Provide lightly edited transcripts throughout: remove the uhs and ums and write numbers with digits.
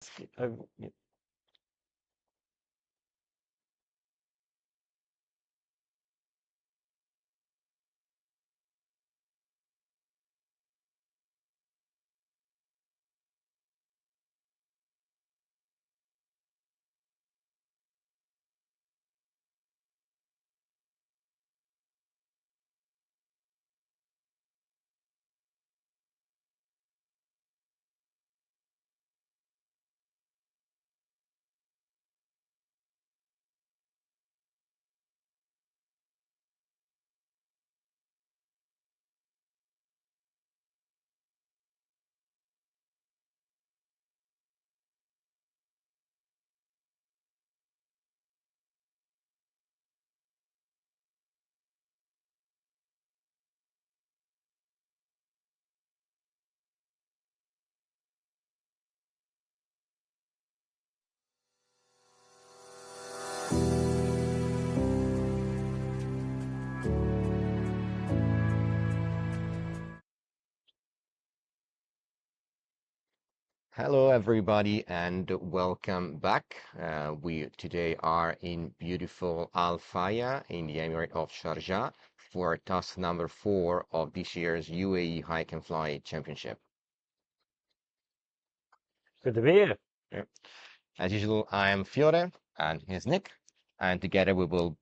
Yeah. Hello, everybody, and welcome back. We today are in beautiful Al Faya in the Emirate of Sharjah for task number 4 of this year's UAE Hike and Fly Championship. Good to be here. Yeah. As usual, I am Fiore, and here's Nick, and together we will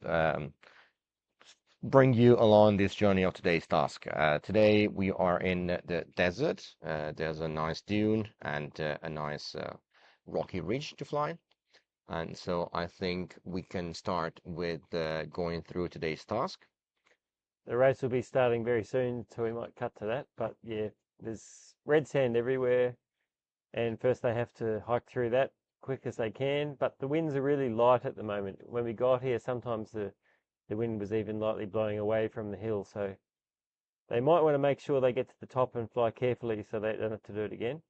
bring you along this journey of today's task. Today we are in the desert. There's a nice dune and a nice rocky ridge to fly. And so I think we can start with going through today's task. The race will be starting very soon, so we might cut to that. But yeah, there's red sand everywhere, and first they have to hike through that quick as they can. But the winds are really light at the moment. When we got here, sometimes the wind was even lightly blowing away from the hill, so they might want to make sure they get to the top and fly carefully so they don't have to do it again.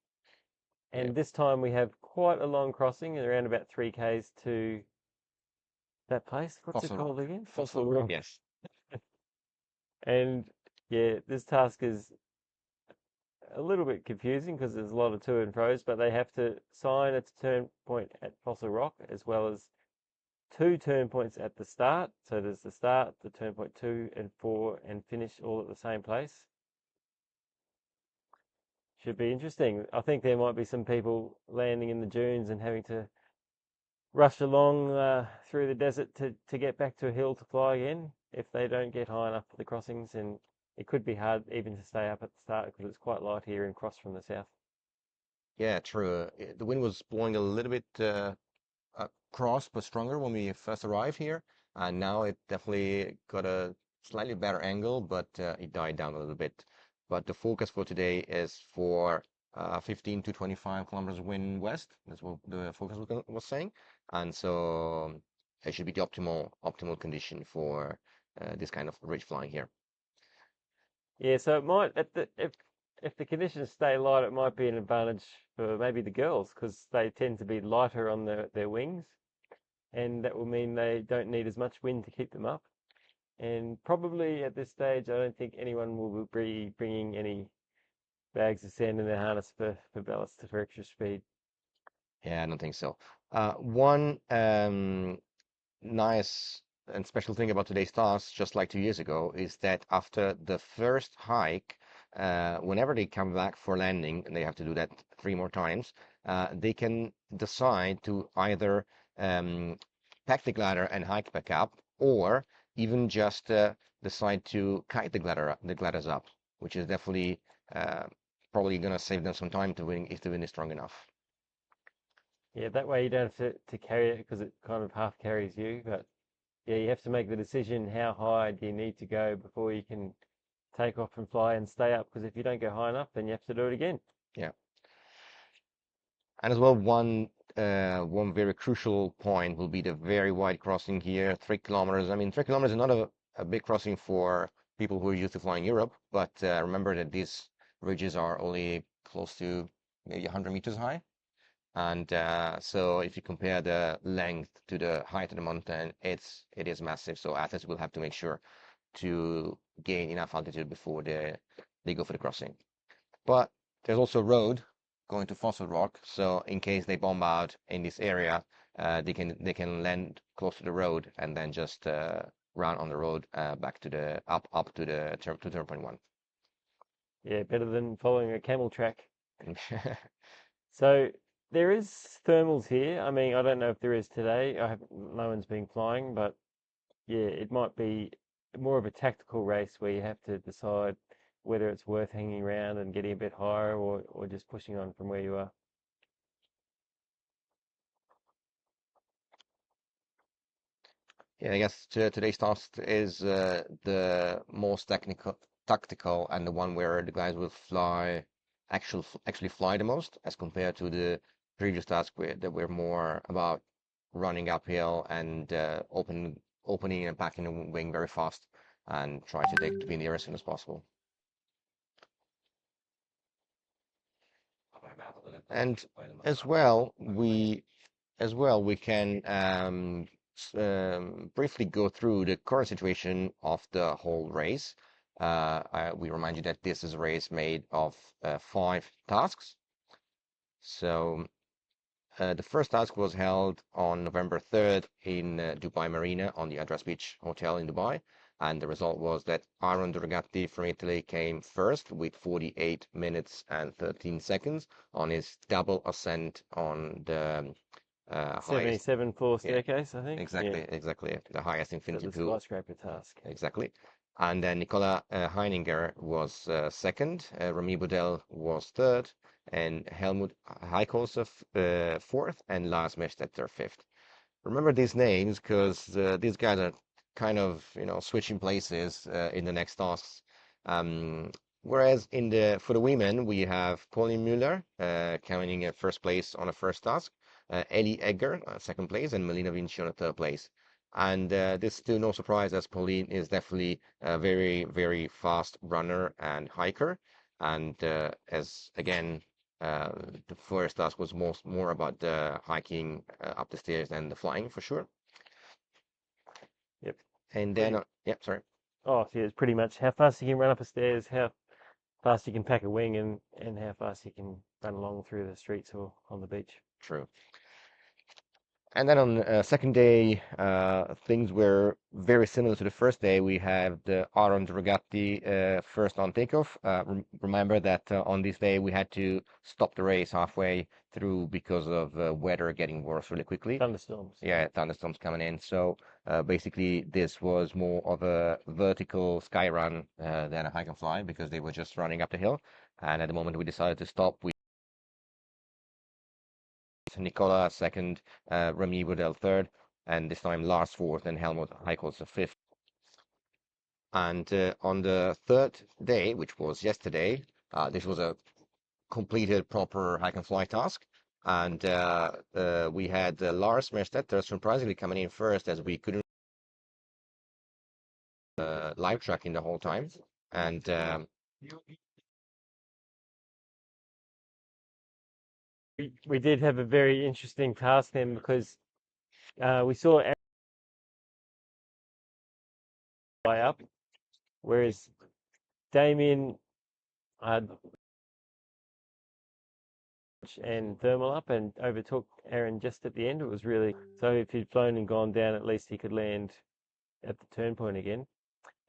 Yeah, And this time we have quite a long crossing, around about 3 k's to that place. What's it Fossil called rock. again? Fossil Rock. Yes. And yeah, this task is a little bit confusing because there's a lot of to and fro's, but they have to sign its turn point at Fossil Rock as well as 2 turn points at the start. So there's the start, the turn point 2 and 4, and finish all at the same place. Should be interesting. I think there might be some people landing in the dunes and having to rush along through the desert to get back to a hill to fly again if they don't get high enough for the crossings. And it could be hard even to stay up at the start because it's quite light here and cross from the south. Yeah, true. The wind was blowing a little bit across, but stronger when we first arrived here. And now it definitely got a slightly better angle, but it died down a little bit. But the focus for today is for 15 to 25 kilometers wind west. That's what the focus was saying. And so it should be the optimal condition for this kind of ridge flying here. Yeah, so it might at the if the conditions stay light, it might be an advantage for maybe the girls because they tend to be lighter on their wings, and that will mean they don't need as much wind to keep them up. And probably at this stage, I don't think anyone will be bringing any bags of sand in their harness for ballast for extra speed. Yeah, I don't think so. One nice and special thing about today's task, just like 2 years ago, is that after the first hike, whenever they come back for landing, and they have to do that 3 more times, they can decide to either um, pack the glider and hike back up, or even just decide to kite the gliders up, which is definitely uh, probably going to save them some time to win if the wind is strong enough. Yeah, that way you don't have to carry it because it kind of half carries you. But yeah, you have to make the decision how high do you need to go before you can take off and fly and stay up. Because if you don't go high enough, then you have to do it again. Yeah. And as well, one very crucial point will be the very wide crossing here, 3 kilometers. I mean, 3 kilometers is not a big crossing for people who are used to flying Europe, but remember that these ridges are only close to maybe 100 meters high. And so if you compare the length to the height of the mountain, it is massive. So athletes will have to make sure to gain enough altitude before they go for the crossing. But there's also a road going to fossil rock. So in case they bomb out in this area, they can land close to the road and then just run on the road back to the up to the to turn point one. Yeah, better than following a camel track. So there is thermals here. I mean, I don't know if there is today. No one's been flying, but yeah, it might be more of a tactical race where you have to decide whether it's worth hanging around and getting a bit higher or just pushing on from where you are. Yeah, I guess today's task is the most tactical, and the one where the guys will actually fly the most, as compared to the previous task that were more about running uphill and opening and packing the wing very fast and trying to be in the air as soon as possible. And as well, we can briefly go through the current situation of the whole race. We remind you that this is a race made of 5 tasks. So the first task was held on November 3rd in Dubai Marina on the Address Beach Hotel in Dubai. And the result was that Aaron Durgatti from Italy came first with 48 minutes and 13 seconds on his double ascent on the highest. 77 floor Yeah, staircase, I think. Yeah, exactly. The highest so infinity the pool. skyscraper task. Exactly. And then Nicola Heininger was second, Remy Budel was third, and Helmut Heikholzer fourth, and Lars Merstetter fifth. Remember these names because these guys are kind of, switching places in the next tasks. Um, whereas for the women, we have Pauline Müller coming in first place on the first task, Ellie Egger second place, and Melina Vinci on the third place. And this is still no surprise, as Pauline is definitely a very, very fast runner and hiker. And as again, uh, the first task was more about the hiking up the stairs than the flying for sure. Yep. And then, Pretty. yeah, sorry, Oh, yeah, it's pretty much how fast you can run up the stairs, how fast you can pack a wing, and how fast you can run along through the streets or on the beach. true. And then on second day, things were very similar to the first day. We have the Aaron Dragatti first on takeoff. Remember that on this day we had to stop the race halfway through because of weather getting worse really quickly. Thunderstorms. Yeah, thunderstorms coming in. So basically, this was more of a vertical sky run than a hike and fly because they were just running up the hill. And at the moment we decided to stop, we Nicola second, Remy Woodell third, and this time Lars fourth and Helmut Heikholz fifth. And on the third day, which was yesterday, this was a completed proper hike and fly task. And we had Lars Merstetter surprisingly coming in first, as we couldn't live tracking the whole time. And We did have a very interesting task then because we saw Aaron fly up, whereas Damien had and thermal up and overtook Aaron just at the end. It was really so if he'd flown and gone down, at least he could land at the turn point again.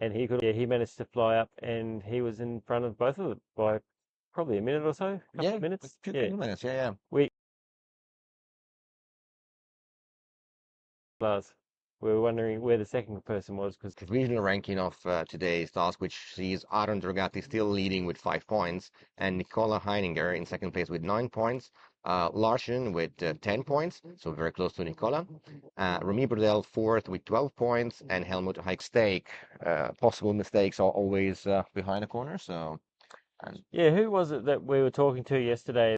And yeah, he managed to fly up and he was in front of both of them by probably a minute or so, couple yeah, of minutes. few Yeah, minutes, yeah. we Lars. We were wondering where the second person was because The regional ranking of today's task, which sees Aaron Dragatti still leading with 5 points, and Nicola Heininger in second place with 9 points, Larsen with 10 points, so very close to Nicola, Remy Burdell fourth with 12 points, and Helmut Heik mistake. Possible mistakes are always behind the corner, so. And yeah, who was it that we were talking to yesterday?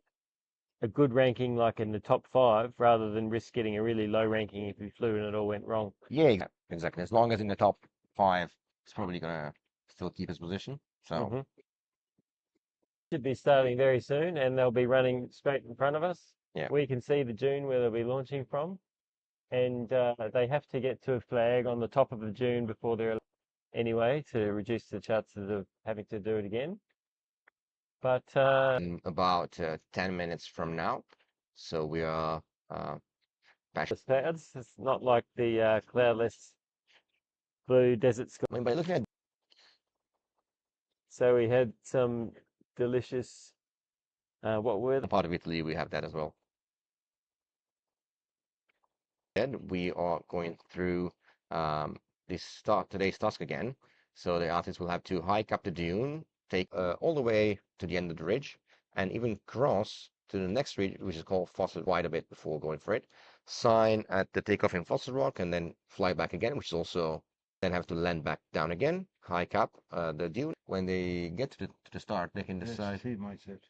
A good ranking like in the top five rather than risk getting a really low ranking if you flew and it all went wrong. yeah, exactly. As long as in the top five, he's probably gonna still keep his position. So Hmm. Should be starting very soon and they'll be running straight in front of us. yeah. We can see the dune where they'll be launching from, and they have to get to a flag on the top of the dune before they're anyway to reduce the chances of having to do it again. But in about 10 minutes from now. So we are back. the clouds, it's not like the cloudless blue desert sky. I mean, by looking at So we had some delicious, what were the part of Italy, we have that as well. And we are going through today's task again. So the artists will have to hike up the dune, take all the way to the end of the ridge, and even cross to the next ridge, which is called Fossil White a bit before going for it. Sign at the takeoff in Fossil Rock, and then fly back again, which is also then have to land back down again, hike up the dune. When they get to the start, they can decide. Speed mindset.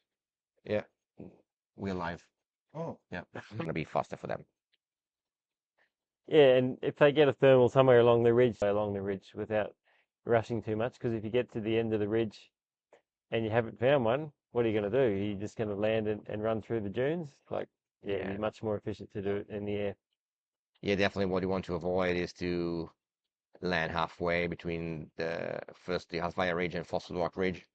Yeah, we're live. Oh, Yeah, it's gonna be faster for them. Yeah, and if they get a thermal somewhere along the ridge without rushing too much, because if you get to the end of the ridge and you haven't found one, what are you going to do? You're just going to land and run through the dunes? Like, yeah, it'd Yeah. be much more efficient to do it in the air. Yeah, definitely what you want to avoid is to land halfway between the Faya Ridge and Fossil Rock Ridge.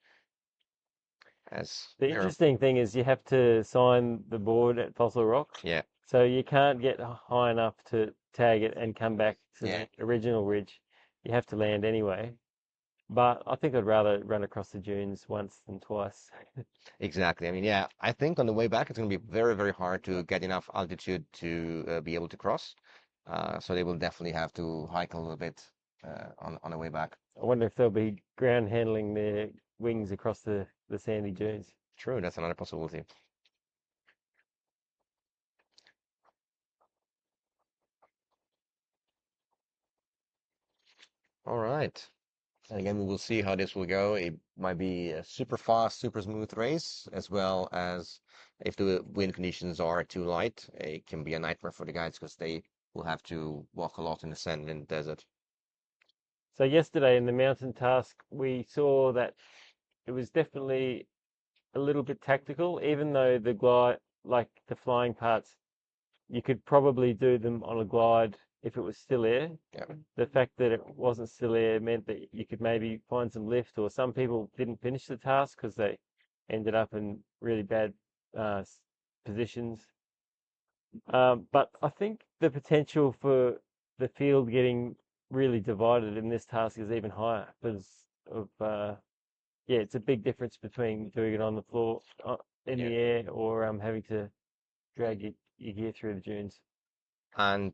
As The interesting thing is you have to sign the board at Fossil Rock, yeah, so you can't get high enough to tag it and come back to yeah, the original ridge. You have to land anyway. But I think I'd rather run across the dunes once than twice. exactly. I mean, yeah, I think on the way back it's going to be very, very hard to get enough altitude to be able to cross. So they will definitely have to hike a little bit on the way back. I wonder if they'll be ground handling their wings across the sandy dunes. True, that's another possibility. All right. And again, we will see how this will go. It might be a super fast, super smooth race, as well as if the wind conditions are too light, it can be a nightmare for the guides because they will have to walk a lot in the sand and desert. So yesterday in the mountain task, we saw that it was definitely a little bit tactical, even though the glide, like the flying parts, you could probably do them on a glide if it was still air. Yeah. The fact that it wasn't still air meant that you could maybe find some lift, or some people didn't finish the task because they ended up in really bad positions. But I think the potential for the field getting really divided in this task is even higher because of yeah, it's a big difference between doing it on the floor in Yeah. the air or having to drag your gear through the dunes. And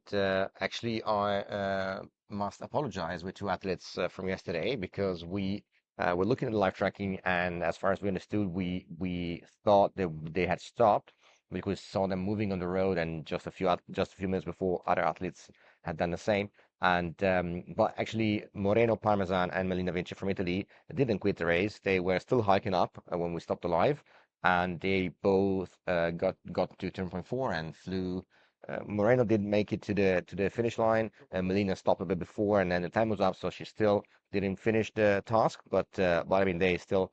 actually, I must apologize with two athletes from yesterday because we were looking at the live tracking, and as far as we understood, we thought that they had stopped because we saw them moving on the road, and just a few minutes before, other athletes had done the same. And but actually, Moreno Parmesan and Melina Vinci from Italy didn't quit the race. They were still hiking up when we stopped the live, and they both got to turn point 4 and flew. Moreno did make it to the finish line, and Melina stopped a bit before, and then the time was up, so she still didn't finish the task. But I mean, they still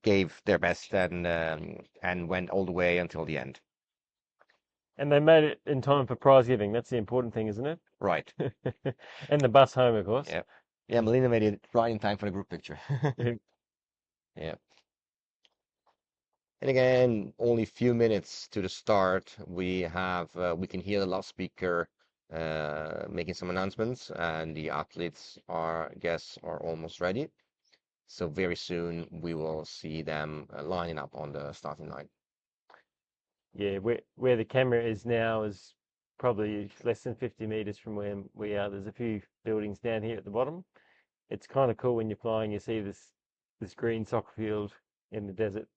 gave their best and went all the way until the end. And they made it in time for prize giving. That's the important thing, isn't it? Right. And the bus home, of course. Yeah. Yeah, Melina made it right in time for the group picture. Yeah. And again, only a few minutes to the start, we can hear the loudspeaker making some announcements, and the athletes are, I guess, are almost ready. So very soon we will see them lining up on the starting line. Yeah, where the camera is now is probably less than 50 meters from where we are. There's a few buildings down here at the bottom. It's kind of cool when you're flying. You see this green soccer field in the desert,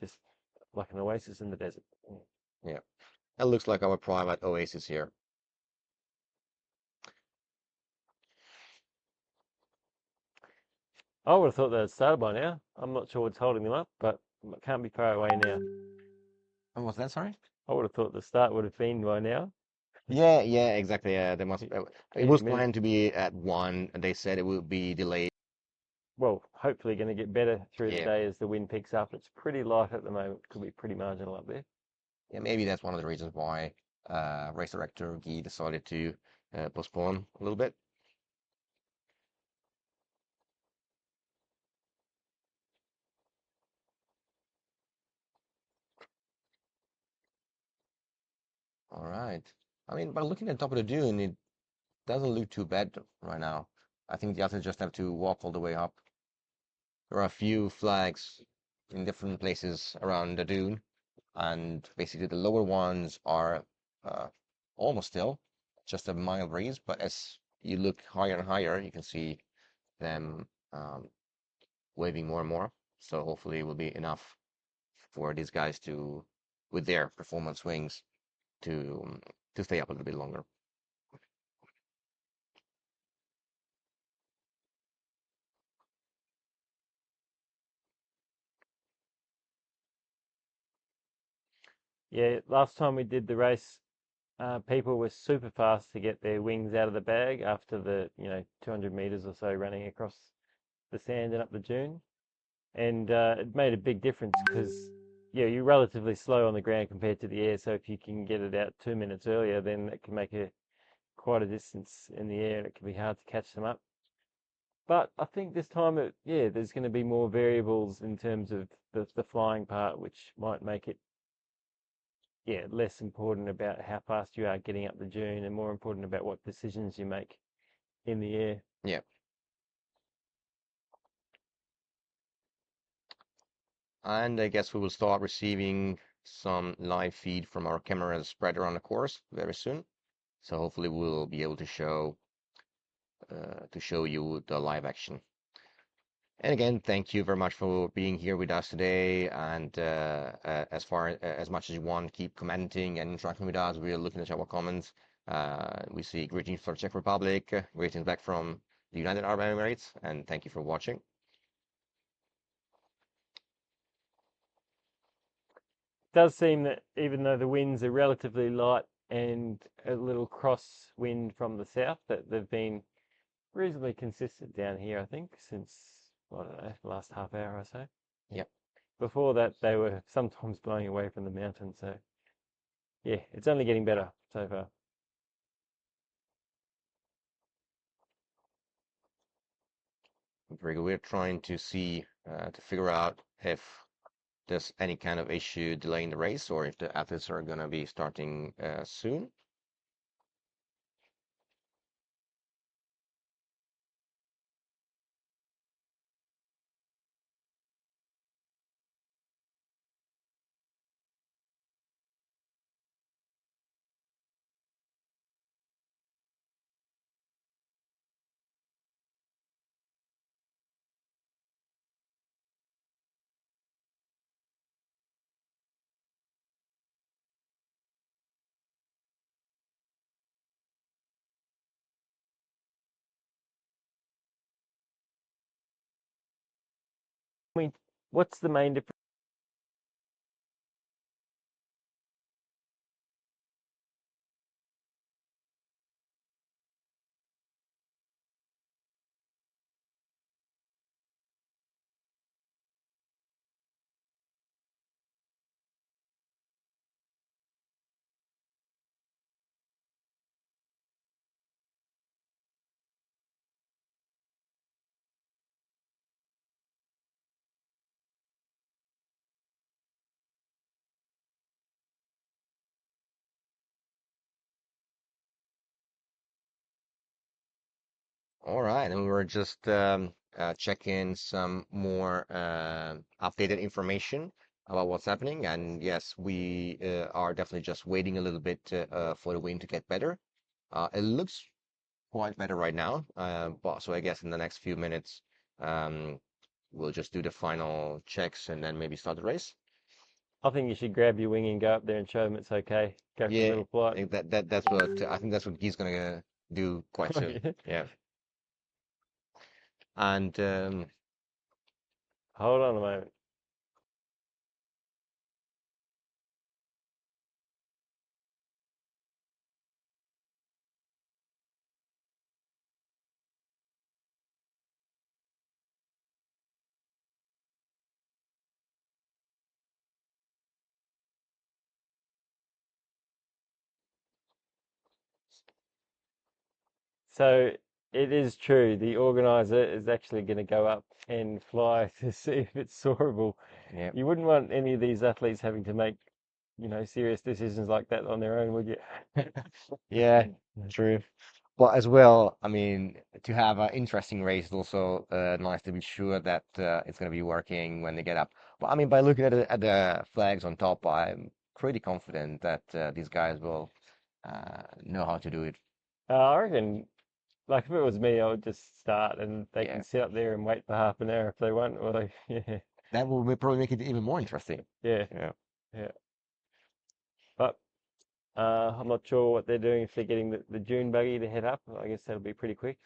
just like an oasis in the desert. Yeah, it looks like our private oasis here. I would have thought they'd started by now. I'm not sure what's holding them up, but it can't be far away now. And what's that, sorry? I would have thought the start would have been by now. Yeah, yeah, exactly. Yeah, they must. It Any was minute. planned to be at 1, and they said it would be delayed. Well, hopefully going to get better through the Yeah, day as the wind picks up. It's pretty light at the moment. Could be pretty marginal up there. yeah, maybe that's one of the reasons why race director Guy decided to postpone a little bit. All right. I mean, by looking at the top of the dune, it doesn't look too bad right now. I think the athletes just have to walk all the way up. There are a few flags in different places around the dune, and basically the lower ones are uh, almost still, just a mild breeze. But as you look higher and higher, you can see them waving more and more. So hopefully it will be enough for these guys to, with their performance wings, to to stay up a little bit longer. Yeah, last time we did the race, people were super fast to get their wings out of the bag after the 200 meters or so running across the sand and up the dune, and it made a big difference because yeah, you're relatively slow on the ground compared to the air. So if you can get it out 2 minutes earlier, then that can make a quite a distance in the air, and it can be hard to catch them up. But I think this time, yeah, there's going to be more variables in terms of the flying part, which might make it, yeah, less important about how fast you are getting up the dune and more important about what decisions you make in the air. Yeah, and I guess we will start receiving some live feed from our cameras spread around the course very soon. So hopefully we'll be able to show you the live action. And again, thank you very much for being here with us today. And as much as you want, keep commenting and interacting with us. We are looking at our comments. We see greetings from Czech Republic, greetings back from the United Arab Emirates, and thank you for watching. It does seem that even though the winds are relatively light and a little cross wind from the south, that they've been reasonably consistent down here, I think, since, I don't know, the last half hour or so. Yep. Before that, they were sometimes blowing away from the mountain. So, yeah, it's only getting better so far. Very good. We're trying to see to figure out if there's any kind of issue delaying the race or if the athletes are going to be starting soon. I mean, what's the main difference? All right, and we were just checking some more updated information about what's happening. And yes, we are definitely just waiting a little bit for the wind to get better. It looks quite better right now, but so I guess in the next few minutes, um, we'll just do the final checks and then maybe start the race. I think you should grab your wing and go up there and show them it's okay. Go for a Yeah, little flight. that's what I think that's what he's gonna do quite soon. Yeah, and Hold on a moment. So it is true. The organizer is actually going to go up and fly to see if it's soarable. yeah. You wouldn't want any of these athletes having to make serious decisions like that on their own, would you? Yeah, true. But as well, I mean, to have an interesting race is also nice to be sure that it's going to be working when they get up. But I mean, by looking at the flags on top, I'm pretty confident that these guys will know how to do it. I reckon, like if it was me, I would just start and they can Yeah, sit up there and wait for half an hour if they want. Or like, yeah, that will probably make it even more interesting. yeah, Yeah, yeah. But I'm not sure what they're doing if they're getting the dune buggy to head up. I guess that'll be pretty quick.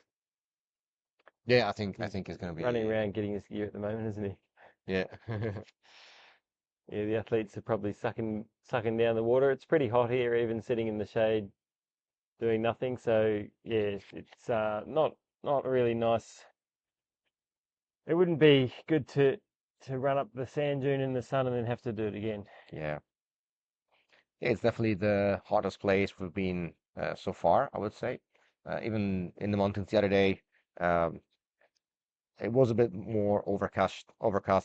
yeah, I He's think it's going to running be around getting his gear at the moment, isn't he? yeah. Yeah, the athletes are probably sucking down the water. It's pretty hot here, even sitting in the shade doing nothing. So yeah, it's not really nice. It wouldn't be good to run up the sand dune in the sun and then have to do it again. Yeah. Yeah, it's definitely the hottest place we've been so far, I would say. Even in the mountains the other day, um, it was a bit more overcast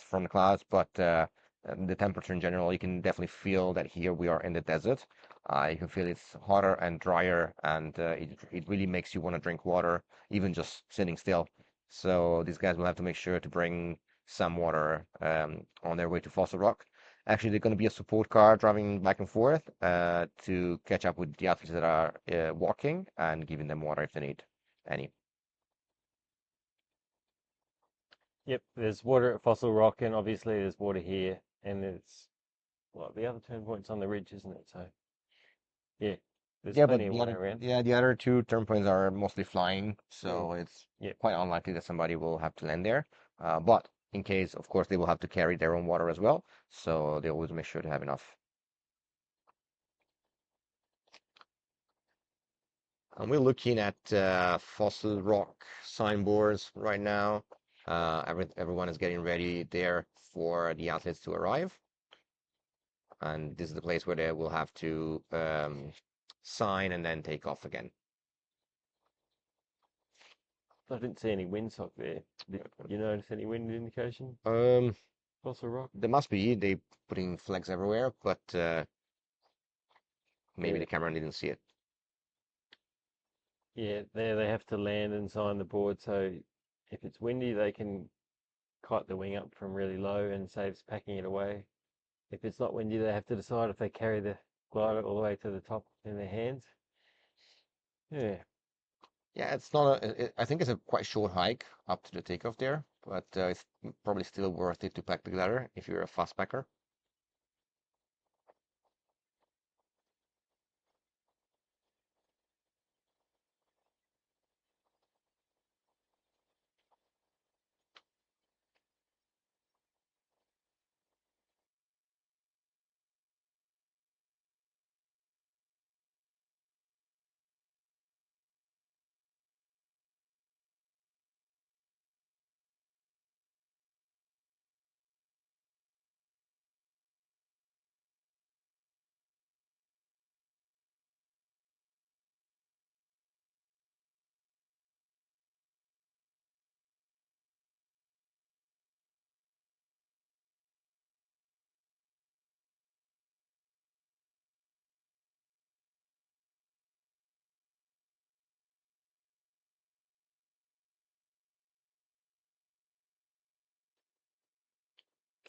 from the clouds, but the temperature in general, you can definitely feel that here we are in the desert. You can feel it's hotter and drier, and it really makes you want to drink water, even just sitting still. So these guys will have to make sure to bring some water on their way to Fossil Rock. Actually, there's going to be a support car driving back and forth to catch up with the athletes that are walking and giving them water if they need any. Yep, there's water at Fossil Rock, and obviously there's water here, and there's the other turn point's on the ridge, isn't it? So yeah, there's Yeah, plenty but of water around. the other two turn points are mostly flying, Mm. so it's Yep, quite unlikely that somebody will have to land there. But in case, of course, they will have to carry their own water as well, so they always make sure to have enough. And we're looking at fossil rock signboards right now. Everyone is getting ready there for the athletes to arrive, and this is the place where they will have to sign and then take off again. I didn't see any windsock there. Did you notice any wind indication? Um, Fossil Rock? there must be. They putting flags everywhere, but maybe Yeah, the camera didn't see it. yeah. There they have to land and sign the board. So if it's windy, they can kite the wing up from really low and saves packing it away. If it's not windy, they have to decide if they carry the glider all the way to the top in their hands. Yeah. Yeah, it's not I think it's a quite short hike up to the takeoff there, but it's probably still worth it to pack the glider if you're a fast packer.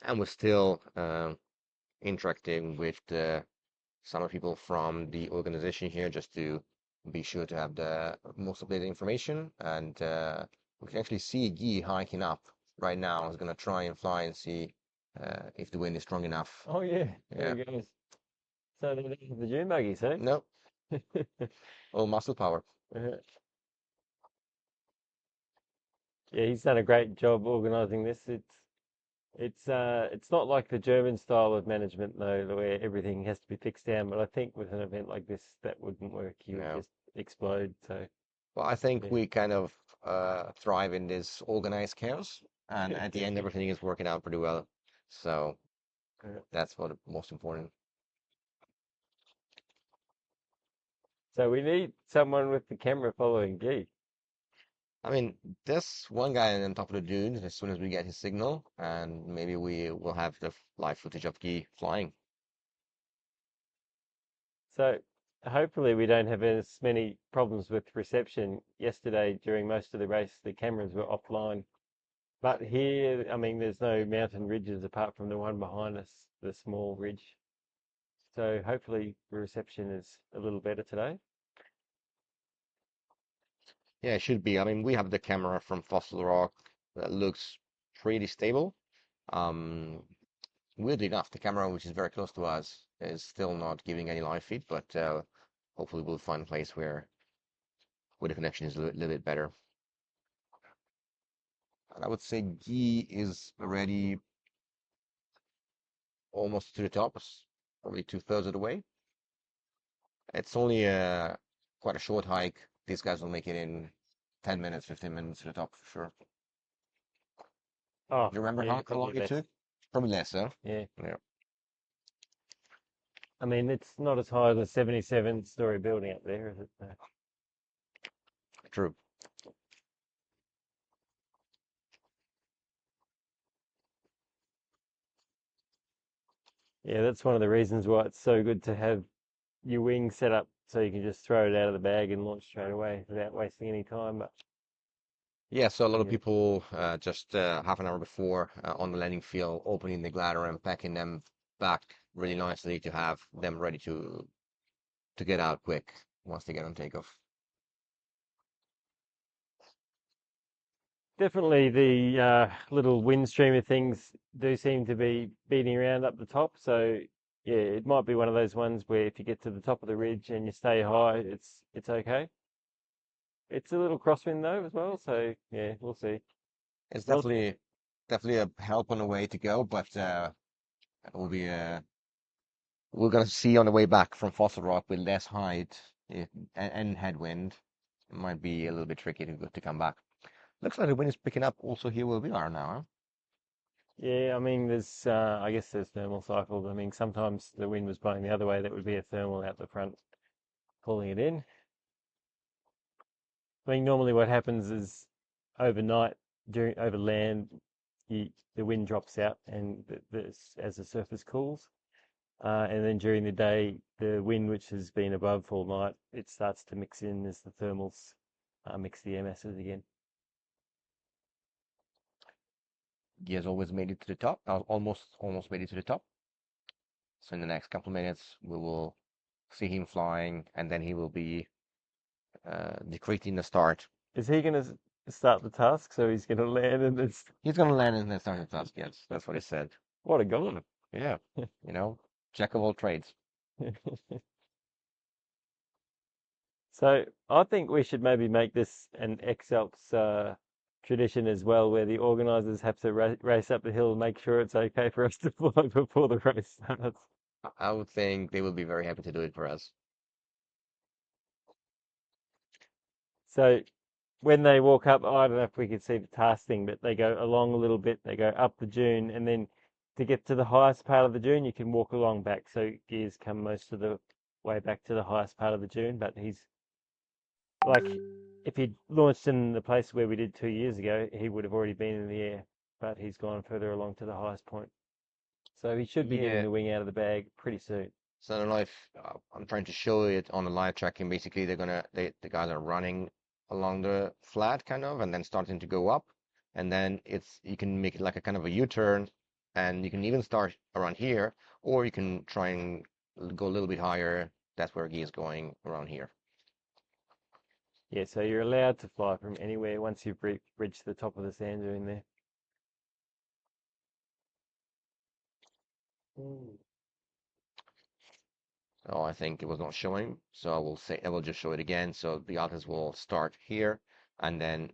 And we're still interacting with some of the people from the organization here just to be sure to have the most updated information. And we can actually see Guy hiking up right now. He's gonna try and fly and see if the wind is strong enough. Oh yeah. There Yeah. he goes. So they have the dune buggies, eh? Nope. Oh, muscle power. Uh, Yeah, he's done a great job organising this. It's not like the German style of management though, where everything has to be fixed down. But I think with an event like this, that wouldn't work. You would No. just explode. So Well, I think yeah, we kind of thrive in this organized chaos, and at the end, exactly. everything is working out pretty well. So Uh, that's what most important. so we need someone with the camera following Guy. I mean, there's one guy on top of the dune as soon as we get his signal, and maybe we will have the live footage of Guy flying. So hopefully we don't have as many problems with reception. Yesterday during most of the race, the cameras were offline. But here, I mean, there's no mountain ridges apart from the one behind us, the small ridge. So hopefully the reception is a little better today. Yeah, it should be. I mean, we have the camera from Fossil Rock that looks pretty stable. Um, Weirdly enough, the camera, which is very close to us, is still not giving any live feed, but hopefully we'll find a place where the connection is a little bit better. And I would say Guy is already almost to the top, probably 2/3 of the way. It's only quite a short hike. These guys will make it in 10 minutes, 15 minutes to the top for sure. Oh, You remember yeah, how probably long it less. took? Probably less, huh? Yeah. Yeah, I mean, it's not as high as a 77-story building up there, is it? true. Yeah, that's one of the reasons why it's so good to have your wing set up so you can just throw it out of the bag and launch straight away without wasting any time. But Yeah, so a lot of yeah, people just half an hour before on the landing field opening the glider and packing them back really nicely to have them ready to get out quick once they get on takeoff. definitely the little wind streamer things do seem to be beating around up the top. So yeah, it might be one of those ones where if you get to the top of the ridge and you stay high, it's okay. It's a little crosswind though as well, so yeah, we'll see. It's Well, definitely a help on the way to go, but it will be we're gonna see on the way back from Fossil Rock with less height and headwind. It might be a little bit tricky to come back. Looks like the wind is picking up also here where we are now, huh? yeah, I mean, I guess there's thermal cycles. I mean, sometimes the wind was blowing the other way. That would be a thermal out the front pulling it in. I mean, normally what happens is overnight over land, the wind drops out and as the surface cools. And then during the day, the wind, which has been above all night, it starts to mix in as the thermals mix the air masses again. He has always made it to the top. Almost made it to the top. So in the next couple of minutes, we will see him flying, and then he will be decreasing the start. Is he going to start the task? So he's going to land and it's He's gonna land and then start the task. Yes, that's what he said. what a goal. Yeah, you know, jack of all trades. So I think we should maybe make this an ex-Alps tradition as well, where the organisers have to race up the hill and make sure it's okay for us to fly before the race starts. I would think they will be very happy to do it for us. So when they walk up, I don't know if we can see the task thing, but they go along a little bit, they go up the dune, and then to get to the highest part of the dune, you can walk along back. So gears come most of the way back to the highest part of the dune, but he's like, if he'd launched in the place where we did 2 years ago, he would have already been in the air, but he's gone further along to the highest point. So he should be getting Yeah. the wing out of the bag pretty soon. So I don't know if I'm trying to show it on the live tracking. Basically, the guys are running along the flat kind of, and then starting to go up, and then you can make it like a kind of a U-turn, and you can even start around here, or you can try and go a little bit higher. That's where Guy is going around here. Yeah, so you're allowed to fly from anywhere once you've reached the top of the sand dune there. Mm. Oh, I think it was not showing, so I will just show it again. So the others will start here and then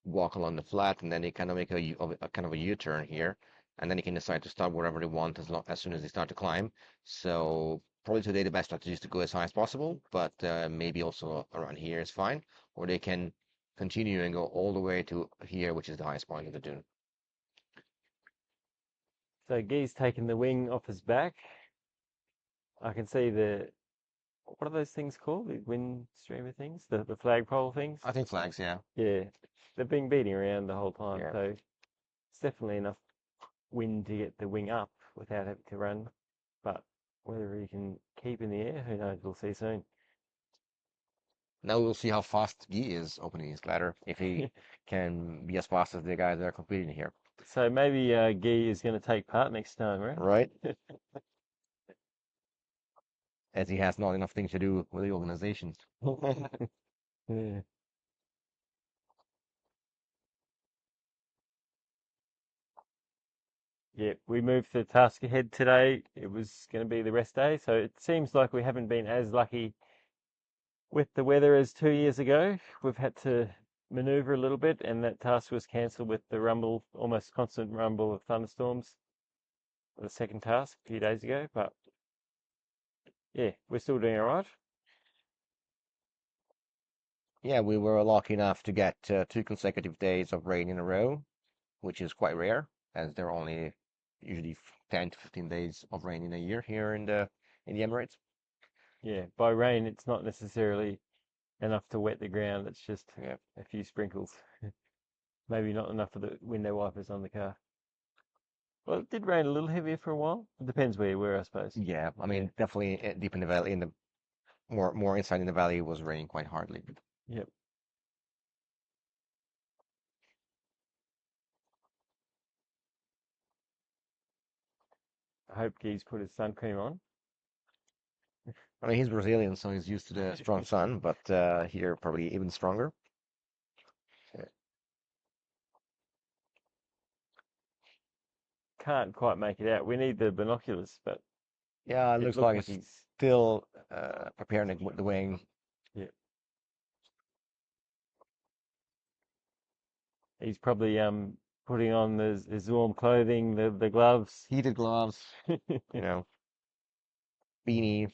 walk along the flat, and then they kind of make a kind of a U-turn here, and then you can decide to start wherever they want as soon as they start to climb. So probably today the best strategy is to go as high as possible, but maybe also around here is fine, or they can continue and go all the way to here, which is the highest point of the dune. So Guy's taken the wing off his back. I can see what are those things called? The wind streamer things? The flagpole things? I think flags, yeah. Yeah, they've been beating around the whole time, Yeah. so it's definitely enough wind to get the wing up without having to run. But Whether he can keep in the air, who knows? We'll see soon. Now we'll see how fast Guy is opening his ladder, if he can be as fast as the guys that are competing here, So maybe Guy is going to take part next time, right? right? As he has not enough things to do with the organization. Yeah. Yeah, we moved the task ahead today. It was going to be the rest day, so it seems like we haven't been as lucky with the weather as 2 years ago. We've had to maneuver a little bit, and that task was cancelled with the rumble, almost constant rumble of thunderstorms. The second task a few days ago, but yeah, we're still doing all right. Yeah, we were lucky enough to get 2 consecutive days of rain in a row, which is quite rare, as there are only usually 10 to 15 days of rain in a year here in the Emirates. Yeah, by rain, it's not necessarily enough to wet the ground. It's just Yeah, a few sprinkles. Maybe not enough for the window wipers on the car. Well, it did rain a little heavier for a while. It depends where you were, I suppose. yeah. I Yeah. mean, definitely deep in the valley, in the more inside in the valley, it was raining quite hardly. Yep. I hope Guy's put his sun cream on. I mean, he's Brazilian, so he's used to the strong sun, but here probably even stronger. Can't quite make it out. We need the binoculars, but Yeah, it it looks looks like like it's he's, still preparing the wing. yeah, he's probably putting on his warm clothing, the gloves. Heated gloves, you know, beanie.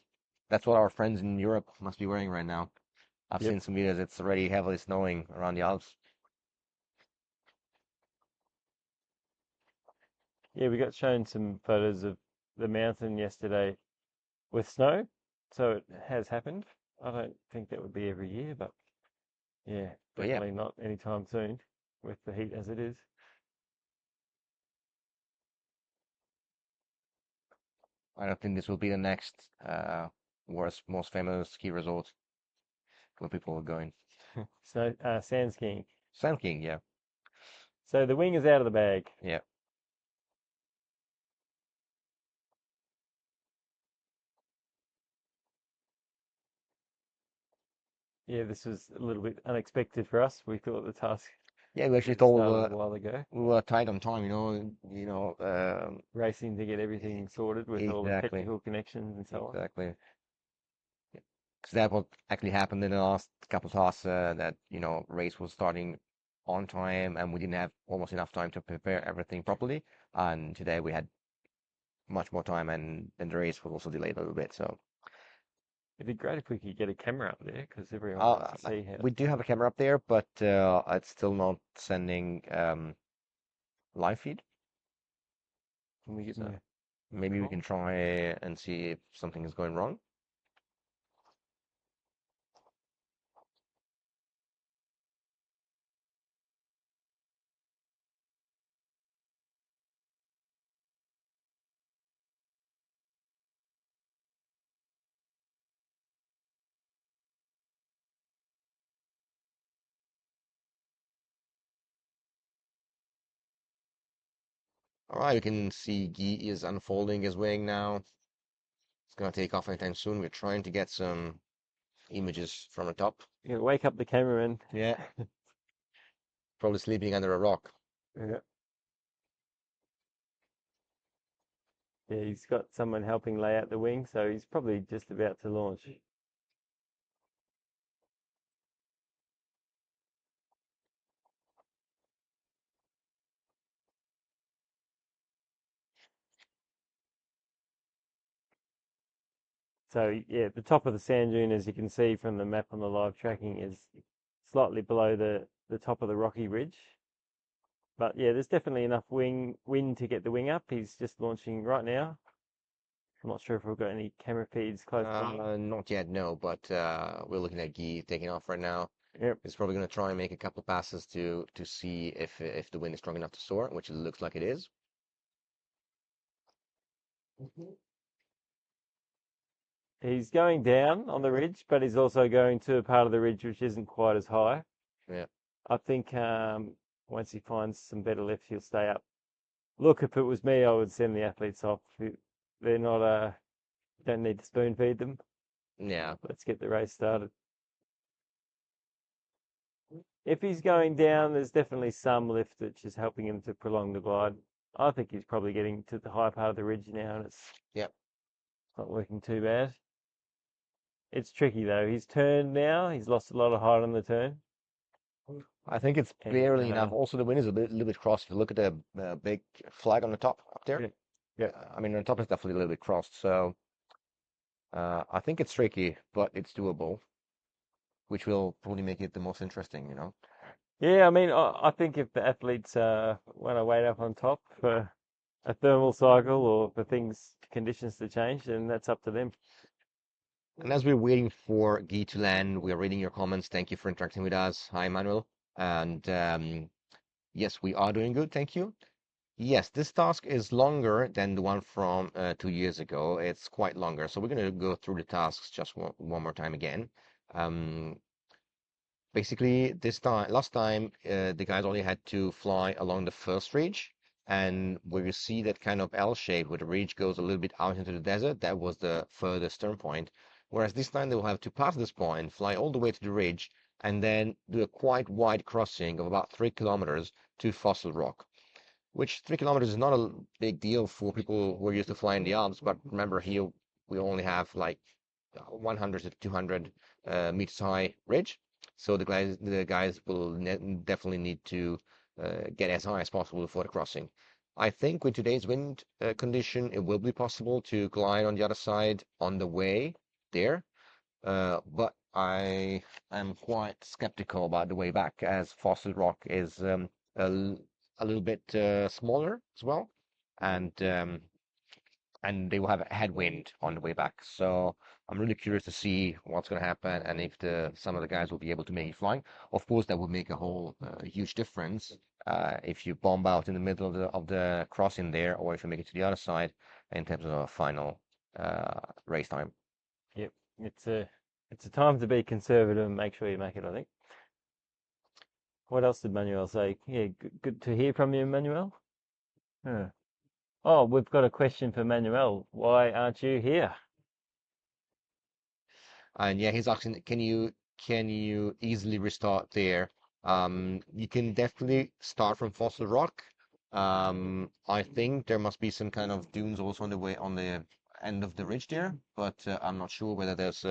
That's what our friends in Europe must be wearing right now. I've Yep. seen some videos. It's already heavily snowing around the Alps. Yeah, we got shown some photos of the mountain yesterday with snow, so it has happened. I don't think that would be every year, but yeah, But yeah, definitely not anytime soon with the heat as it is. I don't think this will be the next worst, most famous ski resort where people are going. Snow, sand skiing. Sand King, yeah, So the wing is out of the bag. yeah. Yeah, this was a little bit unexpected for us. We thought the task Yeah, we actually would have thought started a while ago, we were tight on time, racing to get everything sorted with all the exactly, technical connections and so on. exactly. Because that what actually happened in the last couple of tasks, that, race was starting on time and we didn't have almost enough time to prepare everything properly. And today we had much more time and the race was also delayed a little bit. So It'd be great if we could get a camera up there because everyone wants uh, to see how we it's do have done. a camera up there, but it's still not sending live feed. Can we get So the maybe we remote? can try and see if something is going wrong. All right, you can see Guy is unfolding his wing now. It's gonna take off anytime soon. We're trying to get some images from the top. You gotta wake up the cameraman. Yeah, probably sleeping under a rock. Yeah. Yeah, he's got someone helping lay out the wing, so he's probably just about to launch. So yeah, the top of the sand dune, as you can see from the map on the live tracking, is slightly below the top of the rocky ridge. But yeah, there's definitely enough wind to get the wing up. He's just launching right now. I'm not sure if we've got any camera feeds close by. Not yet, no, but we're looking at Guy taking off right now. Yep. He's probably gonna try and make a couple passes to see if the wind is strong enough to soar, which it looks like it is. he's going down on the ridge, but he's also going to a part of the ridge which isn't quite as high. Yeah. I think once he finds some better lift, he'll stay up. Look, if it was me, I would send the athletes off. They're not don't need to spoon feed them. Yeah. Let's get the race started. If he's going down, there's definitely some lift which is helping him to prolong the glide. I think he's probably getting to the high part of the ridge now, and it's Yeah. not working too bad. It's tricky though. He's turned now. He's lost a lot of height on the turn, I think it's and barely enough. Also, the wind is little bit crossed. If you look at the big flag on the top up there, yeah, yeah, I mean, on top is definitely a little bit crossed. So I think it's tricky, but it's doable, which will probably make it the most interesting, you know. yeah. I mean, I think if the athletes want to wait up on top for a thermal cycle or for conditions to change, then that's up to them. And as we're waiting for Guy to land, we are reading your comments. Thank you for interacting with us. Hi, Manuel. And yes, we are doing good. Thank you. Yes, this task is longer than the one from 2 years ago. It's quite longer. So we're going to go through the tasks just one more time again. Um, Basically, this time, last time, the guys only had to fly along the first ridge. And where you see that kind of L shape where the ridge goes a little bit out into the desert, that was the furthest turn point. Whereas this time they will have to pass this point, fly all the way to the ridge, and then do a quite wide crossing of about 3 kilometers to Fossil Rock, which 3 kilometers is not a big deal for people who are used to flying the Alps. But remember, here we only have like 100 to 200 meters high ridge. So the guys will definitely need to get as high as possible before the crossing. I think with today's wind condition, it will be possible to glide on the other side on the way there. But I am quite skeptical about the way back, as Fossil Rock is a, a little bit smaller as well, and they will have a headwind on the way back. So I'm really curious to see what's going to happen and if some of the guys will be able to make it flying. Of course, that would make a whole huge difference if you bomb out in the middle of the crossing there, or if you make it to the other side in terms of a final race time. Yep, it's a time to be conservative and make sure you make it, I think. What else did Manuel say? Yeah, good to hear from you, Manuel. Huh. Oh, we've got a question for Manuel. Why aren't you here? And yeah, he's asking, can you easily restart there? You can definitely start from Fossil Rock. I think there must be some kind of dunes also on the way on the end of the ridge there, but I'm not sure whether there's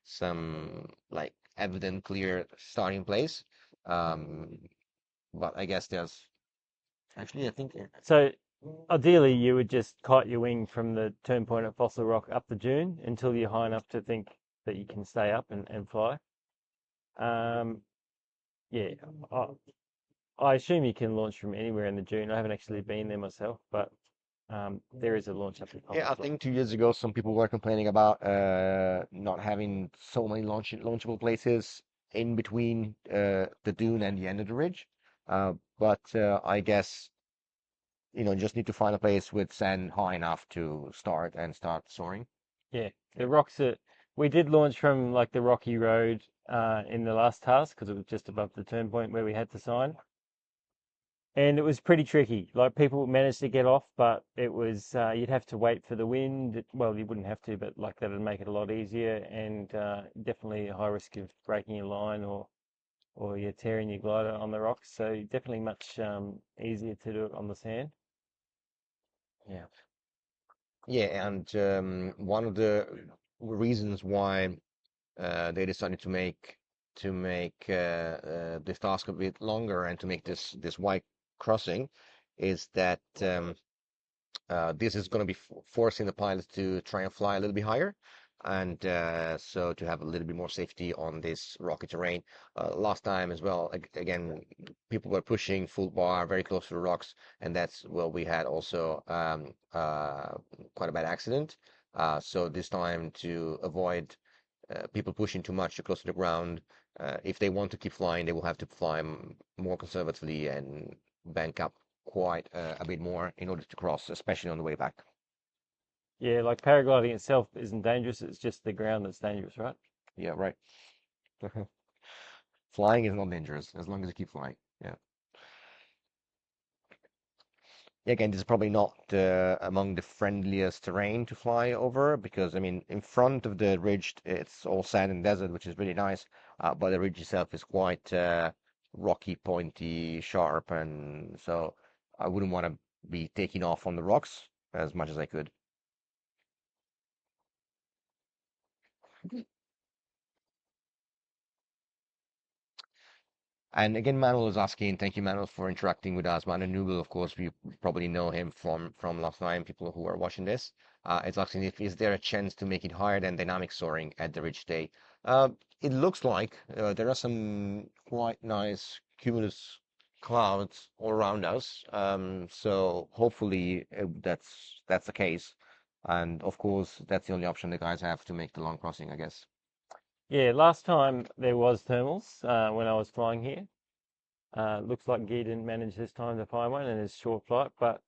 some like evident clear starting place. Um, but I guess there's actually I think So, ideally, you would just kite your wing from the turn point at Fossil Rock up the dune until you're high enough to think that you can stay up and fly. Um, yeah, I, I assume you can launch from anywhere in the dune. I haven't actually been there myself, but there is a launch up the top yeah, I as well. think 2 years ago some people were complaining about not having so many launchable places in between the dune and the end of the ridge. But I guess just need to find a place with sand high enough to start soaring. Yeah, Yeah. the rocks are. We did launch from like the rocky road in the last task because it was just above the turn point where we had to sign. And it was pretty tricky. Like people managed to get off, but it was you'd have to wait for the wind. Well, you wouldn't have to, but like that'd make it a lot easier, and definitely a high risk of breaking your line or you're tearing your glider on the rocks. So definitely much easier to do it on the sand. Yeah. Yeah, and one of the reasons why they decided to make this task a bit longer and to make this wide crossing is that this is going to be forcing the pilots to try and fly a little bit higher, and so to have a little bit more safety on this rocky terrain. Last time as well, again, people were pushing full bar very close to the rocks, and that's where we had also quite a bad accident. So this time, to avoid people pushing too much too close to the ground, if they want to keep flying, they will have to fly more conservatively and bank up quite a bit more in order to cross, especially on the way back. Yeah, like paragliding itself isn't dangerous. It's just the ground that's dangerous, right? Yeah, right. Flying is not dangerous as long as you keep flying. Yeah. Yeah, again, this is probably not among the friendliest terrain to fly over because, I mean, in front of the ridge, it's all sand and desert, which is really nice. But the ridge itself is quite rocky, pointy, sharp, and so I wouldn't want to be taking off on the rocks as much as I could. And again, Manuel is asking, thank you, Manuel, for interacting with us. Manuel Nubel, of course, we probably know him from last night, people who are watching this. It's asking if is there a chance to make it higher than dynamic soaring at the ridge day? It looks like there are some quite nice cumulus clouds all around us. So hopefully that's the case. And of course, that's the only option the guys have to make the long crossing, I guess. Yeah, last time there was thermals when I was flying here. Looks like Guy didn't manage this time to find one in his short flight, but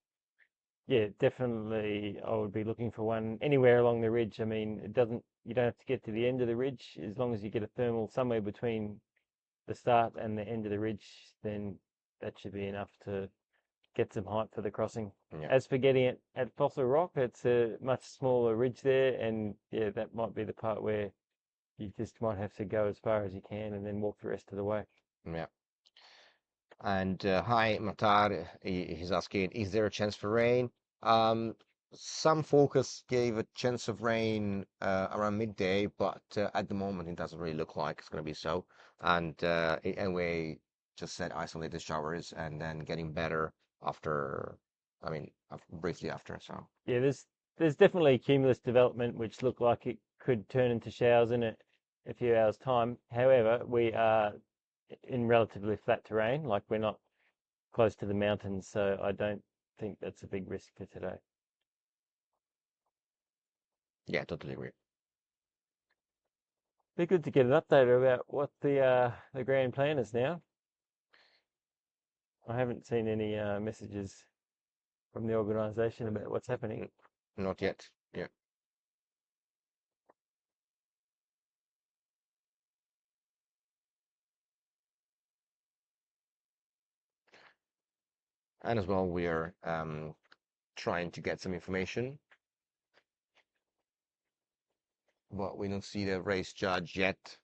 yeah, definitely I would be looking for one anywhere along the ridge. I mean, you don't have to get to the end of the ridge as long as you get a thermal somewhere between the start and the end of the ridge, then that should be enough to get some height for the crossing. Yeah. As for getting it at Fossil Rock, it's a much smaller ridge there, and yeah, that might be the part where you just might have to go as far as you can and then walk the rest of the way. Yeah. And hi, Matar, he's asking, is there a chance for rain? Um, some focus gave a chance of rain around midday, but at the moment it doesn't really look like it's going to be so. And anyway, just said isolated showers and then getting better after, I mean, briefly after. So Yeah, there's definitely cumulus development which look like it could turn into showers in a few hours' time. However, we are in relatively flat terrain, like we're not close to the mountains, so I don't think that's a big risk for today. yeah, totally agree. Be good to get an update about what the grand plan is now. I haven't seen any messages from the organisation about what's happening. N- Not yet. Yeah. And as well, we're trying to get some information, but we don't see the race judge yet.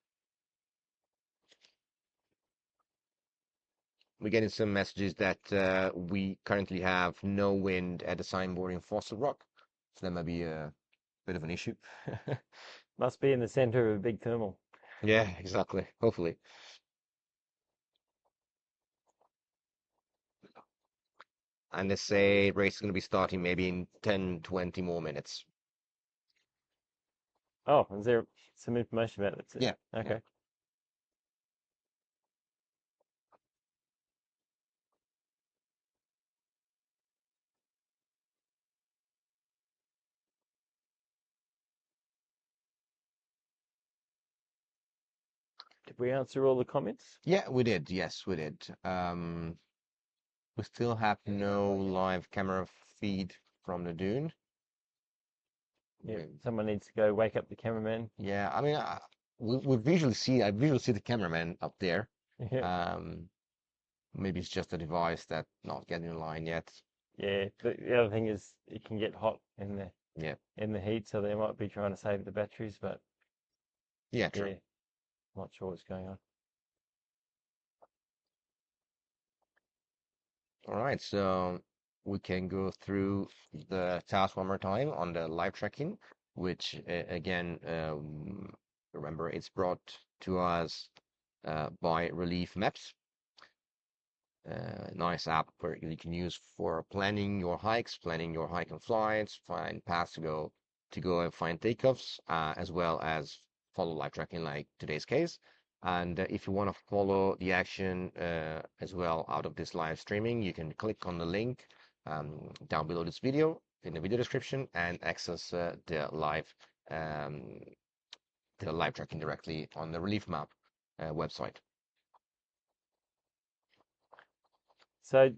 We're getting some messages that we currently have no wind at the signboard in Fossil Rock, so that might be a bit of an issue. Must be in the centre of a big thermal. Yeah, exactly. Hopefully. And they say race is going to be starting maybe in 10, 20 more minutes. Oh, is there some information about it? Yeah, yeah. Okay. Did we answer all the comments? Yeah, we did. Yes, we did. We still have no live camera feed from the dune. Yeah, We- someone needs to go wake up the cameraman. Yeah, I mean, I visually see the cameraman up there. Yeah, Um, Maybe it's just a device that not getting in line yet. yeah. The other thing is it can get hot Yeah, in the heat, so they might be trying to save the batteries, but yeah, true. yeah, not sure what's going on. All right, so we can go through the task one more time on the live tracking, which again, remember it's brought to us by Relief Maps. Nice app where you can use for planning your hikes, planning your hike and flights, find paths to go and find takeoffs, as well as follow live tracking like today's case. And if you want to follow the action as well out of this live streaming, you can click on the link down below this video in the video description and access um, the live tracking directly on the Relief Map website. So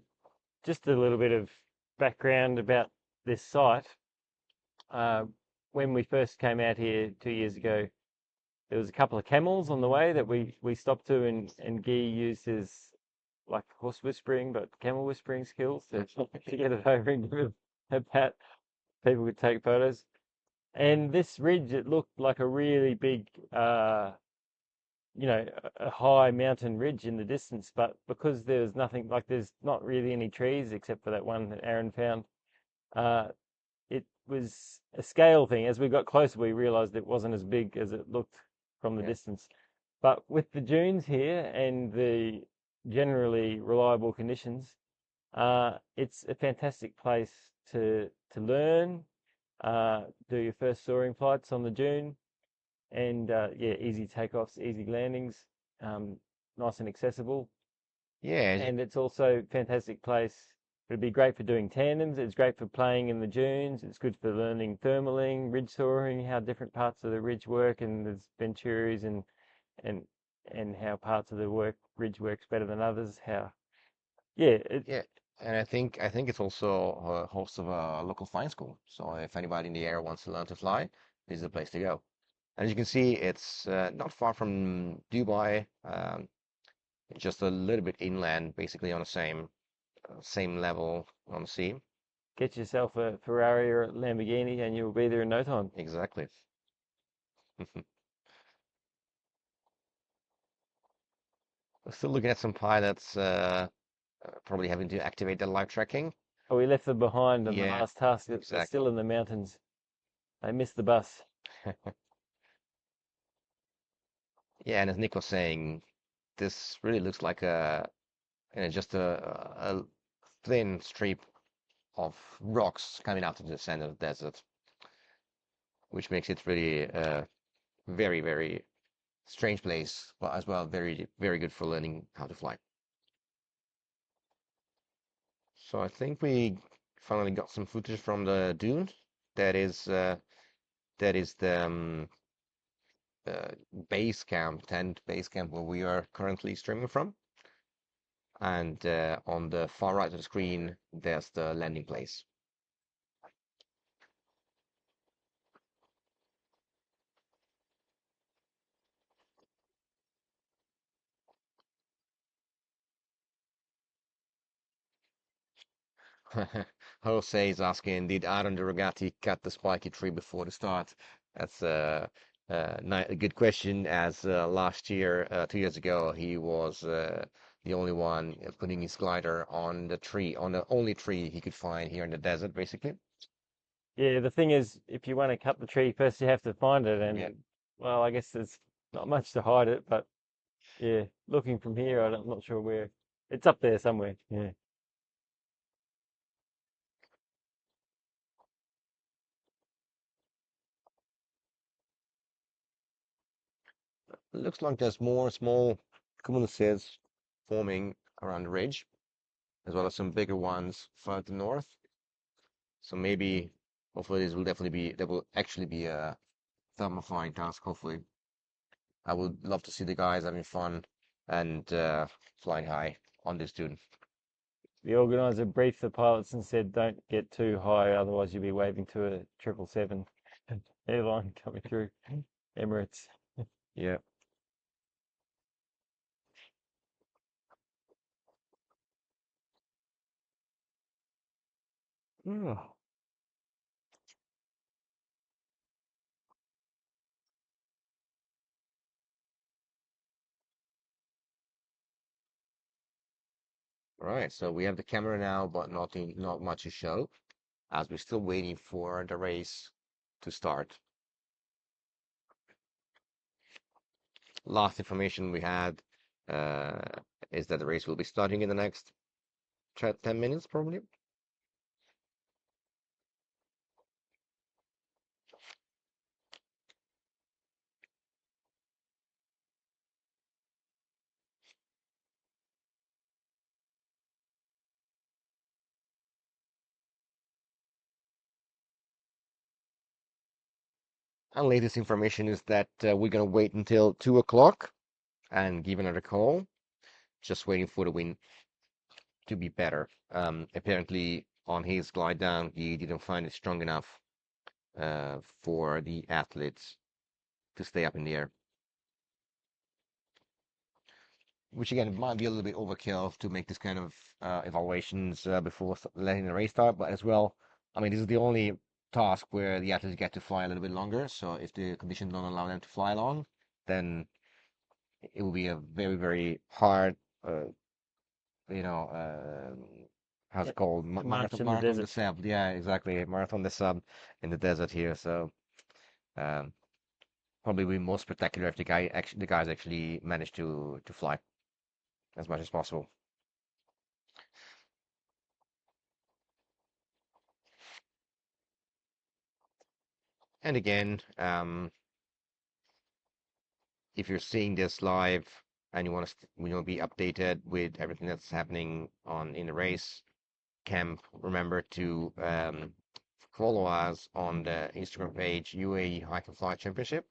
just a little bit of background about this site. uh, when we first came out here 2 years ago, there was a couple of camels on the way that we stopped to, and Guy used his like horse whispering but camel whispering skills to get it over and give it a pat. People could take photos. And this ridge, it looked like a really big, a high mountain ridge in the distance. But because there was nothing, like there's not really any trees except for that one that Aaron found, uh, it was a scale thing. As we got closer, we realized it wasn't as big as it looked from the Yeah. distance. But with the dunes here and the generally reliable conditions, it's a fantastic place to learn, do your first soaring flights on the dune, and yeah, easy takeoffs, easy landings, um, nice and accessible. Yeah, And it's also a fantastic place. It'd be great for doing tandems. It's great for playing in the dunes. It's good for learning thermaling, ridge soaring, how different parts of the ridge work, and there's venturis and and how parts of the ridge works better than others. How yeah, yeah. And I think it's also a host of a local flying school. So if anybody in the area wants to learn to fly, this is the place to go. And as you can see, it's not far from Dubai, just a little bit inland, basically on the same level on the sea. get yourself a Ferrari or a Lamborghini, and you'll be there in no time. Exactly. We're still looking at some pilots probably having to activate their live tracking. Oh, we left them behind on the Yeah, last task. They're exactly. still in the mountains. They missed the bus. Yeah, and as Nick was saying, this really looks like just a thin strip of rocks coming out of the center of the desert, which makes it really a very, very strange place, but as well very, very good for learning how to fly. So I think we finally got some footage from the dune. That is uh, that is the base camp, tent base camp where we are currently streaming from. And on the far right of the screen, there's the landing place. Jose is asking, did Aaron the Rogati cut the spiky tree before the start? That's a good question, as last year, 2 years ago, he was the only one putting his glider on the tree, on the only tree he could find here in the desert, basically. Yeah, the thing is, if you want to cut the tree, first you have to find it, Yeah. and well, I guess there's not much to hide it, but yeah, looking from here, I'm not sure where. It's up there somewhere. Yeah. Looks like there's more small cumuluses forming around the ridge, as well as some bigger ones further north. So maybe, hopefully, there will actually be a thermal flying task. Hopefully, I would love to see the guys having fun and flying high on this dune. The organizer briefed the pilots and said, "Don't get too high, otherwise you'll be waving to a 777 airline coming through Emirates." Yeah. Oh. All right. So we have the camera now, but not much to show, as we're still waiting for the race to start. Last information we had uh, is that the race will be starting in the next 10 minutes, probably. And latest information is that we're gonna wait until 2 o'clock and give another call. Just waiting for the wind to be better. Apparently, on his glide down, he didn't find it strong enough for the athletes to stay up in the air. Which again might be a little bit overkill to make this kind of evaluations before letting the race start, but as well, I mean, this is the only task where the athletes get to fly a little bit longer. So if the conditions don't allow them to fly long, then it will be a very, very hard, uh, you know, how's Yeah, it called? to march Marathon, in the marathon the desert. sub. Yeah, exactly. Marathon the sub in the desert here. So um, probably be most spectacular if the guys actually manage to fly as much as possible. And again, if you're seeing this live and you want to be updated with everything that's happening on in the race camp, remember to follow us on the Instagram page UAE Hike&Fly Championship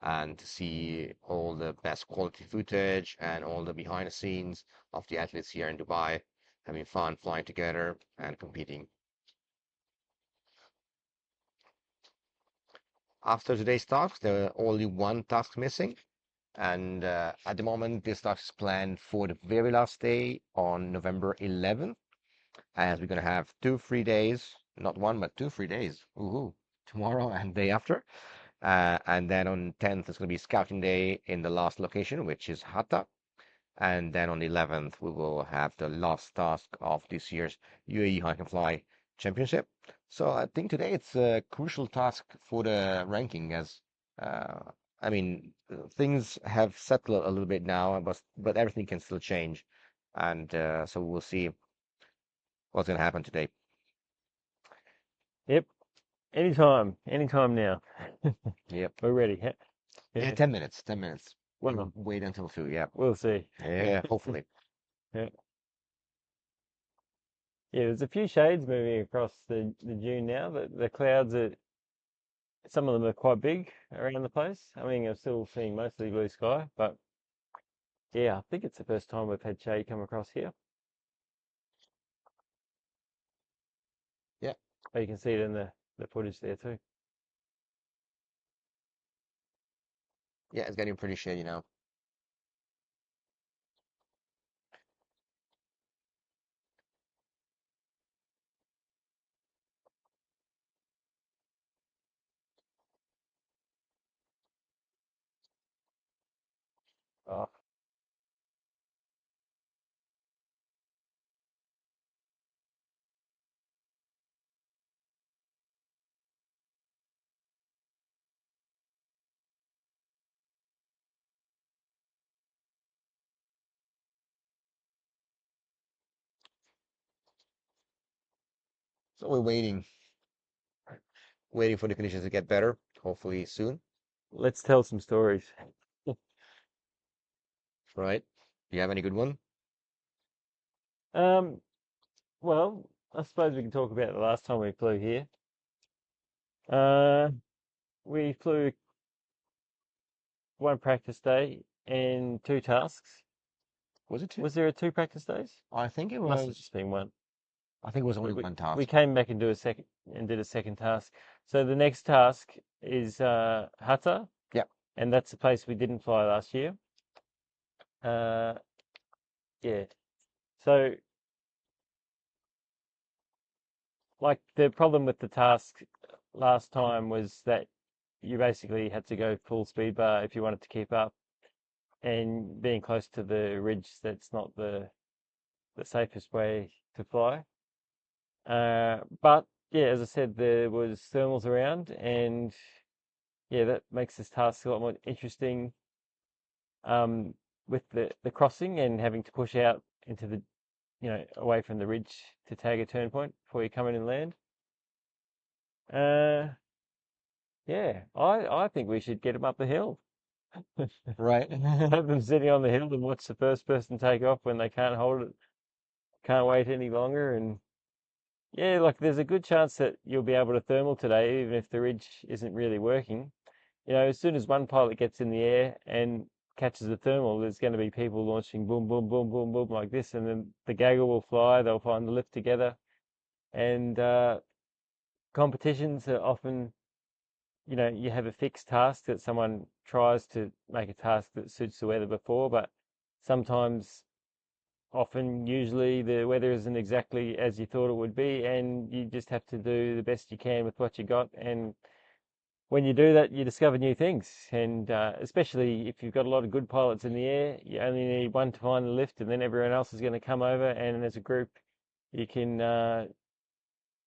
and to see all the best quality footage and all the behind the scenes of the athletes here in Dubai having fun flying together and competing. After today's talks, there are only one task missing. And at the moment, this task is planned for the very last day on November 11th, as we're going to have 2 free days, not one, but 2 free days. Ooh, tomorrow and day after. And then on 10th, it's going to be scouting day in the last location, which is Hatta. And then on the 11th, we will have the last task of this year's UAE Hike and Fly Championship. So I think today it's a crucial task for the ranking, as uh, I mean, things have settled a little bit now, but everything can still change, and so we'll see what's going to happen today. Yep, anytime now. Yep. We're ready. Yeah, Yeah. 10 minutes, 10 minutes. Well, Wait until 2. Yeah. we'll see. Yeah, hopefully. Yeah. Yeah, there's a few shades moving across the dune now. The clouds are, some of them are quite big around the place. I mean, I'm still seeing mostly blue sky, but yeah, I think it's the first time we've had shade come across here. Yeah. Oh, you can see it in the footage there too. Yeah, it's getting pretty shady now. Oh, So we're waiting for the conditions to get better, hopefully soon, let's tell some stories. right? Do you have any good one? Um, well, I suppose we can talk about the last time we flew here. Uh, we flew one practice day and two tasks. Was it 2? Was there a two practice days? I think it Must have was. just been one. I think it was We, only we, one we task. came back and did a second task. So the next task is Hatta, Yeah. and that's the place we didn't fly last year. Uh, yeah. So like the problem with the task last time was that you basically had to go full speed bar if you wanted to keep up, and being close to the ridge, that's not the safest way to fly. But yeah, as I said, there was thermals around, and yeah, that makes this task a lot more interesting. Um, with the crossing and having to push out into the, away from the ridge to tag a turn point before you come in and land. Uh, yeah, I think we should get them up the hill. Right. Have them sitting on the hill and watch the first person take off when they can't hold it, can't wait any longer, and yeah, like there's a good chance that you'll be able to thermal today, even if the ridge isn't really working. As soon as one pilot gets in the air and catches a thermal, there's going to be people launching boom, boom, boom, boom, boom like this, and then the gaggle will fly. They'll find the lift together, and competitions are often you have a fixed task that someone tries to make a task that suits the weather before, but sometimes, often, usually the weather isn't exactly as you thought it would be, and you just have to do the best you can with what you got. And when you do that, you discover new things. And especially if you've got a lot of good pilots in the air, you only need one to find the lift, and then everyone else is going to come over. And as a group, you can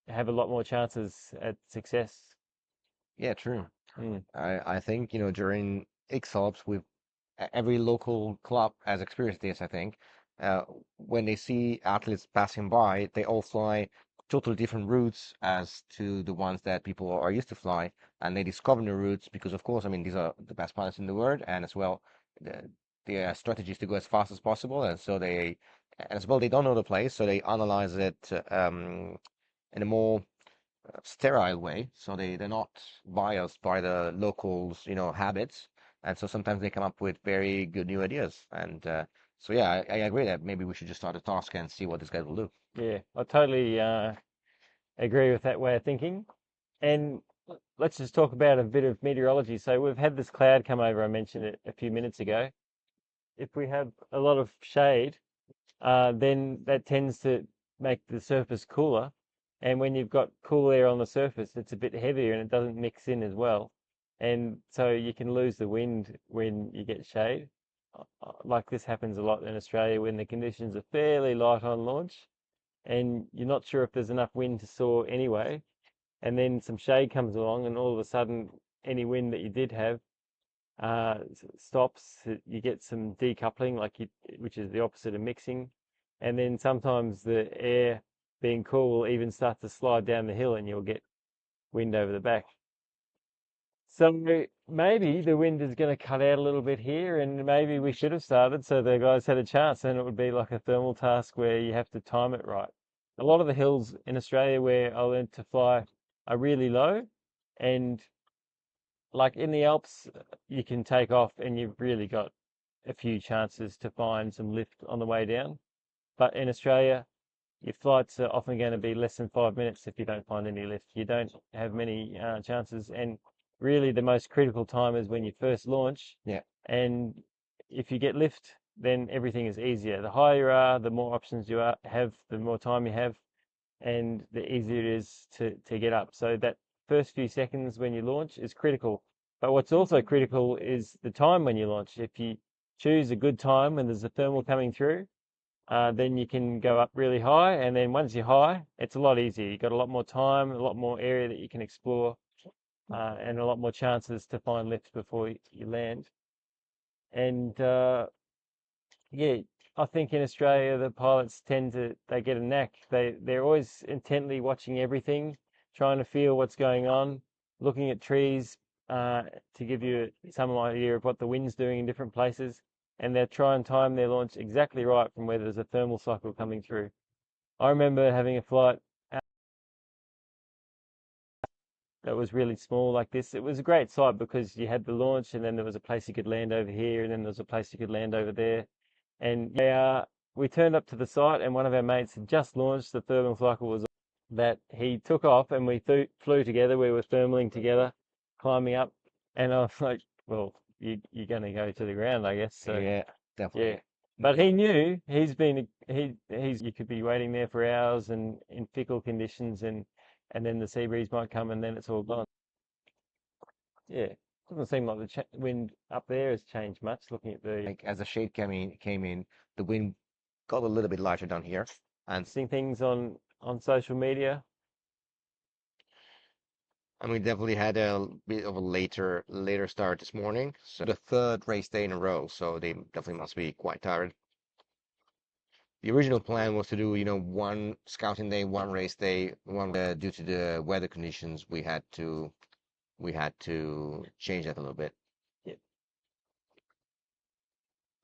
have a lot more chances at success. Yeah, true. Mm. I think, during XOps, every local club has experienced this, I think. Uh, when they see athletes passing by, they all fly totally different routes as to the ones that people are used to fly, and they discover new routes because, of course, I mean, these are the best pilots in the world, and as well, their strategy is to go as fast as possible, and as well, they don't know the place, so they analyze it in a more sterile way. So they're not biased by the locals, habits. And so sometimes they come up with very good new ideas. And so yeah, I agree that maybe we should just start a task and see what this guy will do. Yeah, I totally agree with that way of thinking. And let's just talk about a bit of meteorology. So we've had this cloud come over. I mentioned it a few minutes ago. If we have a lot of shade, then that tends to make the surface cooler. And when you've got cool air on the surface, it's a bit heavier and it doesn't mix in as well. And so you can lose the wind when you get shade. Like this happens a lot in Australia when the conditions are fairly light on launch and you're not sure if there's enough wind to soar anyway. And then some shade comes along, and all of a sudden, any wind that you did have stops. You get some decoupling, which is the opposite of mixing. And then sometimes the air being cool will even start to slide down the hill, and you'll get wind over the back. So maybe the wind is going to cut out a little bit here, and maybe we should have started so the guys had a chance, and it would be like a thermal task where you have to time it right. A lot of the hills in Australia where I learned to fly are really low, and like in the Alps, you can take off and you've really got a few chances to find some lift on the way down. But in Australia, your flights are often going to be less than 5 minutes if you don't find any lift. You don't have many chances. And really, the most critical time is when you first launch. Yeah. And if you get lift, then everything is easier. The higher you are, the more options have, the more time you have, and the easier it is to get up. So that first few seconds when you launch is critical. But what's also critical is the time when you launch. If you choose a good time when there's a thermal coming through, then you can go up really high. And then once you're high, it's a lot easier. You've got a lot more time, a lot more area that you can explore, and a lot more chances to find lift before you land. And yeah, I think in Australia the pilots they get a knack. They're always intently watching everything, trying to feel what's going on, looking at trees to give you some idea of what the wind's doing in different places, and they try and time their launch exactly right from where there's a thermal cycle coming through. I remember having a flight that was really small like this. It was a great sight because you had the launch, and then there was a place you could land over here, and then there was a place you could land over there. And yeah, we turned up to the site, and one of our mates had just launched. The thermal cycle was that he took off, and we flew together. We were thermaling together, climbing up, and I was like, "Well, you're going to go to the ground, I guess." So Yeah, yeah, definitely. but he knew he's you could be waiting there for hours and in fickle conditions, and then the sea breeze might come, and then it's all gone. Yeah, doesn't seem like the wind up there has changed much. Looking at the Like as the shade came in, the wind got a little bit lighter down here. And seeing things on social media. we definitely had a bit of a later start this morning. So the third race day in a row. So they definitely must be quite tired. The original plan was to do, one scouting day, one race day, one due to the weather conditions, we had to change that a little bit. Yeah.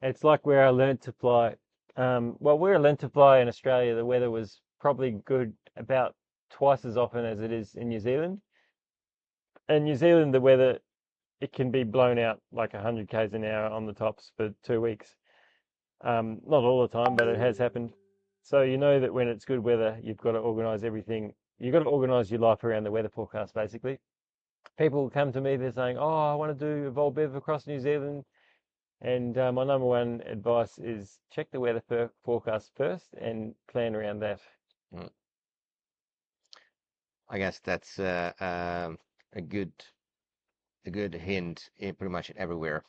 It's like where I learned to fly. Well, where I learned to fly in Australia, the weather was probably good about twice as often as it is in New Zealand. In New Zealand, the weather, it can be blown out like 100 k's an hour on the tops for 2 weeks. Not all the time, but it has happened. So you know that when it's good weather, you've got to organise everything. You've got to organise your life around the weather forecast, basically. People come to me, they're saying, "Oh, I want to do a Volbev across New Zealand." And my number one advice is check the weather forecast first and plan around that. Mm. I guess that's a good hint in pretty much everywhere.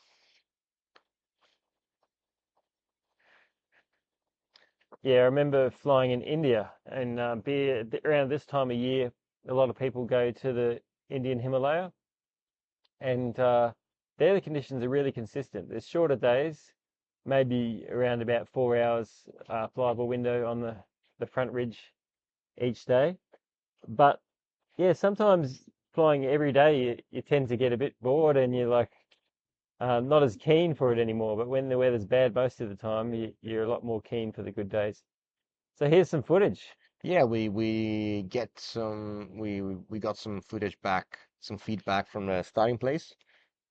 Yeah, I remember flying in India, and around this time of year, a lot of people go to the Indian Himalaya, and there the conditions are really consistent. There's shorter days, maybe around about 4 hours flyable window on the front ridge each day. But yeah, sometimes flying every day, you tend to get a bit bored and you're like not as keen for it anymore. But when the weather's bad most of the time, you're a lot more keen for the good days. So here's some footage. Yeah, we got some footage back, some feedback from the starting place.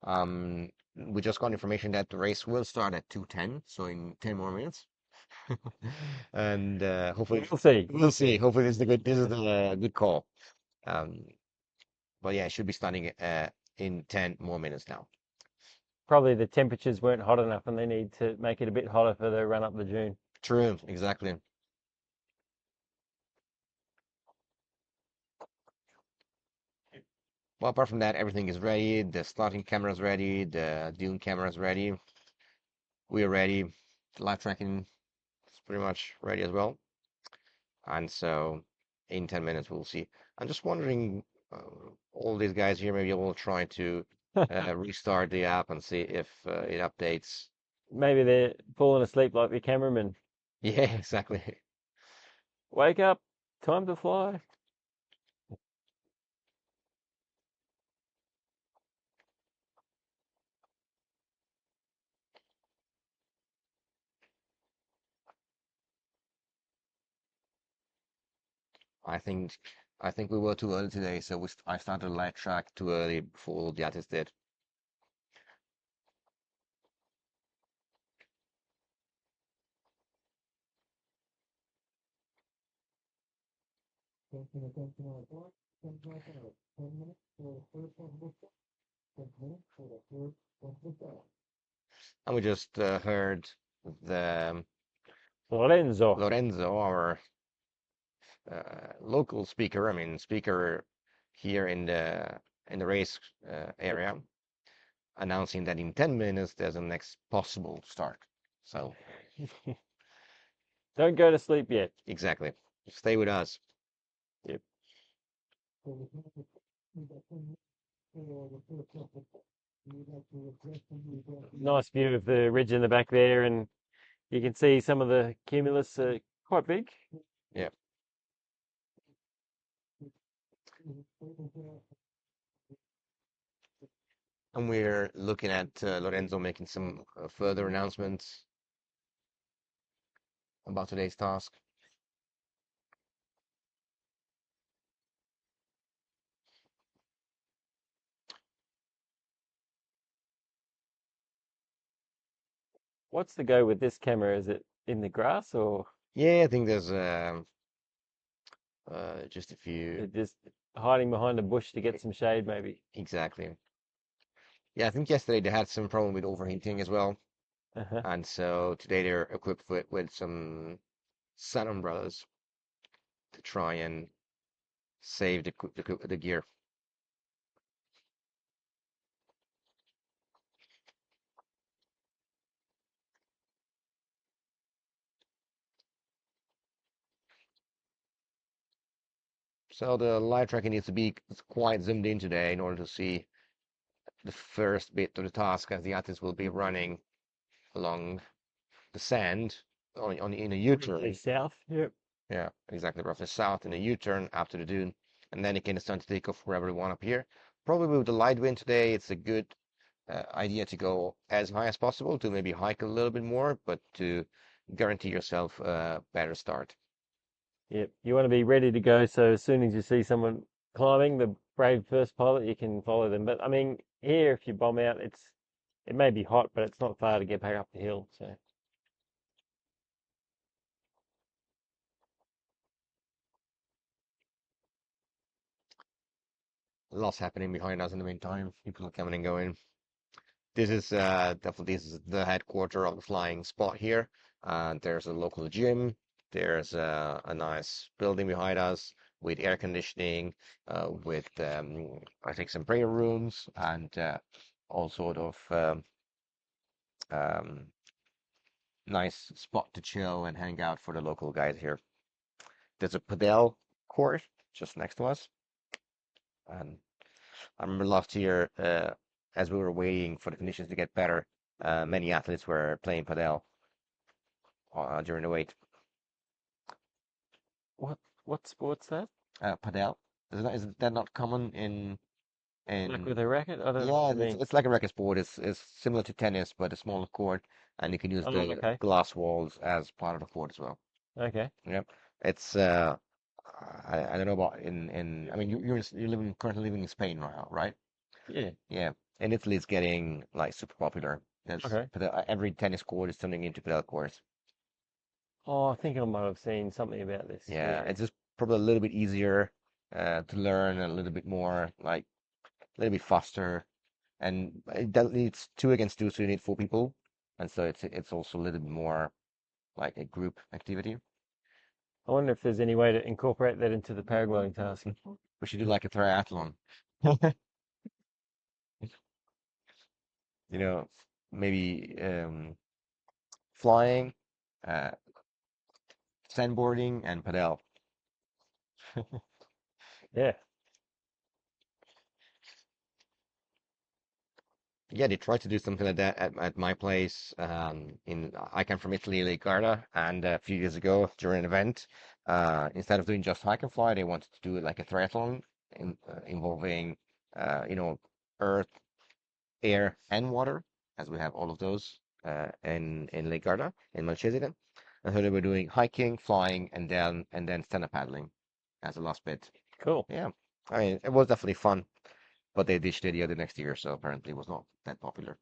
We just got information that the race will start at 2:10, so in 10 more minutes. And hopefully We'll see. we'll see. Hopefully this is the good call. Um, but yeah, it should be starting in 10 more minutes now. Probably the temperatures weren't hot enough and they need to make it a bit hotter for the run up the June. True, exactly. Well, apart from that, everything is ready. The starting camera is ready. The dune camera is ready. We are ready. The live tracking is pretty much ready as well. And so in 10 minutes, we'll see. I'm just wondering, all these guys here, maybe we'll try to restart the app and see if it updates. Maybe they're falling asleep like the cameraman. Yeah, exactly. Wake up, time to fly. I think I think we were too early today, so I started light track too early before the others did. And we just heard the Lorenzo. Lorenzo, our local speaker, speaker here in the race area, announcing that in 10 minutes there's a next possible start. So Don't go to sleep yet. exactly, stay with us. Yep. Nice view of the ridge in the back there, and you can see some of the cumulus are quite big. Yeah, and we're looking at Lorenzo making some further announcements about today's task. What's the go with this camera? Is it in the grass or Yeah, I think there's just a few. just hiding behind a bush to get some shade, maybe? Exactly. Yeah, I think yesterday they had some problem with overheating as well. Uh-huh. And so today they're equipped with some sun umbrellas to try and save the gear. So the live tracking needs to be quite zoomed in today in order to see the first bit of the task, as the artist will be running along the sand in a Roughly U-turn. south. Yep. Yeah, exactly. Roughly south in a U-turn after the dune, and then it can start to take off wherever you want up here. Probably with the light wind today, it's a good idea to go as high as possible to maybe hike a little bit more, but to guarantee yourself a better start. Yep. You want to be ready to go, so as soon as you see someone climbing, the brave first pilot, you can follow them. But I mean, here if you bomb out, it may be hot, but it's not far to get back up the hill. So lots happening behind us in the meantime. People are coming and going. This is definitely this is the headquarter of the flying spot here. There's a local gym. There's a nice building behind us with air conditioning, with I think some prayer rooms and all sort of um, nice spot to chill and hang out for the local guys here. There's a padel court just next to us, and I remember last year, as we were waiting for the conditions to get better, many athletes were playing padel during the wait. What what sport's that? Padel is that not common Like in with a racket? I don't know what yeah, you mean. it's like a racket sport. It's similar to tennis, but a smaller court, and you can use Oh, the okay. glass walls as part of the court as well. Okay. Yep. It's I don't know about in I mean you're living currently living in Spain right now, right? Yeah. Yeah. In Italy it's getting like super popular. There's Okay. every tennis court is turning into padel courts. Oh, I think I might have seen something about this. Yeah, Yeah. it's just probably a little bit easier to learn, a little bit more like a little bit faster, and it does needs two against two, so you need four people, and so it's also a little bit more like a group activity. I wonder if there's any way to incorporate that into the paragliding task. We should do like a triathlon. You know, maybe flying, uh, sandboarding, and padel. Yeah. Yeah, they tried to do something like that at my place. I come from Italy, Lake Garda, and a few years ago during an event, instead of doing just hike and fly, they wanted to do like a triathlon involving, you know, earth, air, and water, as we have all of those in Lake Garda in Malcesine. And so they were doing hiking, flying, and then stand-up paddling as the last bit. Cool. Yeah, I mean, it was definitely fun, but they ditched the idea the next year, so apparently it was not that popular.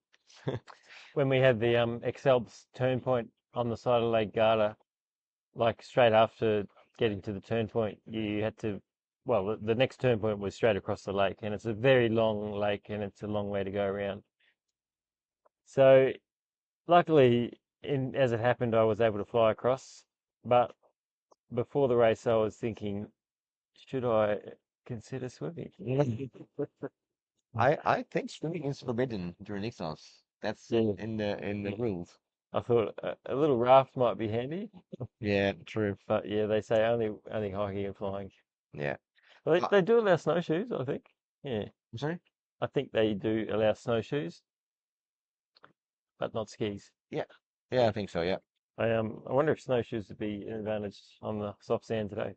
When we had the Exalps turn point on the side of Lake Garda, like straight after getting to the turn point, you had to, well, the next turn point was straight across the lake, and it's a very long lake, and it's a long way to go around. So luckily, in as it happened, I was able to fly across. But before the race, I was thinking, should I consider swimming? I think swimming is forbidden during exams. That's Yeah, in the rules. I thought a little raft might be handy, Yeah, true. but yeah, they say only hiking and flying. Yeah. Well, Uh, they do allow snowshoes, I think. Yeah, I'm sorry? I think they do allow snowshoes, but not skis. Yeah. Yeah, I think so, yeah. I wonder if snowshoes would be an advantage on the soft sand today.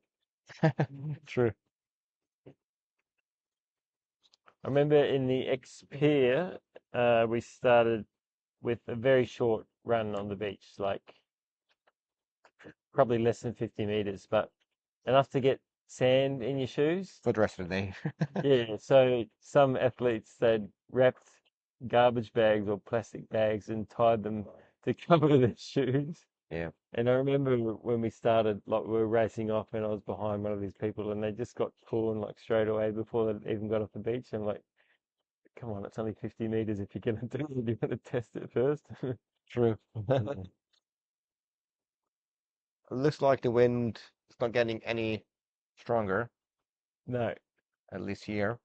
True. I remember in the X-Pier, we started with a very short run on the beach, like probably less than 50 meters, but enough to get sand in your shoes. For the rest of the day. Yeah, so some athletes they'd wrapped garbage bags or plastic bags and tied them to cover their shoes. Yeah. And I remember when we started, like we were racing off, and I was behind one of these people, and they just got pulling like straight away before they even got off the beach. I'm like, come on, it's only 50 meters if you're gonna do it. You're gonna test it first. True. Looks like the wind is not getting any stronger, No. at least here.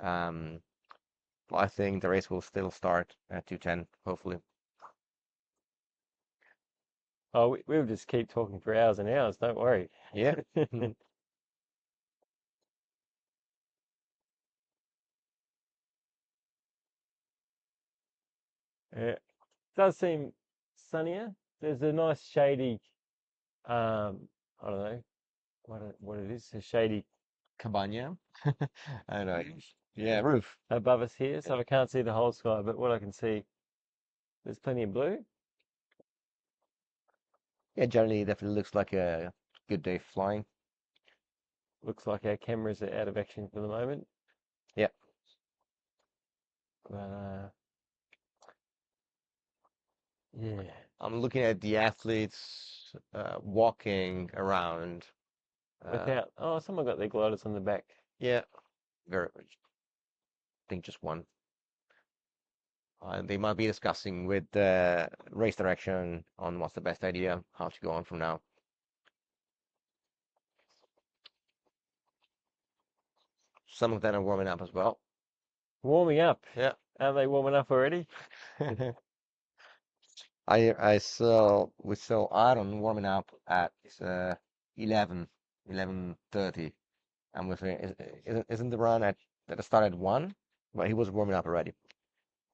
Um, I think the race will still start at 2:10, hopefully. Oh, we'll just keep talking for hours and hours. Don't worry. Yeah. Yeah. Does seem sunnier. There's a nice shady, I don't know what it is, a shady Cabana. I know. Yeah, roof. above us here, so I can't see the whole sky, but what I can see, there's plenty of blue. Yeah, generally it definitely looks like a good day flying. Looks like our cameras are out of action for the moment, Yeah. but yeah, I'm looking at the athletes walking around. Uh, without, oh, someone got their gliders on the back. yeah, very, I think just one. They might be discussing with the race direction on what's the best idea, how to go on from now. Some of them are warming up as well. Warming up. Yeah. Are they warming up already? I saw we saw Aaron warming up at uh, 11, 11:30, and we think isn't the run at that started at 1, but he was warming up already.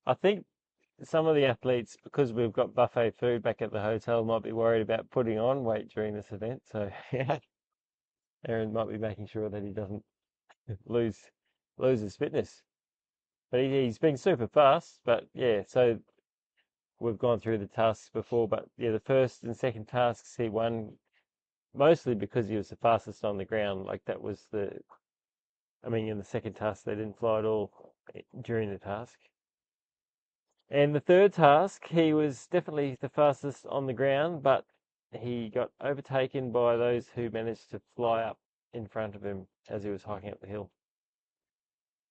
I think some of the athletes, because we've got buffet food back at the hotel, might be worried about putting on weight during this event. So Yeah. Aaron might be making sure that he doesn't lose lose his fitness. But he's been super fast. But yeah, so we've gone through the tasks before. But yeah, the first and second tasks he won mostly because he was the fastest on the ground. Like that was the. I mean, in the second task they didn't fly at all during the task. And the third task, he was definitely the fastest on the ground, but he got overtaken by those who managed to fly up in front of him as he was hiking up the hill.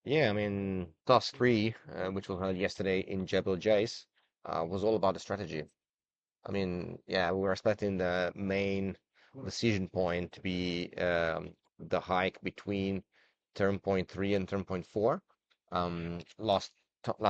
Yeah, I mean, task 3, which was held yesterday in Jebel Jais, was all about the strategy. I mean, yeah, we were expecting the main decision point to be the hike between turn point 3 and turn point 4. Last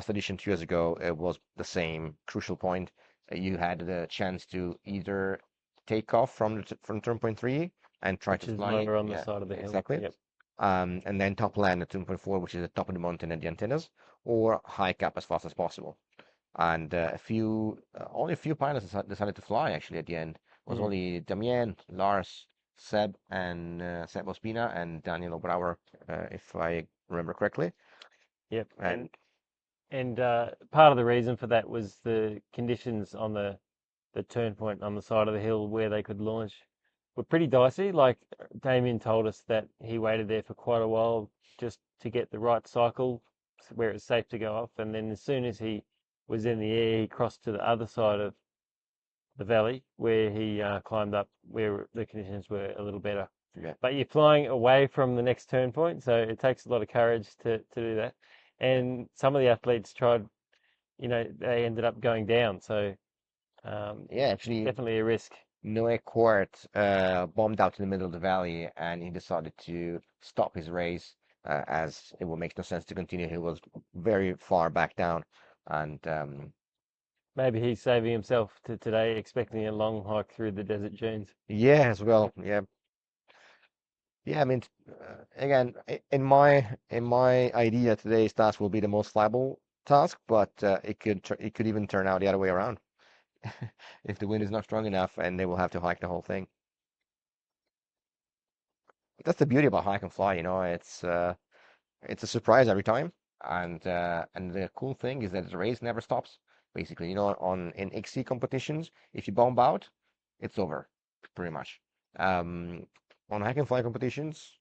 edition 2 years ago, it was the same crucial point. You had the chance to either take off from turn point 3 and try Which to is fly it. lower on the Yeah, side of the hill. exactly. Yep. And then top land at turn point 4, which is the top of the mountain and the antennas, or hike up as fast as possible. And only a few pilots decided to fly actually at the end. It was Mm. only Damien, Lars, Seb, and Seb Ospina and Daniel Obrauer, if I remember correctly. Yep. And And part of the reason for that was the conditions on the turn point on the side of the hill where they could launch were pretty dicey. Like Damien told us that he waited there for quite a while just to get the right cycle where it's safe to go off. And then as soon as he was in the air, he crossed to the other side of the valley where he climbed up where the conditions were a little better. yeah, But you're flying away from the next turn point, so it takes a lot of courage to do that. And some of the athletes tried, they ended up going down. So yeah, actually, definitely a risk. Noé Court bombed out in the middle of the valley, and he decided to stop his race as it would make no sense to continue. He was very far back down, and Maybe he's saving himself to today, expecting a long hike through the desert dunes. yeah, as well, yeah. Yeah, I mean, again, in my idea, today's task will be the most flyable task, but it could even turn out the other way around if the wind is not strong enough, and they will have to hike the whole thing. But that's the beauty about hike and fly, it's a surprise every time, and the cool thing is that the race never stops. Basically, on in XC competitions, if you bomb out, it's over, pretty much. Um, on hike and fly competitions.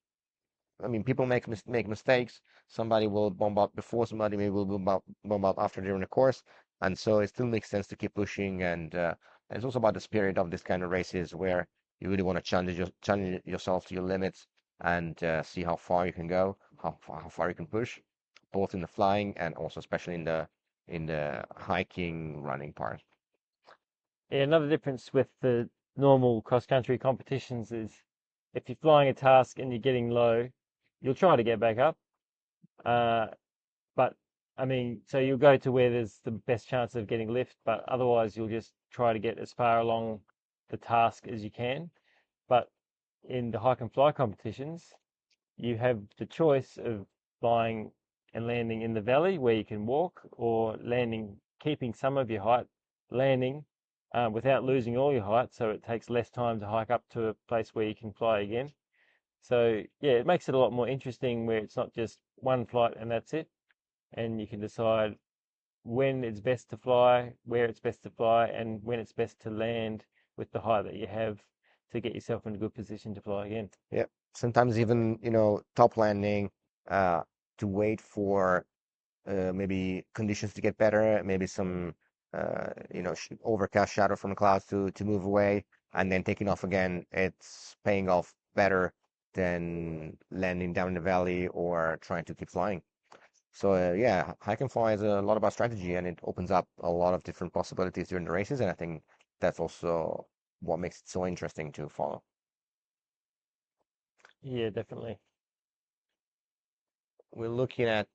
I mean, people make mistakes. Somebody will bomb out before, somebody maybe will bomb out after during the course, and so it still makes sense to keep pushing. And it's also about the spirit of this kind of races where you really want to challenge yourself to your limits and see how far you can go, how far you can push, both in the flying and also especially in the hiking, running part. Yeah, another difference with the normal cross-country competitions is if you're flying a task and you're getting low, you'll try to get back up. Uh, but I mean, so you'll go to where there's the best chance of getting lift, but otherwise you'll just try to get as far along the task as you can. But in the hike and fly competitions, you have the choice of flying and landing in the valley where you can walk, or landing, keeping some of your height, landing without losing all your height, so it takes less time to hike up to a place where you can fly again. So yeah, it makes it a lot more interesting where it's not just one flight and that's it, and you can decide when it's best to fly, where it's best to fly, and when it's best to land with the height that you have to get yourself in a good position to fly again. Yeah, sometimes even top landing uh, to wait for maybe conditions to get better, maybe some overcast shadow from the clouds to move away, and then taking off again. It's paying off better than landing down in the valley or trying to keep flying. So yeah, hike and fly is a lot about strategy, and it opens up a lot of different possibilities during the races. And I think that's also what makes it so interesting to follow. Yeah, definitely. We're looking at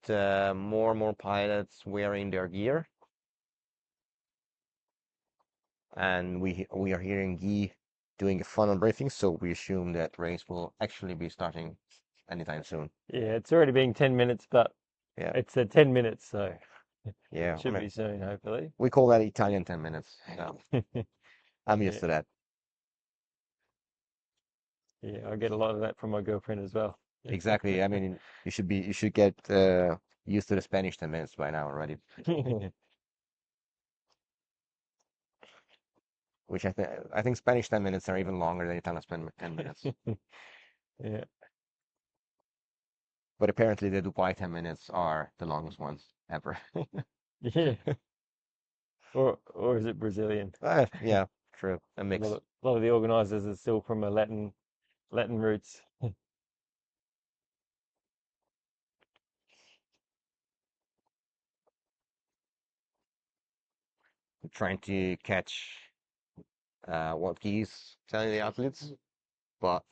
more and more pilots wearing their gear, and we are hearing Guy doing a funnel briefing, so we assume that race will actually be starting anytime soon. Yeah, it's already been 10 minutes, but Yeah, it's 10 minutes, so yeah. I should mean, be soon, hopefully. we call that Italian 10 minutes. So I'm used Yeah, to that. yeah, I get a lot of that from my girlfriend as well. Exactly. I mean, you should get used to the Spanish 10 minutes by now already, which I think Spanish 10 minutes are even longer than Italian 10 minutes. Yeah, But apparently the Dubai 10 minutes are the longest ones ever. yeah. Or is it Brazilian? Yeah, true. A mix. A lot of the organizers are still from a Latin roots. Trying to catch what he's telling the athletes, but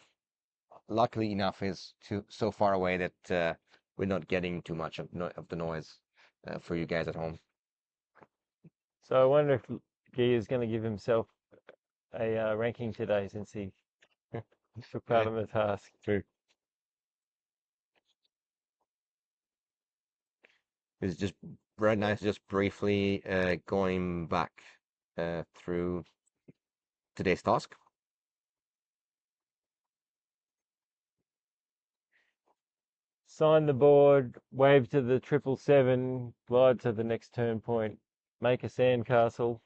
luckily enough is too so far away that we're not getting too much of no of the noise for you guys at home. So I wonder if Guy is going to give himself a ranking today since he took part Yeah, in the task. true. It's just very nice, just briefly going back through today's task. Sign the board, wave to the 777, glide to the next turn point, make a sandcastle.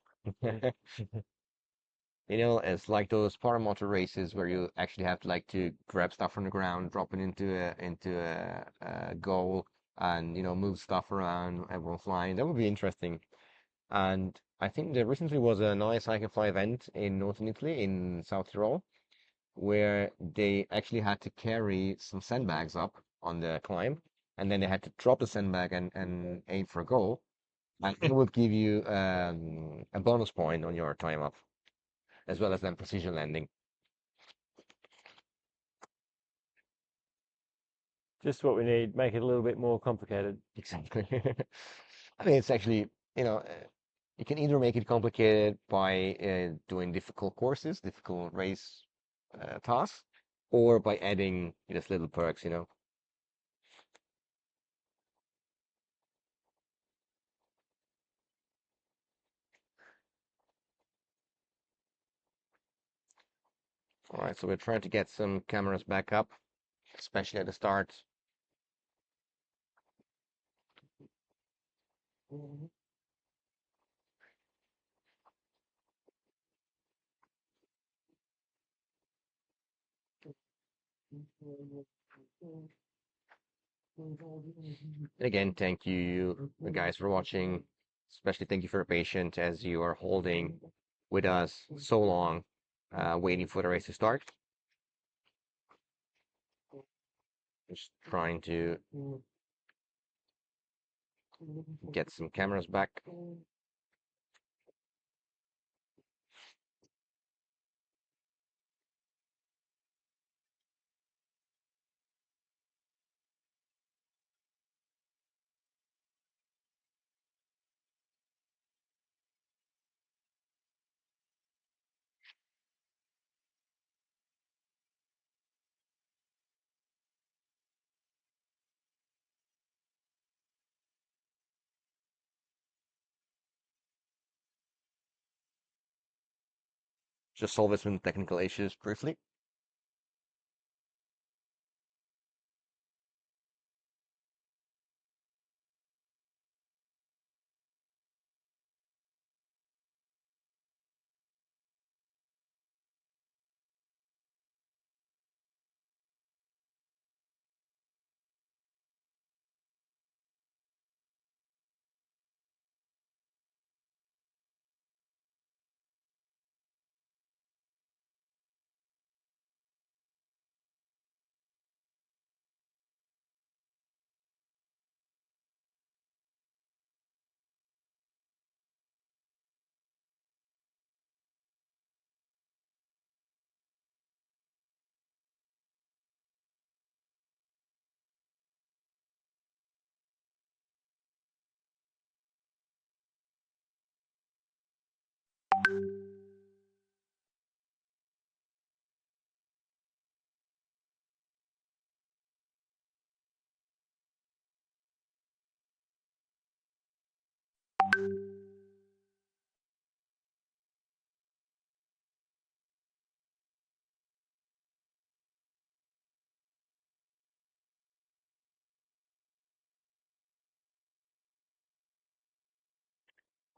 You know, it's like those paramotor races where you actually have to like to grab stuff from the ground, drop it into a goal, and you know move stuff around, everyone flying. That would be interesting. And I think there recently was a nice hike and fly event in northern Italy, in South Tyrol, where they actually had to carry some sandbags up on the climb, and then they had to drop the sandbag and aim for a goal, and it would give you a bonus point on your time up, as well as then precision landing. Just what we need, make it a little bit more complicated. Exactly. I mean, it's actually, you know, you can either make it complicated by doing difficult courses, difficult race tasks, or by adding just little perks, you know. All right, so we're trying to get some cameras back up, especially at the start. And again, thank you guys for watching. Especially thank you for your patience as you are holding with us so long, waiting for the race to start. Just trying to get some cameras back. Just solve some technical issues briefly.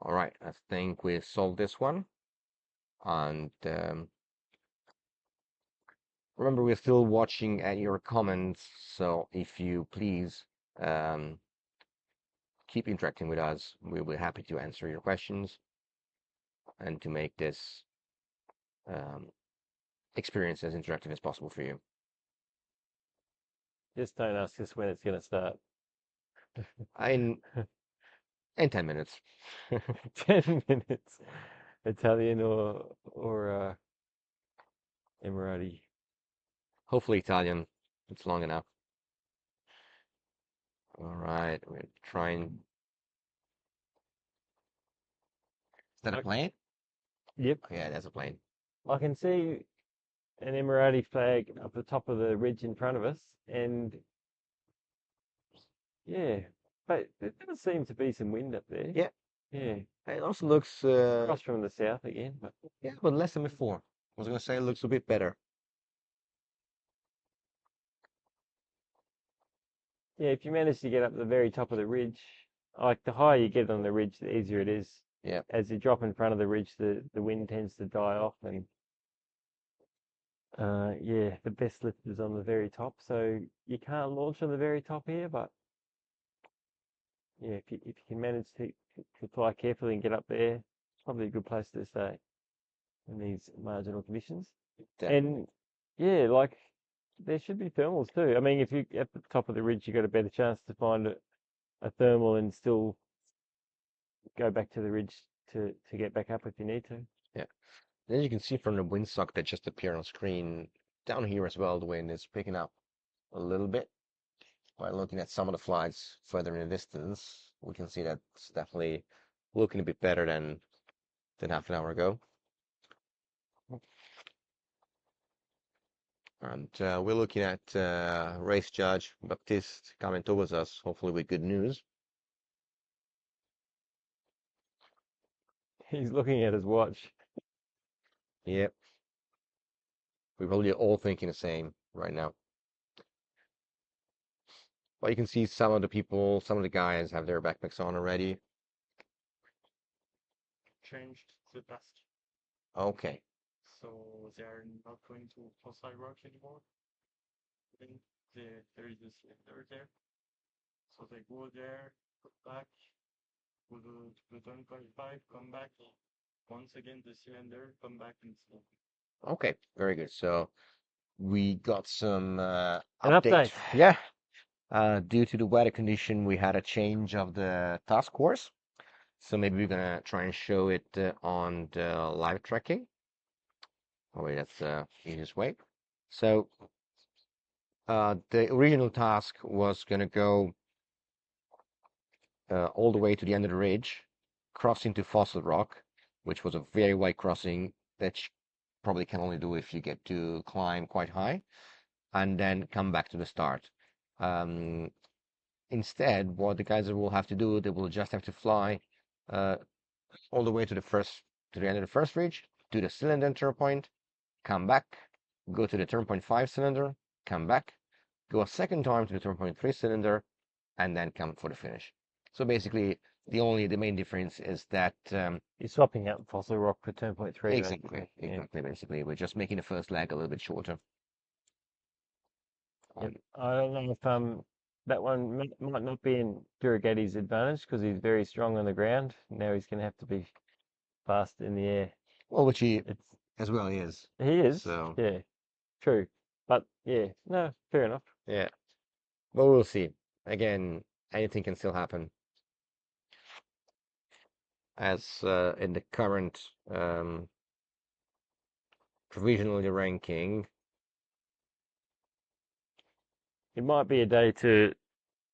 All right, I think we solved this one. And remember, we're still watching at your comments, so if you please um, keep interacting with us, we'll be happy to answer your questions and to make this um, experience as interactive as possible for you. Just don't ask us when it's going to start. In in 10 minutes. 10 minutes. Italian or Emirati. Hopefully Italian. It's long enough. All right, we're trying. Is that a I, plane? yep, Oh, yeah, that's a plane. I can see an Emirati flag up the top of the ridge in front of us, and yeah, but there does seem to be some wind up there. Yeah, Yeah, it also looks across from the south again, but yeah, but less than before. I was gonna say it looks a bit better. yeah, if you manage to get up the very top of the ridge, like the higher you get on the ridge, the easier it is. Yeah, As you drop in front of the ridge, the wind tends to die off, and yeah, the best lift is on the very top. So you can't launch on the very top here, but yeah, if you can manage to fly carefully and get up there, it's probably a good place to stay in these marginal conditions. definitely. And yeah, like there should be thermals too. I mean, if you at the top of the ridge, you got a better chance to find a thermal and still go back to the ridge to get back up if you need to. Yeah. Then you can see from the windsock that just appeared on screen down here as well, the wind is picking up a little bit. By looking at some of the flights further in the distance, we can see that it's definitely looking a bit better than half an hour ago. And we're looking at race judge Baptiste coming towards us, hopefully with good news. He's looking at his watch. Yep, we're probably all thinking the same right now. But you can see some of the people, some of the guys have their backpacks on already. Changed the task, Okay, so they are not going to fossil rock anymore. Then there is a cylinder there, so they go there, go back, go to Pluton 25, come back, once again the cylinder, come back and slow. okay, very good. So we got some An update. update. Yeah, due to the weather condition, we had a change of the task course. So maybe we're gonna try and show it on the live tracking. Oh wait, that's the easiest way. So the original task was gonna go all the way to the end of the ridge, cross into Fossil Rock, which was a very wide crossing that you probably can only do if you get to climb quite high, and then come back to the start. Um, Instead, what the guys will have to do, they will just have to fly uh, all the way to the end of the first ridge, to the cylinder turn point, come back, go to the turn point 5 cylinder, come back, go a second time to the turn point 3 cylinder, and then come for the finish. So basically, the main difference is that You're swapping out fossil rock for turn point three, exactly, basically. Yeah. basically, we're just making the first leg a little bit shorter. Yep. Um, I don't know if that one might not be in Duragati's advantage because he's very strong on the ground. Now he's going to have to be fast in the air. well, which he It's as well is. he is, So yeah, true. But yeah, no, fair enough. yeah, but we'll see. Again, anything can still happen. As in the current provisionally ranking, It might be a day to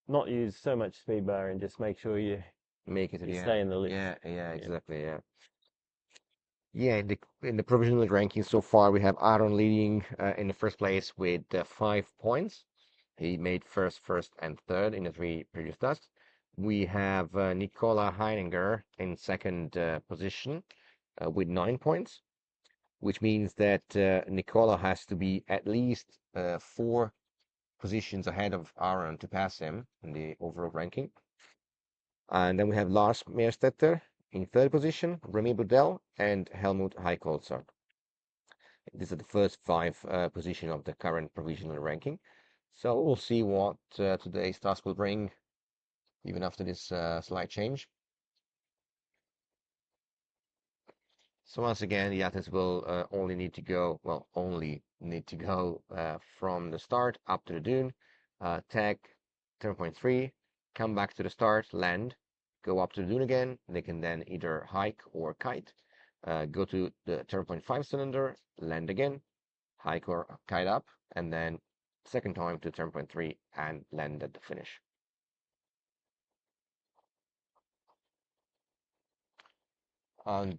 not use so much speed bar and just make sure make it to you the stay end. in the lift. Yeah, yeah, Yeah. exactly. Yeah. Yeah, in the provisional ranking so far, we have Aaron leading in the first place with 5 points. He made first, and third in the three previous tasks. We have Nicola Heininger in second position with 9 points, which means that Nicola has to be at least 4 positions ahead of Aaron to pass him in the overall ranking. And then we have Lars Meerstetter In third position, Remy Budell and Helmut Heikholzer. These are the first five positions of the current provisional ranking. So we'll see what today's task will bring, even after this slight change. So once again, the athletes will only need to go from the start up to the dune, tag turn point 3, come back to the start, land, go up to the dune again. They can then either hike or kite, go to the turn point 5 cylinder, land again, hike or kite up, and then second time to turn point 3 and land at the finish.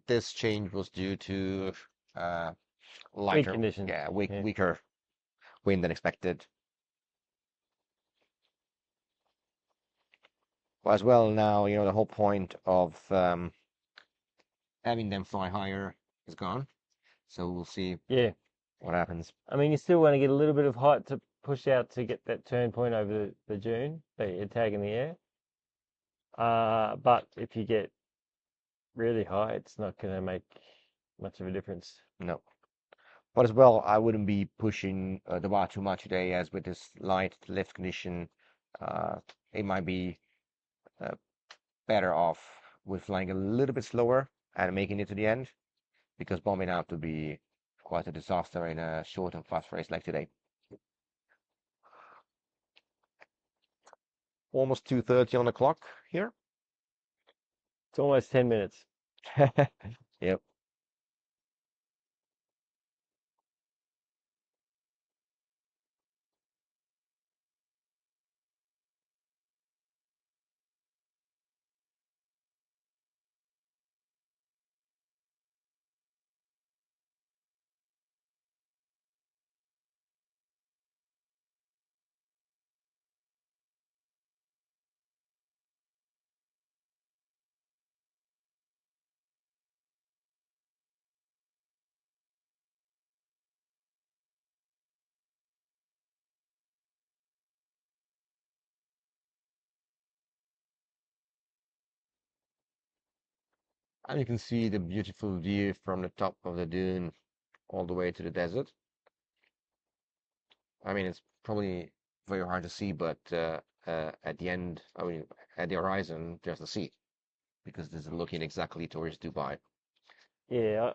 This change was due to Weak lighter, conditions. yeah, Yeah. weaker wind than expected. Well, as well, now, the whole point of having them fly higher is gone. So we'll see Yeah. what happens. I mean, you still want to get a little bit of height to push out to get that turn point over the dune that you're tagging the air. But if you get really high, it's not going to make much of a difference. No. But as well, I wouldn't be pushing the bar too much today, as with this light lift condition, it might be better off with flying a little bit slower and making it to the end, because bombing out would be quite a disaster in a short and fast race like today. Almost 2:30 on the clock here. It's almost 10 minutes. Yep. And you can see the beautiful view from the top of the dune all the way to the desert. I mean, it's probably very hard to see, but at the end, I mean, at the horizon, there's the sea, because this is looking exactly towards Dubai. Yeah,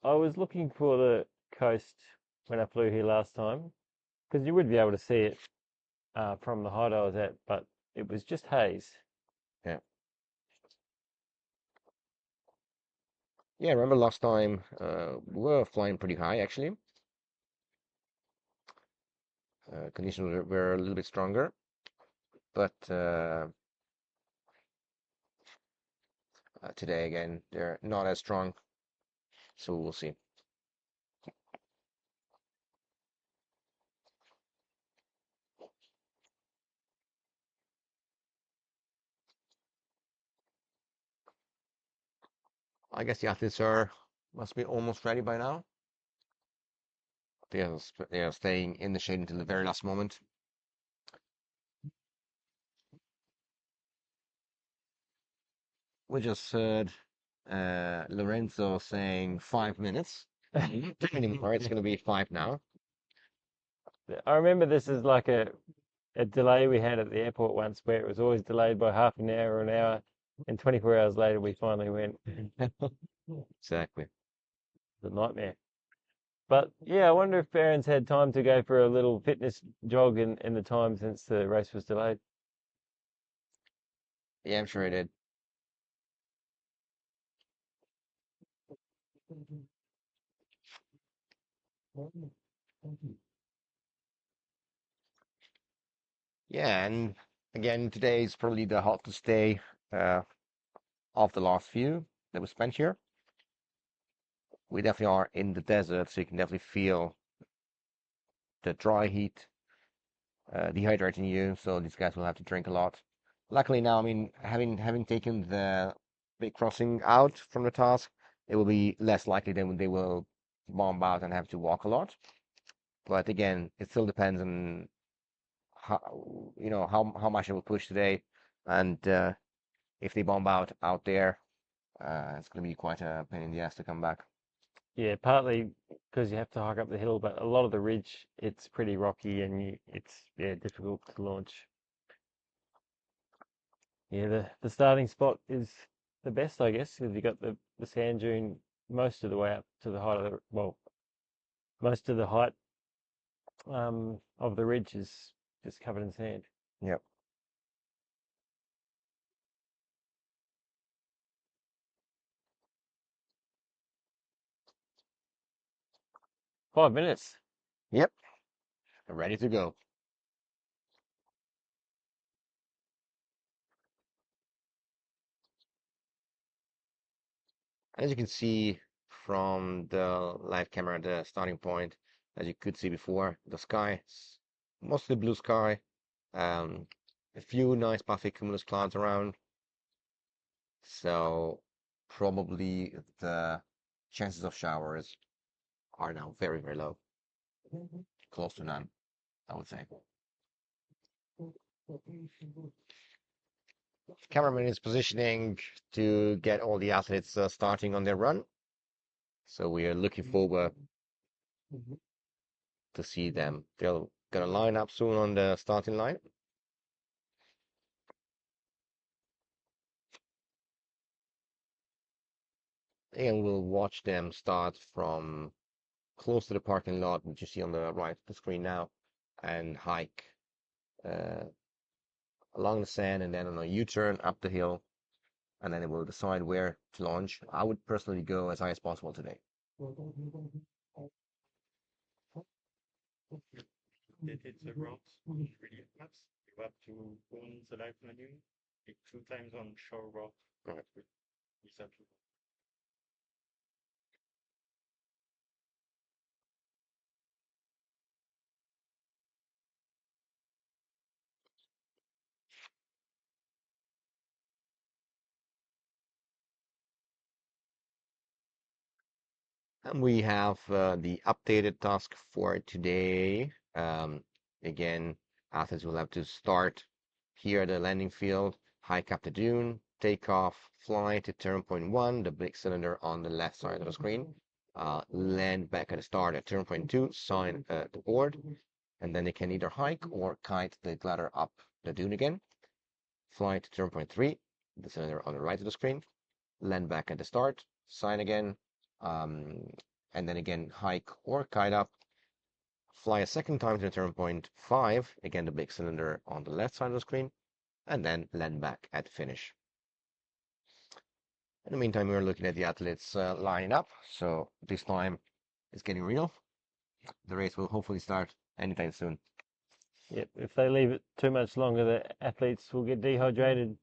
I was looking for the coast when I flew here last time, because you would be able to see it from the height I was at, but it was just haze. Yeah. Yeah, remember last time we were flying pretty high, actually. Conditions were a little bit stronger, but today, again, they're not as strong, so we'll see. I guess the athletes must be almost ready by now. They are staying in the shade until the very last moment. We just heard Lorenzo saying 5 minutes. Not anymore. It's going to be 5 now. I remember this is like a delay we had at the airport once where it was always delayed by half an hour or an hour, and 24 hours later we finally went. Exactly. It's a nightmare. But yeah, I wonder if Barron's had time to go for a little fitness jog in the time since the race was delayed. Yeah, I'm sure it did. Yeah, and again, today is probably the hottest day uh, of the last few that we spent here. We definitely are in the desert, so you can definitely feel the dry heat dehydrating you. So these guys will have to drink a lot. Luckily now, I mean, having taken the big crossing out from the task, it will be less likely than when they will bomb out and have to walk a lot. But again, it still depends on how much it will push today, and if they bomb out there, it's going to be quite a pain in the ass to come back. Yeah, partly because you have to hike up the hill, but a lot of the ridge, it's pretty rocky and it's difficult to launch. Yeah, the starting spot is the best, I guess, because you got the sand dune most of the way up to the height of the most of the height of the ridge is just covered in sand. Yep. 5 minutes. Yep. Ready to go. As you can see from the live camera, the starting point, as you could see before, the sky, mostly blue sky, um, a few nice puffy cumulus clouds around. So probably the chances of showers are now very, very low, close to none, I would say. Cameraman is positioning to get all the athletes starting on their run. So we are looking forward to see them. They're gonna line up soon on the starting line. And we'll watch them start from close to the parking lot, which you see on the right of the screen now, and hike uh, along the sand and then on a U-turn up the hill, and then they will decide where to launch. I would personally go as high as possible today. That it's a route really maps. You have to go on the live menu, click 2 times on shore route. Right. Exactly. And we have the updated task for today. Again, athletes will have to start here at the landing field, hike up the dune, take off, fly to turn point 1, the big cylinder on the left side of the screen, land back at the start at turn point 2, sign the board, and then they can either hike or kite the glider up the dune again, fly to turn point 3, the cylinder on the right of the screen, land back at the start, sign again, and then again hike or kite up, fly a second time to turn point 5, again the big cylinder on the left side of the screen, and then land back at finish. In the meantime, we're looking at the athletes lining up, so this time it's getting real. The race will hopefully start anytime soon. Yep, if they leave it too much longer, the athletes will get dehydrated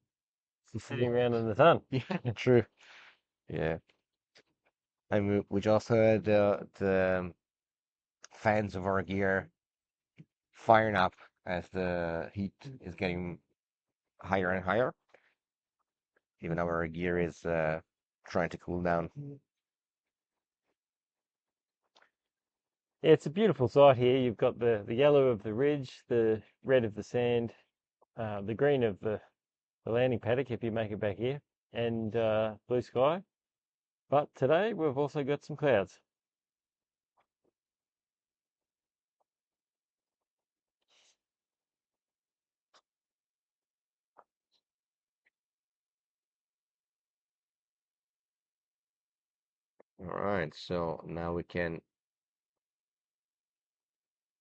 sitting around in the sun. Yeah, true. Yeah. And we just heard the fans of our gear firing up as the heat is getting higher and higher. Even our gear is trying to cool down. Yeah, it's a beautiful sight here. You've got the yellow of the ridge, the red of the sand, the green of the landing paddock if you make it back here, and blue sky. But today we've also got some clouds. All right, so now we can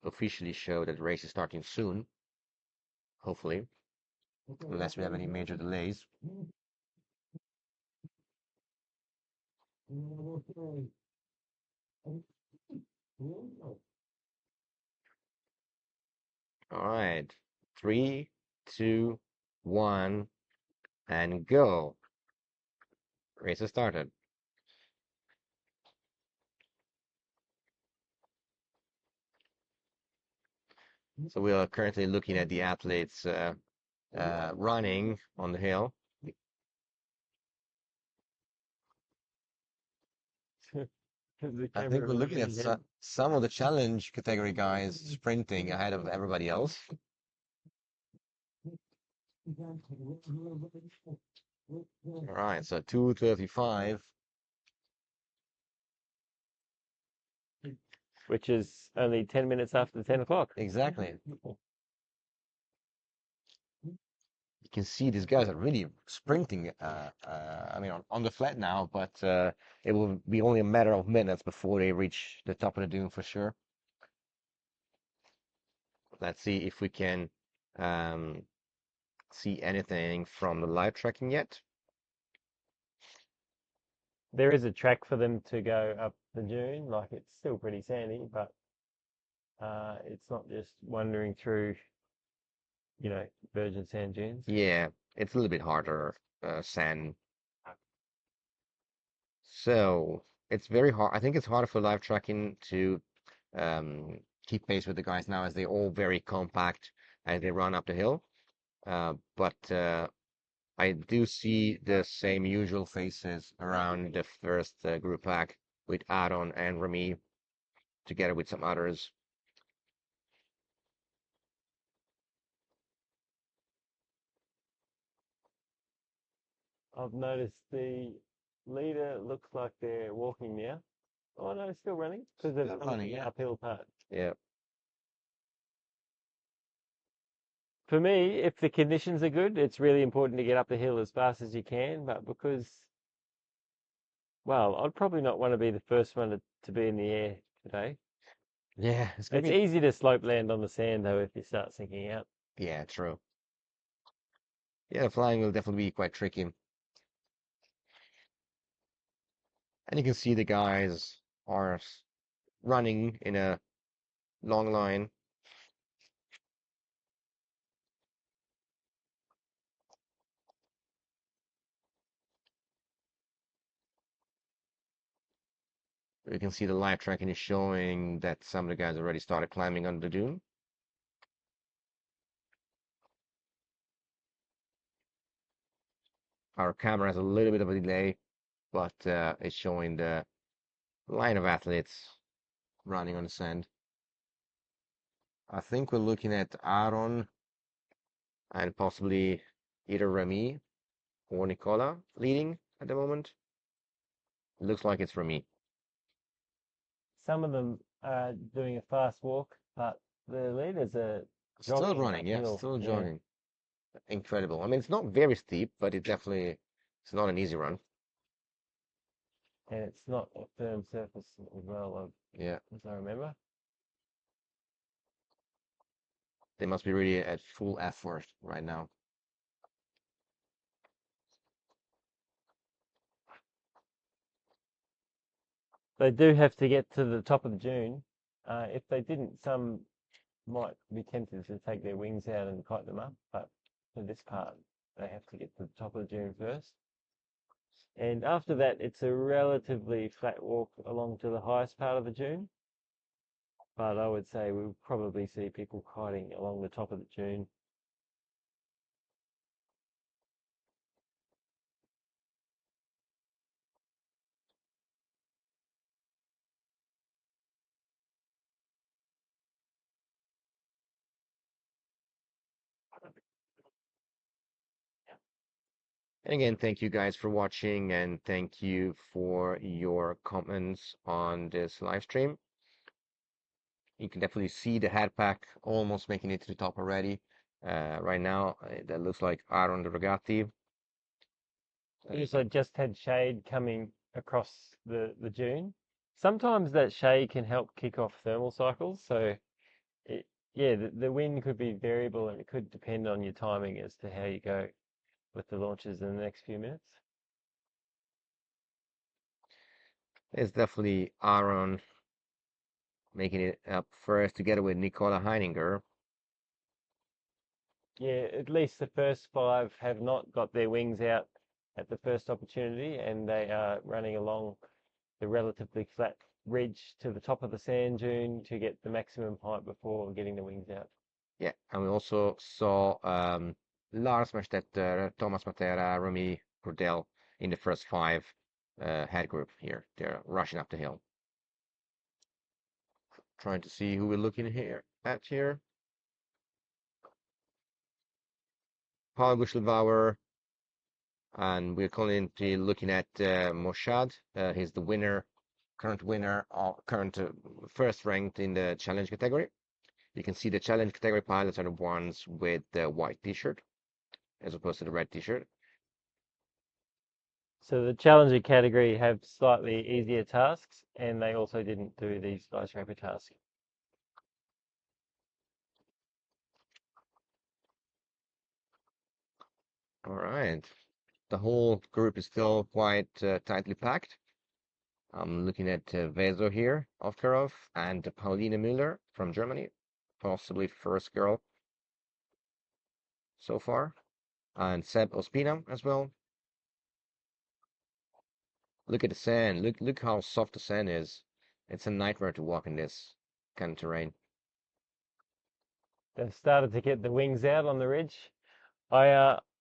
officially show that the race is starting soon, hopefully, unless we have any major delays. All right, 3, 2, 1, and go. Race has started. So we are currently looking at the athletes running on the hill. The I think camera we're will looking at be head. some of the challenge category guys sprinting ahead of everybody else. All right, so 2:35. which is only 10 minutes after 10 o'clock. Exactly. You can see these guys are really sprinting. I mean, on the flat now, but it will be only a matter of minutes before they reach the top of the dune for sure. Let's see if we can um, see anything from the live tracking yet. There is a track for them to go up the dune. Like it's still pretty sandy, but it's not just wandering through, virgin sand dunes. Yeah, it's a little bit harder sand. So it's very hard. I think it's harder for live tracking to um, keep pace with the guys now as they're all very compact as they run up the hill. But I do see the same usual faces around the first group pack with Aaron and Remy together with some others. I've noticed the leader looks like they're walking now. Oh no, still running because they've Still come running, the yeah. uphill part. Yeah. For me, if the conditions are good, it's really important to get up the hill as fast as you can. But well, I'd probably not want to be the first one to be in the air today. Yeah, it's gonna It's be. easy to slope land on the sand though if you start sinking out. Yeah, true. Yeah, the flying will definitely be quite tricky. And you can see the guys are running in a long line. You can see the live tracking is showing that some of the guys already started climbing on the dune. Our camera has a little bit of a delay, but it's showing the line of athletes running on the sand. I think we're looking at Aaron and possibly either Remy or Nicola leading at the moment. It looks like it's Remy. Some of them are doing a fast walk, but the leaders are Still jogging running, yeah, uphill. still Yeah, jogging. Incredible. I mean, it's not very steep, but it definitely it's not an easy run. and it's not a firm surface as well, Yeah, as I remember. they must be really at full effort right now. They do have to get to the top of the dune. If they didn't, some might be tempted to take their wings out and kite them up, but for this part, they have to get to the top of the dune first. And after that, it's a relatively flat walk along to the highest part of the dune. But I would say we'll probably see people kiting along the top of the dune. And again, thank you guys for watching and thank you for your comments on this live stream. You can definitely see the head pack almost making it to the top already. Right now, that looks like Aaron the Ragazzi. We also just had shade coming across the dune. Sometimes that shade can help kick off thermal cycles. So, it, yeah, the wind could be variable and it could depend on your timing as to how you go with the launches in the next few minutes. It's definitely Aaron making it up first together with Nicola Heininger. Yeah, at least the first five have not got their wings out at the first opportunity and they are running along the relatively flat ridge to the top of the sand dune to get the maximum height before getting the wings out. Yeah, and we also saw Lars Merstetter, Thomas Matera, Remy Cordell in the first five head group here. They're rushing up the hill. Trying to see who we're looking at here. Paul Guschelbauer, And we're currently looking at Moshad. He's the winner, current first ranked in the challenge category. You can see the challenge category pilots are the ones with the white t-shirt as opposed to the red t-shirt. So the challenger category have slightly easier tasks, and they also didn't do these skyscraper tasks. All right. The whole group is still quite tightly packed. I'm looking at Vezo here, Ovkarov, and Paulina Müller from Germany, possibly first girl so far, and Seb Ospina as well. Look at the sand. Look how soft the sand is. It's a nightmare to walk in this kind of terrain. They've started to get the wings out on the ridge.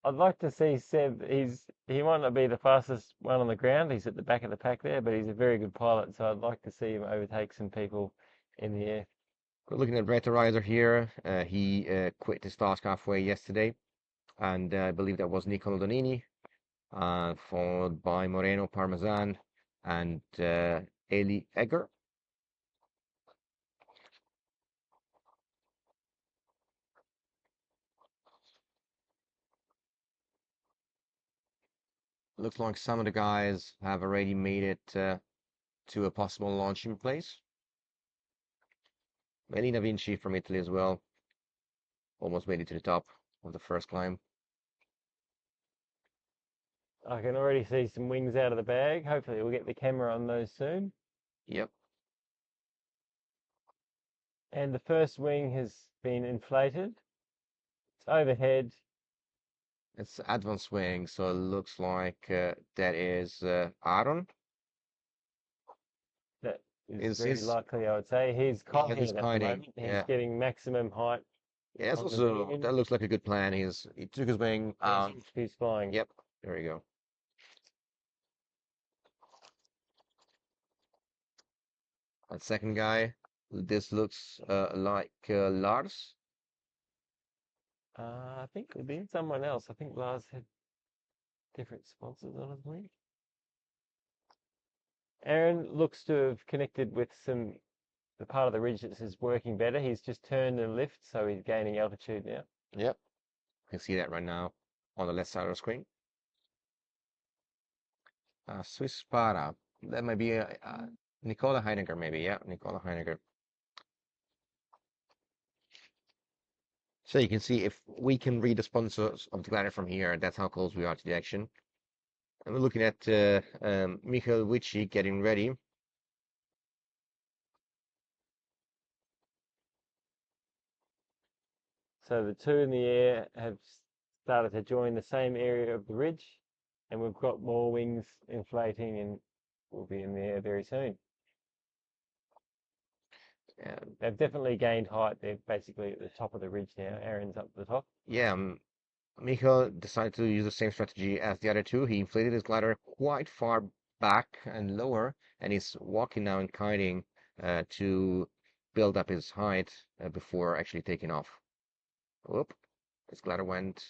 I'd like to see Seb. He might not be the fastest one on the ground. He's at the back of the pack there, but he's a very good pilot. So I'd like to see him overtake some people in the air. We're looking at Retterizer here. He quit his task halfway yesterday, and I believe that was Nicolo Donini, followed by Moreno Parmesan and Eli Egger. Looks like some of the guys have already made it to a possible launching place. Melina Vinci from Italy as well. Almost made it to the top of the first climb. I can already see some wings out of the bag. Hopefully, we'll get the camera on those soon. Yep. And the first wing has been inflated. It's overhead. It's advanced swing, so it looks like that is Aaron. That is very Is likely, I would say. He's yeah, kiting he's it at the kiting. moment. He's Yeah. getting maximum height Yeah, it's on the also beam. that looks like a good plan. He took his wing. He's flying. Yep. There you go. That second guy. This looks like Lars. I think it'll be someone else. I think Lars had different sponsors on his wing. Aaron looks to have connected with the part of the ridge that is working better. He's just turned and lift, so he's gaining altitude now. Yep. You can see that right now on the left side of the screen. Swiss Sparta. That might be Nicola Heinegger, maybe. Yeah, Nicola Heinegger. So you can see if we can read the sponsors of the glider from here, that's how close we are to the action. And we're looking at Michael Witchy getting ready. So the two in the air have started to join the same area of the ridge, and we've got more wings inflating and we'll be in the air very soon. They've definitely gained height. They're basically at the top of the ridge now. Aaron's up the top. Yeah, Michael decided to use the same strategy as the other two. He inflated his glider quite far back and lower, and he's walking now and kiting to build up his height before actually taking off. Whoop, his glider went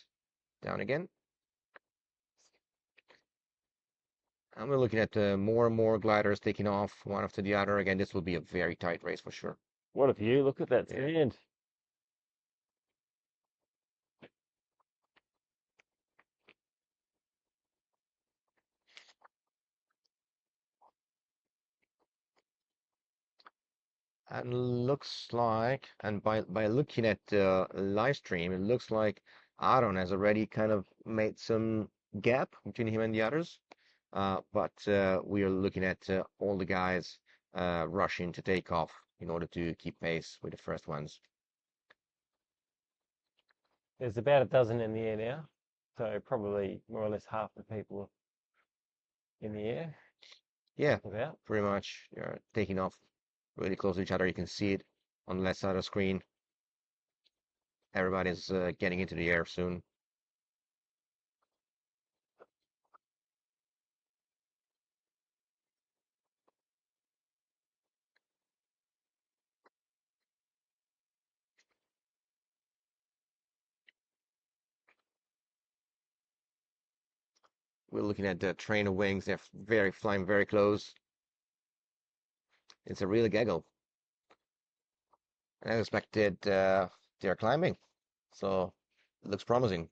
down again. And we're looking at more and more gliders taking off one after the other. Again, this will be a very tight race for sure. What a view. Look at that Yeah. sand. And looks like, and by looking at the live stream, it looks like Aaron has already kind of made some gap between him and the others. But we are looking at all the guys rushing to take off in order to keep pace with the first ones. There's about a dozen in the air now. So probably more or less half the people in the air. Yeah, About. pretty much. They're taking off really close to each other. You can see it on the left side of the screen. Everybody's getting into the air soon. we're looking at the trainer wings. They're flying very close. It's a real gaggle. As expected, they're climbing, so it looks promising.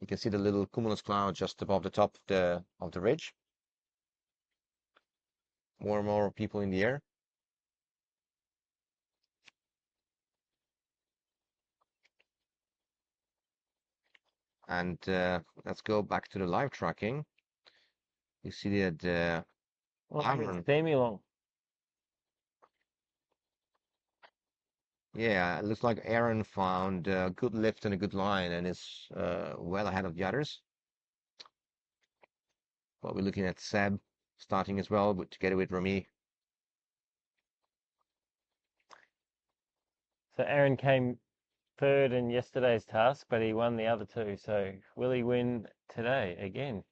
You can see the little cumulus cloud just above the top of the ridge. More and more people in the air. And let's go back to the live tracking. You see that It's steamy along. yeah, it looks like Aaron found a good lift and a good line and is well ahead of the others. But we're looking at Seb starting as well, but together with Remy. So Aaron came third in yesterday's task, but he won the other two. So will he win today again?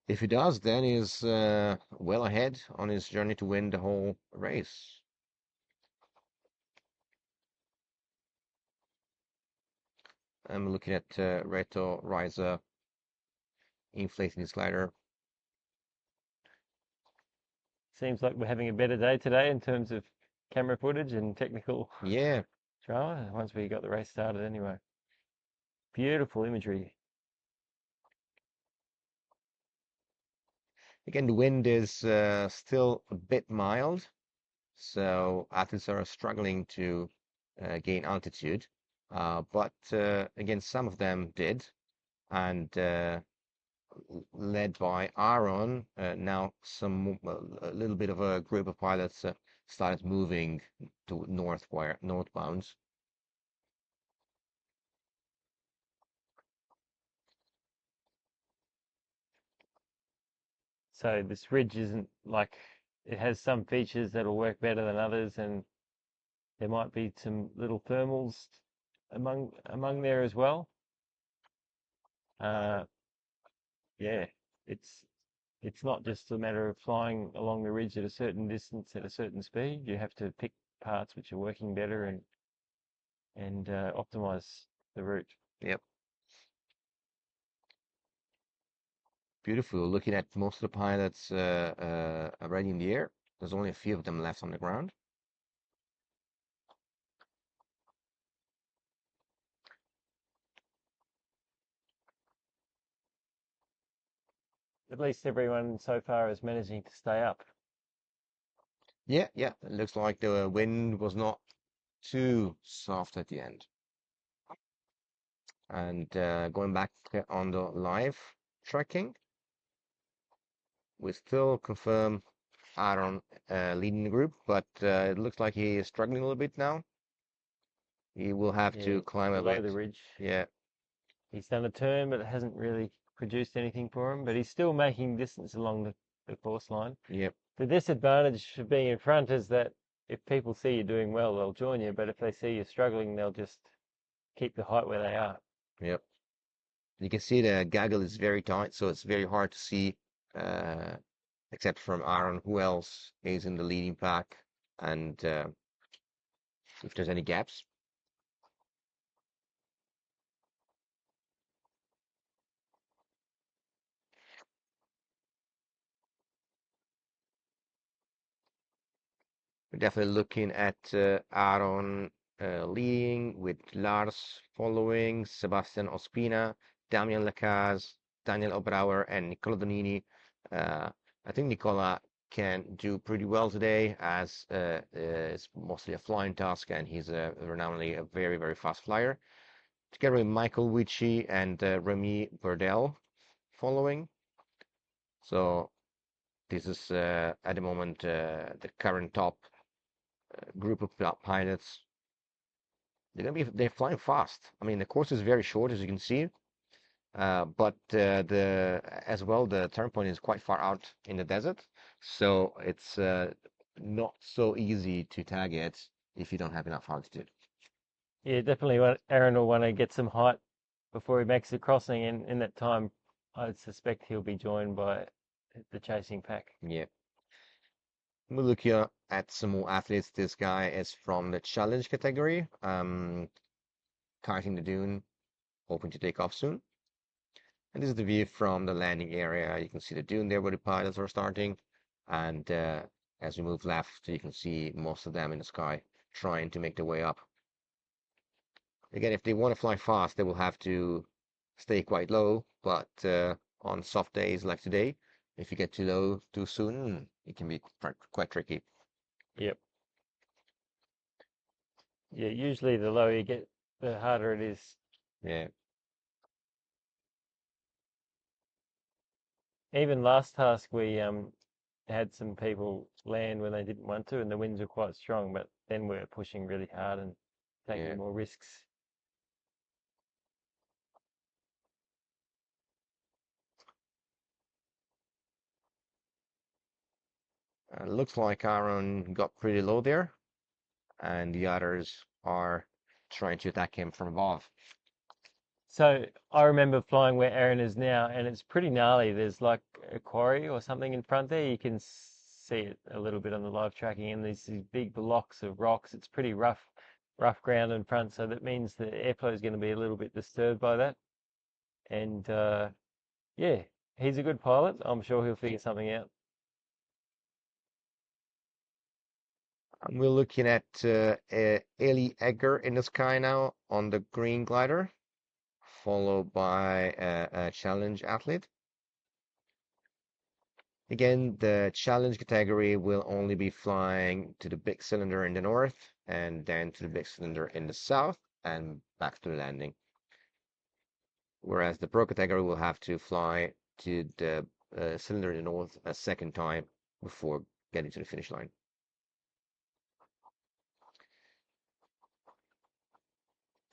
If he does, then he's well ahead on his journey to win the whole race. I'm looking at Reto Reiser inflating his glider. Seems like we're having a better day today in terms of camera footage and technical Yeah, drama once we got the race started anyway. Beautiful imagery. again, the wind is still a bit mild, so athletes are struggling to gain altitude. But again, some of them did, and led by Aaron, now a little bit of a group of pilots started moving to northbound. So this ridge isn't like, it has some features that'll work better than others, and there might be some little thermals among there as well. Yeah, it's it's not just a matter of flying along the ridge at a certain distance at a certain speed. You have to pick parts which are working better and optimize the route. Yep, beautiful. Looking at most of the pilots already in the air. There's only a few of them left on the ground. At least everyone so far is managing to stay up. Yeah, yeah. It looks like the wind was not too soft at the end. And going back on the live tracking, we still confirm Aaron leading the group, but it looks like he is struggling a little bit now. He will have Yeah, to climb a below bit. the ridge. Yeah, He's done a turn, but it hasn't really produced anything for him. But he's still making distance along the course line. yep, The disadvantage of being in front is that if people see you doing well, they'll join you. But if they see you struggling, they'll just keep the height where they are. yep. You can see the gaggle is very tight, so it's very hard to see, uh, except from Aaron, who else is in the leading pack, and if there's any gaps. We're definitely looking at Aaron leading, with Lars following, Sebastian Ospina, Damian Lecaz, Daniel Obrauer, and Nicola Donini. I think Nicola can do pretty well today, as it's mostly a flying task, and he's renownedly a very, very fast flyer. Together with Michael Witchy and Remy Burdell following. So this is at the moment the current top group of pilots. They're flying fast. I mean, the course is very short, as you can see, but the as well the turn point is quite far out in the desert, so it's not so easy to tag it if you don't have enough altitude. Yeah, definitely. Aaron will want to get some height before he makes the crossing, and in that time, I suspect he'll be joined by the chasing pack. Yeah. We look here at some more athletes. This guy is from the challenge category, karting the dune, hoping to take off soon. And this is the view from the landing area. You can see the dune there where the pilots are starting. And as we move left, you can see most of them in the sky trying to make their way up. Again, if they want to fly fast, they will have to stay quite low. But on soft days like today, if you get too low too soon, it can be quite tricky. Yep. Yeah, usually the lower you get, the harder it is. Yeah. Even last task, we had some people land when they didn't want to, and the winds were quite strong, but then we're pushing really hard and Yeah. taking more risks. Looks like Aaron got pretty low there, and the others are trying to attack him from above. So I remember flying where Aaron is now, and it's pretty gnarly. There's like a quarry or something in front there. You can see it a little bit on the live tracking, and there's these big blocks of rocks. It's pretty rough ground in front, so that means the airflow is going to be a little bit disturbed by that. And yeah, he's a good pilot. I'm sure he'll figure something out. And we're looking at Eli Egger in the sky now on the green glider, followed by a challenge athlete. Again, the challenge category will only be flying to the big cylinder in the north and then to the big cylinder in the south and back to the landing. Whereas the pro category will have to fly to the cylinder in the north a second time before getting to the finish line.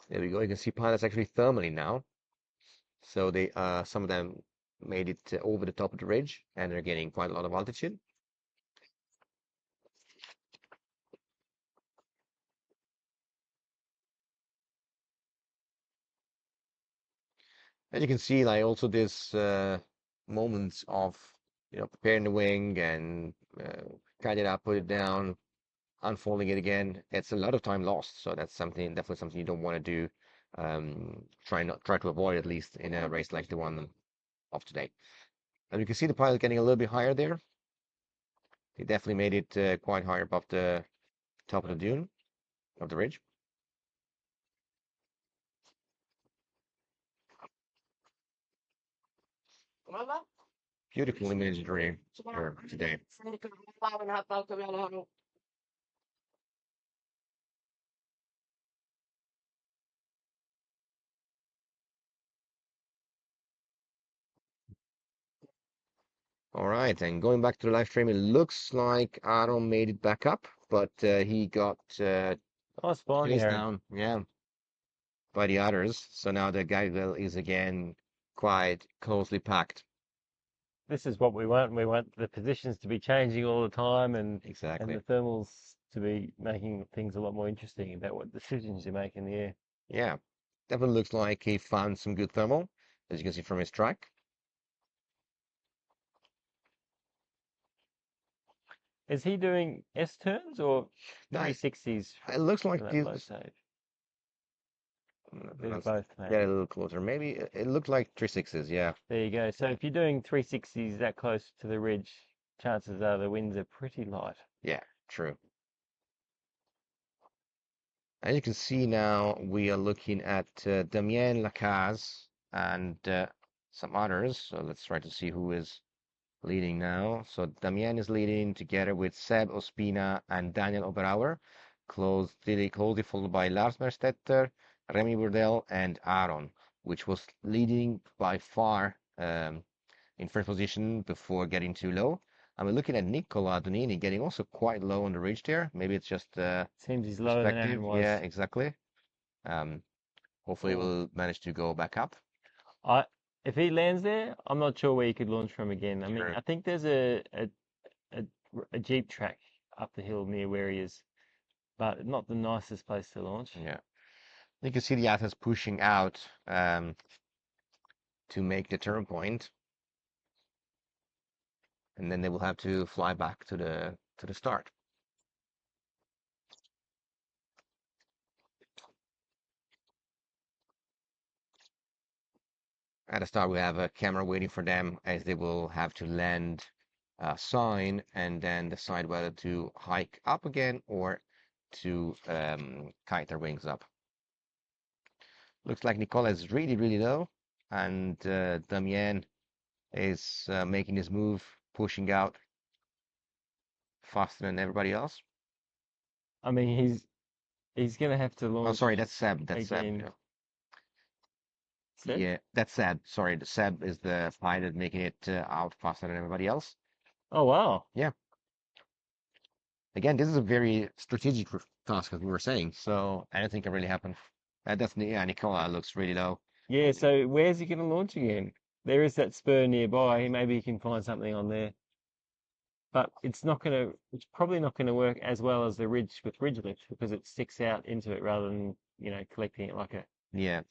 There we go. You can see pilots actually thermally now. So they some of them made it over the top of the ridge and they're getting quite a lot of altitude. And you can see like also this moments of preparing the wing and cut it up, put it down, unfolding it again. It's a lot of time lost. So that's definitely something you don't want to do. Try to avoid at least in a race like the one of today. And you can see the pilot getting a little bit higher there. He definitely made it quite high above the top of the dune of the ridge. Beautiful imagery here today. All right, and going back to the live stream, it looks like Aaron made it back up, but he got Nice flying, chased Aaron. down, yeah, by the others. So now the Gaggle is again quite closely packed. This is what we want. We want the positions to be changing all the time, and Exactly. the thermals to be making things a lot more interesting about what decisions you make in the air. Yeah, definitely looks like he found some good thermal, as you can see from his track. Is he doing S turns or No, 360s it looks from like that low this. stage? A bit of both, Get maybe. a little closer. Maybe it looked like 3/6s. Yeah. There you go. So if you're doing 360s that close to the ridge, chances are the winds are pretty light. Yeah, true. As you can see now, we are looking at Damien Lacaze and some others. So let's try to see who is leading now. So Damien is leading together with Seb Ospina and Daniel Oberauer, closely followed by Lars Merstetter, Remy Burdell, and Aaron, which was leading by far in first position before getting too low. And we're looking at Nicola Donini getting also quite low on the ridge there. Maybe it's just Seems he's lower than perspective. Aaron was. Yeah, exactly. Hopefully we'll manage to go back up. If he lands there, I'm not sure where he could launch from again. I mean, Sure. I think there's a jeep track up the hill near where he is, but not the nicest place to launch. Yeah. You can see the athletes pushing out to make the turn point, and then they will have to fly back to the start. At the start, we have a camera waiting for them as they will have to land a sign and then decide whether to hike up again or to kite their wings up. Looks like Nicola is really, really low, and Damien is making his move, pushing out faster than everybody else. I mean, he's gonna have to Oh, launch sorry, that's Seb. That's Seb. again. Yeah. Seb? Yeah, that's Seb. Sorry, the Seb is the pilot making it out faster than everybody else. Oh wow. Yeah. Again, this is a very strategic task, as we were saying. So anything can really happen. Definitely, yeah, Nicola looks really low. Yeah, so where's he gonna launch again? There is that spur nearby. Maybe he can find something on there. But it's probably not gonna work as well as the ridge with ridge lift because it sticks out into it rather than, collecting it like a Yeah.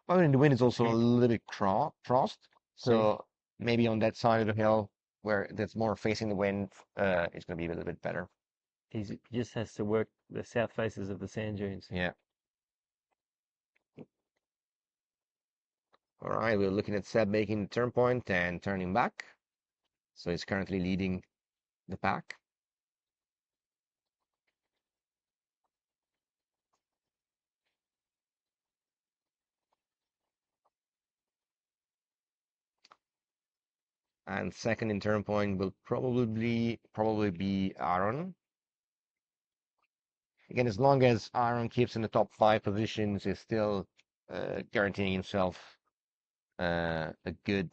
Well, and the wind is also a torpedo. little bit crossed. See, So maybe on that side of the hill where that's more facing the wind, it's going to be a little bit better. he just has to work the south faces of the sand dunes. Yeah. All right, we're looking at Seb making the turn point and turning back. So he's currently leading the pack. And second in turn point will probably be Aaron. Again, as long as Aaron keeps in the top 5 positions, is still guaranteeing himself a good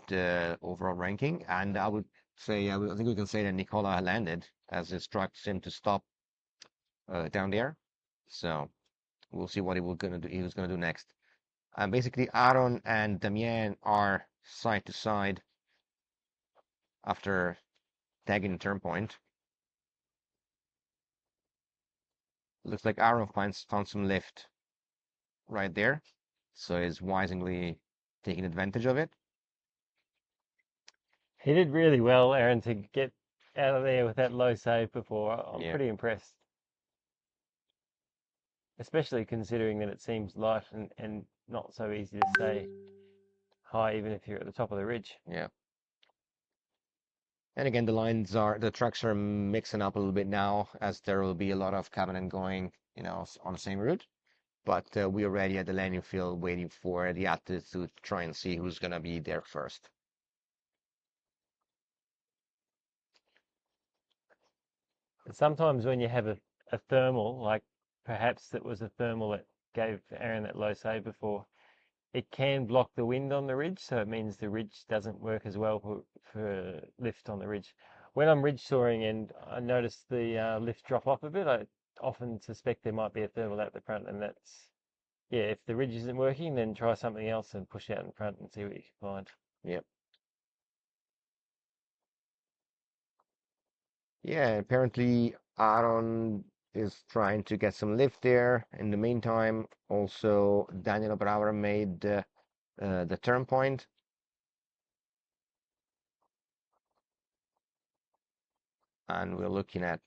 overall ranking. And I would say, I think we can say that Nicola landed as instructs him to stop down there. So we'll see what he was gonna do. He was gonna do next. And basically, Aaron and Damien are side to side after tagging the turn point. Looks like Aaron found some lift right there, so he's wisely taking advantage of it. He did really well, Aaron, to get out of there with that low save before. I'm Yeah, pretty impressed, especially considering that it seems light and not so easy to stay high, even if you're at the top of the ridge. yeah. And again, the trucks are mixing up a little bit now, as there will be a lot of cabinet going, on the same route. But we are ready at the landing field, waiting for the athletes to try and see who's gonna be there first. And sometimes when you have a thermal, like perhaps it was a thermal that gave Aaron that low save before, it can block the wind on the ridge, so it means the ridge doesn't work as well for lift on the ridge. When I'm ridge soaring and I notice the lift drop off a bit, I often suspect there might be a thermal out the front, and yeah, if the ridge isn't working, then try something else and push out in front and see what you can find. Yep. Yeah, apparently Aaron is trying to get some lift there. In the meantime, also Daniel Brauer made the turn point. And we're looking at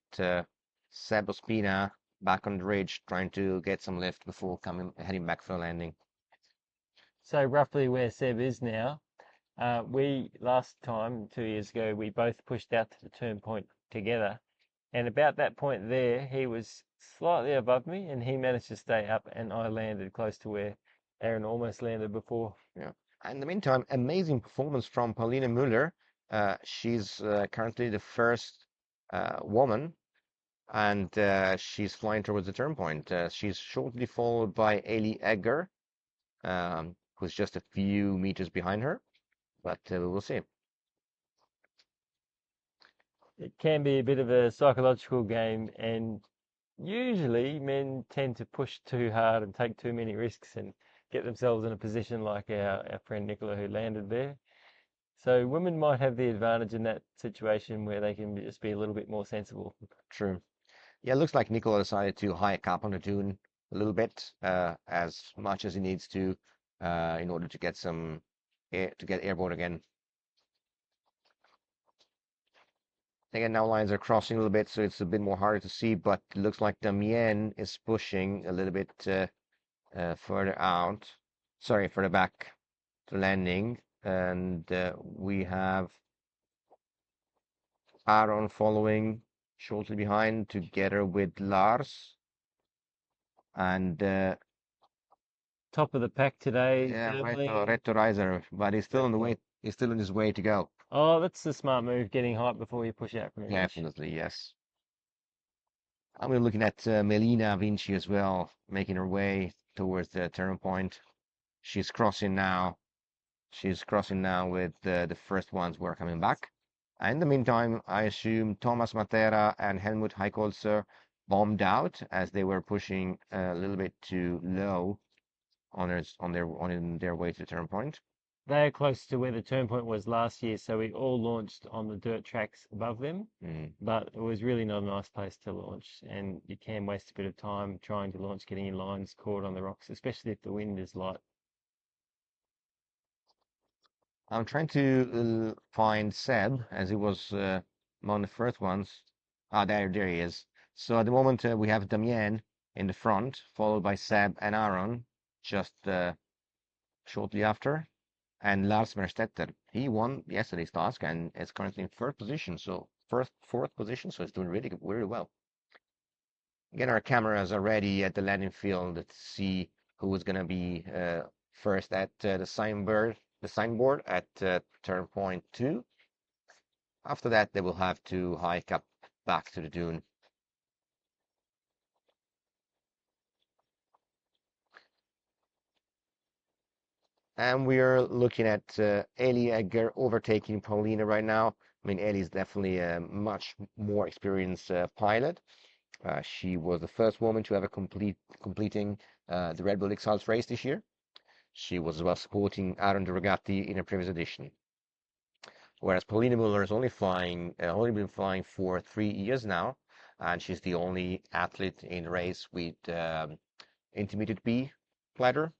Seb Ospina back on the ridge, trying to get some lift before heading back for a landing. So roughly where Seb is now, we last time 2 years ago we both pushed out to the turn point together, and about that point there he was slightly above me, and he managed to stay up, and I landed close to where Aaron almost landed before. Yeah. And in the meantime, amazing performance from Paulina Müller. She's currently the first woman, and she's flying towards the turn point. She's shortly followed by Ailey Egger, who's just a few meters behind her, but we'll see. It can be a bit of a psychological game, and usually men tend to push too hard and take too many risks and get themselves in a position like our friend Nicola who landed there. So women might have the advantage in that situation where they can just be a little bit more sensible. True. Yeah, it looks like Nicola decided to hike up on the dune a little bit, as much as he needs to, in order to get some air, to get airborne again. Again, now lines are crossing a little bit, so it's a bit more harder to see, but it looks like Damien is pushing a little bit further out. Sorry, further back to landing. and we have Aaron following shortly behind together with Lars. And Top of the pack today, yeah, firmly. Reto Reiser, but he's still on the way. Exactly. He's still on his way to go. Oh, that's the smart move, getting hype before you push out from the ridge. Definitely, yes. And we're looking at Melina Vinci as well, making her way towards the turn point. She's crossing now. She's crossing now with the first ones who are coming back. And in the meantime, I assume Thomas Matera and Helmut Heikholzer bombed out as they were pushing a little bit too low on their way to the turn point. They're close to where the turn point was last year, so we all launched on the dirt tracks above them. Mm. But it was really not a nice place to launch, and you can waste a bit of time trying to launch, getting your lines caught on the rocks, especially if the wind is light. I'm trying to find Seb as he was among the first ones. Ah, there he is. So at the moment we have Damien in the front, followed by Seb and Aaron just shortly after, and Lars Merstetter. He won yesterday's task and is currently in third position, so fourth position, so it's doing really well. Again, our cameras are ready at the landing field to see who is going to be first at the signboard at turn point 2. After that, they will have to hike up back to the dune. And we are looking at Ellie Egger overtaking Paulina right now. I mean, Ellie's definitely a much more experienced pilot. She was the first woman to ever completing the Red Bull Exalt race this year. She was as well supporting Aaron de Regatti in a previous edition. Whereas Paulina Muller is only been flying for 3 years now, and she's the only athlete in the race with intermediate B glider,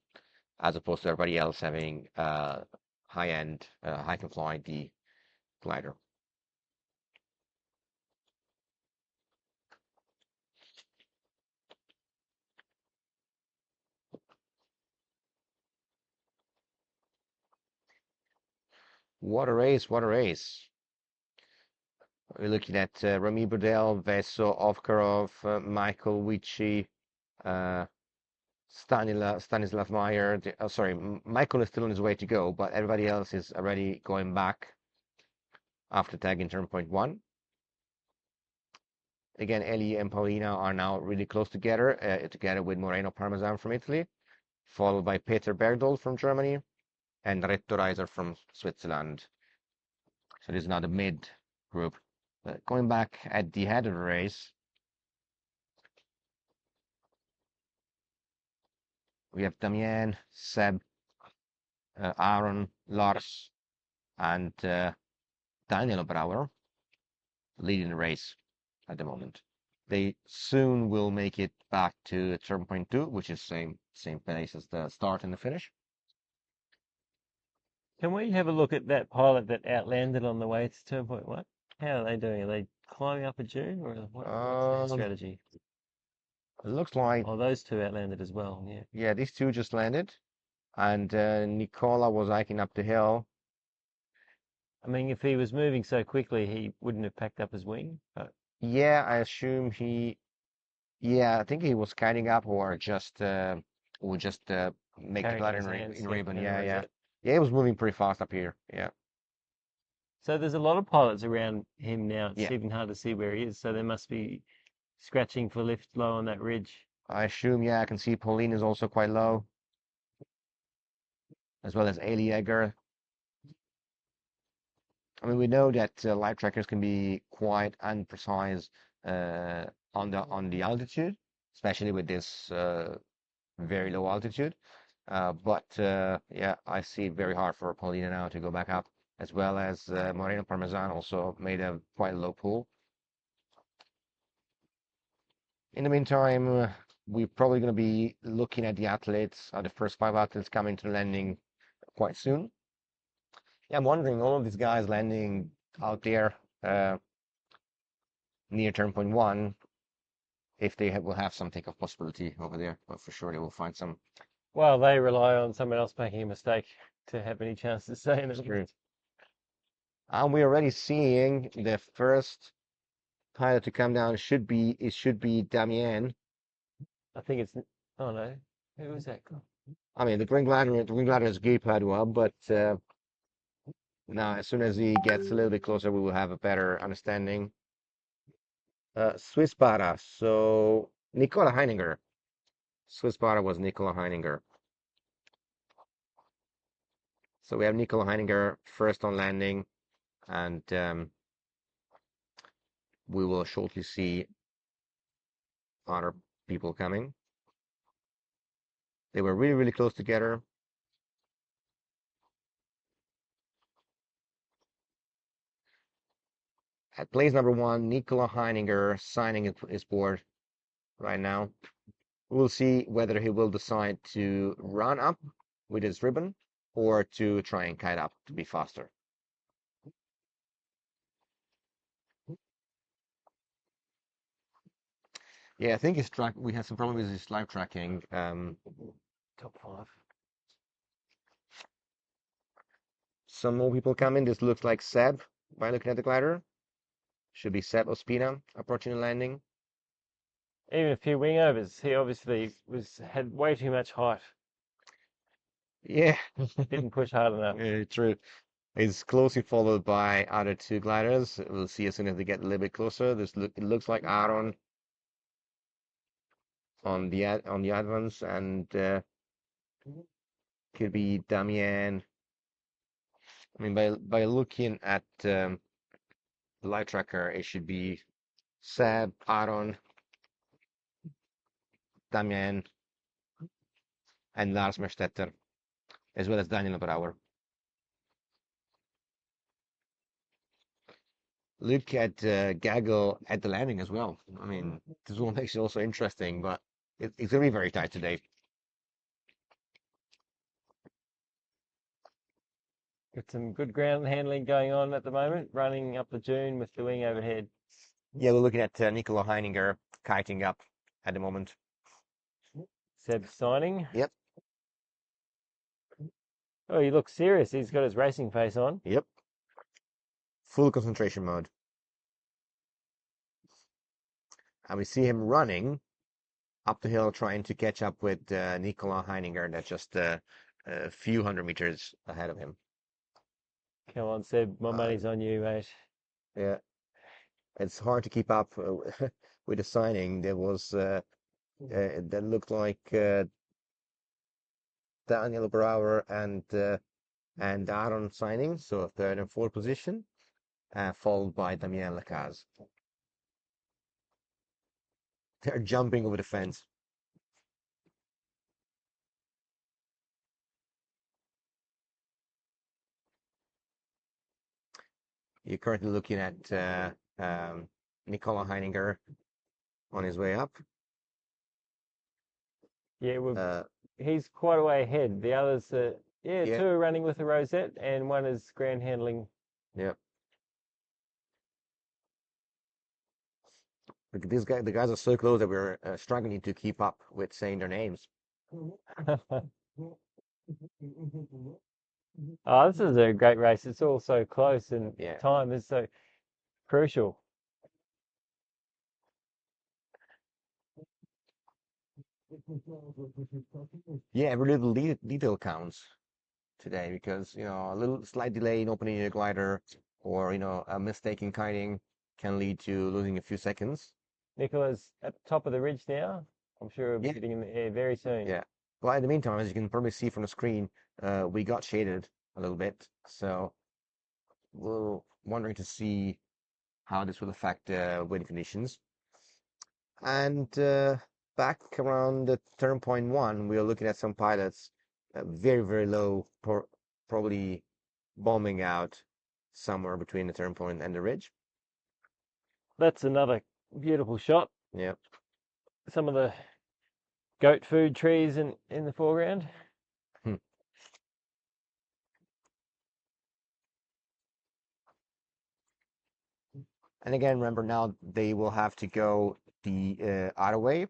as opposed to everybody else having high-end Hike&Fly D glider. What a race, what a race. We're looking at Remy Burdell, Veso, Ovkarov, Michael Witchy, Stanislav Meyer. Sorry, Michael is still on his way to go, but everybody else is already going back after tagging turn point 1. Again, Ellie and Paulina are now really close together, together with Moreno Parmesan from Italy, followed by Peter Bergdoll from Germany and Retto Reiser from Switzerland. So this is now the mid group. Going back at the head of the race, we have Damien, Seb, Aaron, Lars, and Daniel Brauer leading the race at the moment. They soon will make it back to turn point 2, which is same place as the start and the finish. Can we have a look at that pilot that outlanded on the way to turn point 1? How are they doing? Are they climbing up a dune, or what's their strategy? It looks like, Oh, those two outlanded as well, yeah. yeah, these two just landed, and Nicola was hiking up the hill. I mean, if he was moving so quickly, he wouldn't have packed up his wing. But Yeah, I assume yeah, I think he was kiting up or just make the carrying on glider his hands, in yeah, ribbon. in a Yeah, yeah, rosette. yeah. He was moving pretty fast up here. Yeah, So there's a lot of pilots around him now. It's yeah. even hard to see where he is. So they must be scratching for lift low on that ridge. I assume. Yeah, I can see Pauline is also quite low, as well as Ali Egger. I mean, we know that live trackers can be quite unprecise on the altitude, especially with this very low altitude. But yeah, I see it very hard for Paulina now to go back up, as well as Moreno Parmesan also made a quite low pull. In the meantime, we're probably going to be looking at the athletes, the first 5 athletes coming to landing quite soon. Yeah, I'm wondering, all of these guys landing out there near turn point 1, if they will have some takeoff possibility over there, but for sure they will find some. Well, they rely on someone else making a mistake. to have any chance to stay in the True. lift. And we're already seeing the first pilot to come down. It should be Damien. I think it's. Oh no, who was that? I mean, the Green Glider is Guy Padua, but now as soon as he gets a little bit closer, we will have a better understanding. Swiss Para. So Nicola Heininger. Swiss Para was Nicola Heininger. So we have Nicola Heininger first on landing, and we will shortly see other people coming. They were really, really close together. At place number 1, Nicola Heininger signing his board right now. We'll see whether he will decide to run up with his ribbon or to try and kite up to be faster. Yeah, I think his track. We had some problem with his live tracking. Top 5. Some more people coming. This looks like Seb by looking at the glider. Should be Seb Ospina approaching the landing. Even a few wingovers. He obviously had way too much height. Yeah, Didn't push hard enough. true. It's closely followed by other 2 gliders. We'll see as soon as they get a little bit closer. It looks like Aaron on the advance, and could be Damien. I mean, by looking at the live tracker, it should be Seb, Aaron, Damien, and Lars Merstetter, as well as Daniel Brauer. Look at Gaggle at the landing as well. I mean, this one makes it also interesting, but it's going to be very tight today. Got some good ground handling going on at the moment, running up the dune with the wing overhead. Yeah, we're looking at Nicola Heininger kiting up at the moment. Seb signing. Yep. Oh, he looks serious. He's got his racing face on. Yep. Full concentration mode. And we see him running up the hill trying to catch up with Nicola Heininger. That's just a few hundred meters ahead of him. Come on, Seb. My money's on you, mate. Yeah. It's hard to keep up with the signing. There was that looked like Daniel Brauer and Aaron signing, so a 3rd and 4th position, followed by Damien Lacaze. They're jumping over the fence. You're currently looking at Nicola Heininger on his way up. Yeah, he's quite a way ahead. The others, yeah, 2 are running with a rosette, and 1 is ground handling. Yep. Look, the guys are so close that we're struggling to keep up with saying their names. Oh, this is a great race. It's all so close, and time is so crucial. Yeah, every little detail counts today, because a little slight delay in opening your glider, or a mistake in kiting can lead to losing a few seconds. Nicola's at the top of the ridge now. I'm sure he'll be getting in the air very soon. Yeah. Well, in the meantime, as you can probably see from the screen, we got shaded a little bit, so we're wondering to see how this will affect wind conditions. And back around the turn point 1, we are looking at some pilots very, very low, probably bombing out somewhere between the turn point and the ridge. That's another beautiful shot. Yeah. Some of the goat food trees in the foreground. And again, remember, now they will have to go the other way.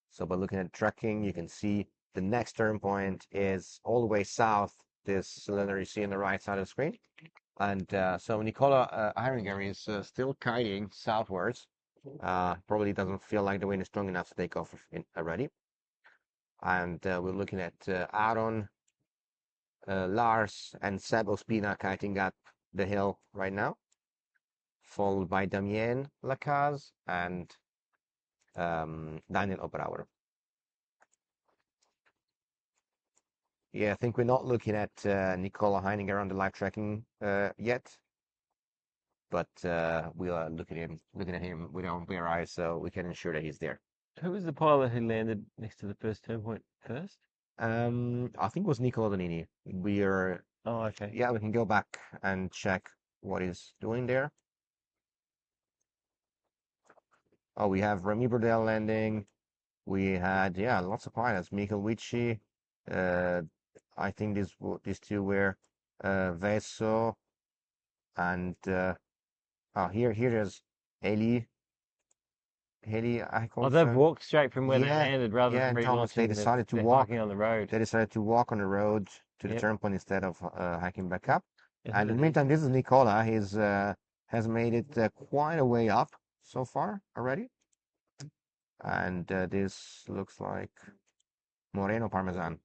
So by looking at tracking, you can see the next turn point is all the way south this cylinder you see on the right side of the screen. And so Nicola Heiringer is still kiting southwards. Probably doesn't feel like the wind is strong enough to take off already. And we're looking at Aaron, Lars, and Seb Ospina kiting up the hill right now, followed by Damien Lacaze and Daniel Oberauer. Yeah, I think we're not looking at Nicola Heininger on the live tracking yet, but we are looking at him with our bare eyes, so we can ensure that he's there. Who was the pilot who landed next to the first turn point first? I think it was Nicola Donini. Oh, okay. Yeah, we can go back and check what he's doing there. Oh, we have Remy Burdell landing. We had, yeah, lots of pilots. Michael Witchy. I think these two were Veso and here's Haley. I Oh, called. they've walked straight from where they Yeah, landed rather yeah, than and Thomas, they relaunching. decided to They're walk. hiking on the road. They decided to walk on the road to the Yep. turn point instead of hiking back up. Yeah, And in the meantime, this is Nicola. He's has made it quite a way up so far already. And this looks like Moreno Parmesan.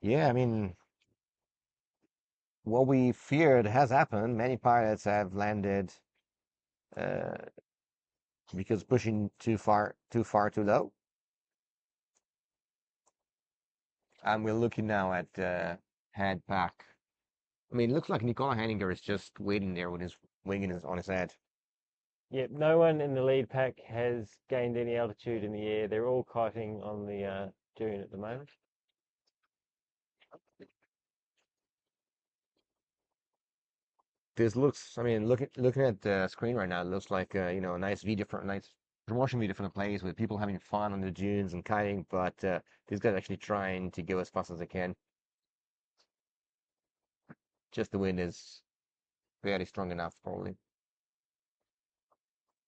Yeah, I mean, what we feared has happened. Many pilots have landed because pushing too far too low. And we're looking now at head back. I mean, it looks like Nicola Henninger is just waiting there with his wing on his head. Yep, no one in the lead pack has gained any altitude in the air. They're all kiting on the dune at the moment. This looks, I mean, looking at the screen right now, it looks like a nice video for nice promotion video for the place with people having fun on the dunes and kiting, but these guys actually trying to go as fast as they can. Just the wind is very strong enough, probably.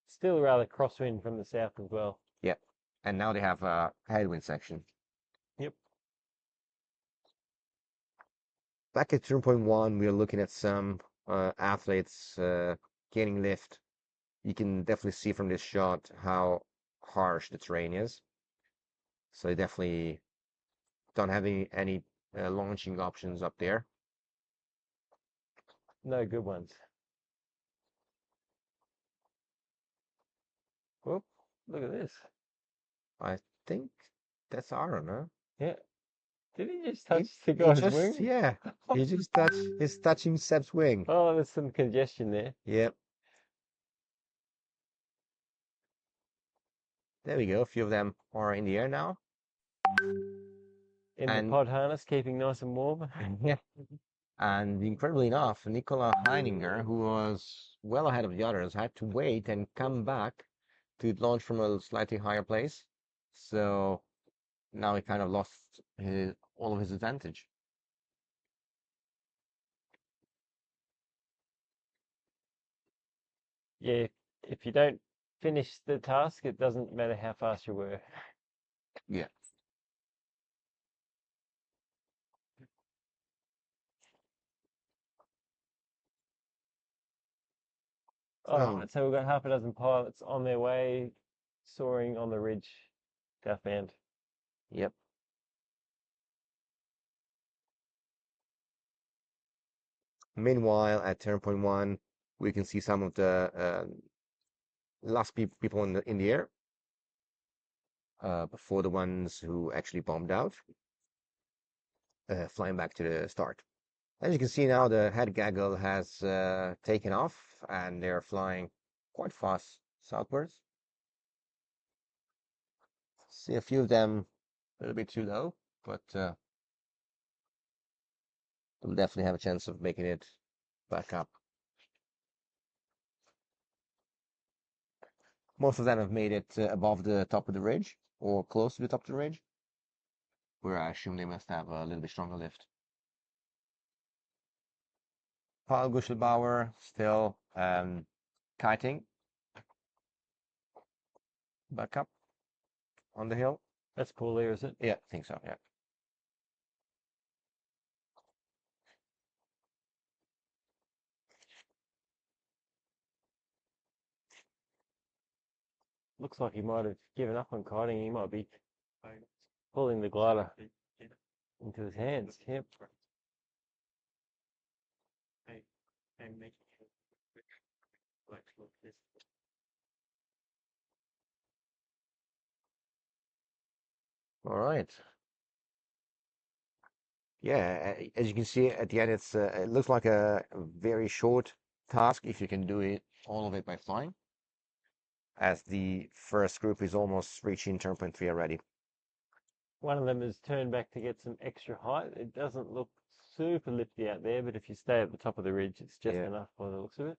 Still rather crosswind from the south as well. Yeah, and now they have a headwind section. Yep. Back at 0.1, we are looking at some athletes gaining lift. You can definitely see from this shot how harsh the terrain is. So they definitely don't have any launching options up there. No good ones. Whoop, look at this. I think that's Aaron, huh? Yeah. Did he just touch the guy's wing? Yeah, he's touching Seb's wing. Oh, there's some congestion there. Yep. There we go. A few of them are in the air now. In the pod harness, keeping nice and warm. Yeah. And incredibly enough, Nicola Heininger, who was well ahead of the others, had to wait and come back to launch from a slightly higher place. So now he kind of lost all of his advantage. Yeah, if you don't finish the task, it doesn't matter how fast you were. Yeah. All right, so we've got half a dozen pilots on their way, soaring on the ridge southbound. Yep. Meanwhile, at 10.1, we can see some of the last people in the air before the ones who actually bombed out, flying back to the start. As you can see now, the head gaggle has taken off, and they're flying quite fast southwards. See a few of them a little bit too low, but they'll definitely have a chance of making it back up. Most of them have made it above the top of the ridge or close to the top of the ridge, where I assume they must have a little bit stronger lift. Paul Guschelbauer still kiting back up on the hill. That's Paul there, is it? Yeah, I think so, yeah. looks like he might have given up on kiting. He might be I pulling the glider they did into his hands. Yep. I I'm making it look this. All right. Yeah, as you can see at the end, it looks like a very short task if you can do it all of it by flying, as the first group is almost reaching turn point 3 already. One of them has turned back to get some extra height. It doesn't look super lifty out there, but if you stay at the top of the ridge, it's just Yeah. enough by the looks of it.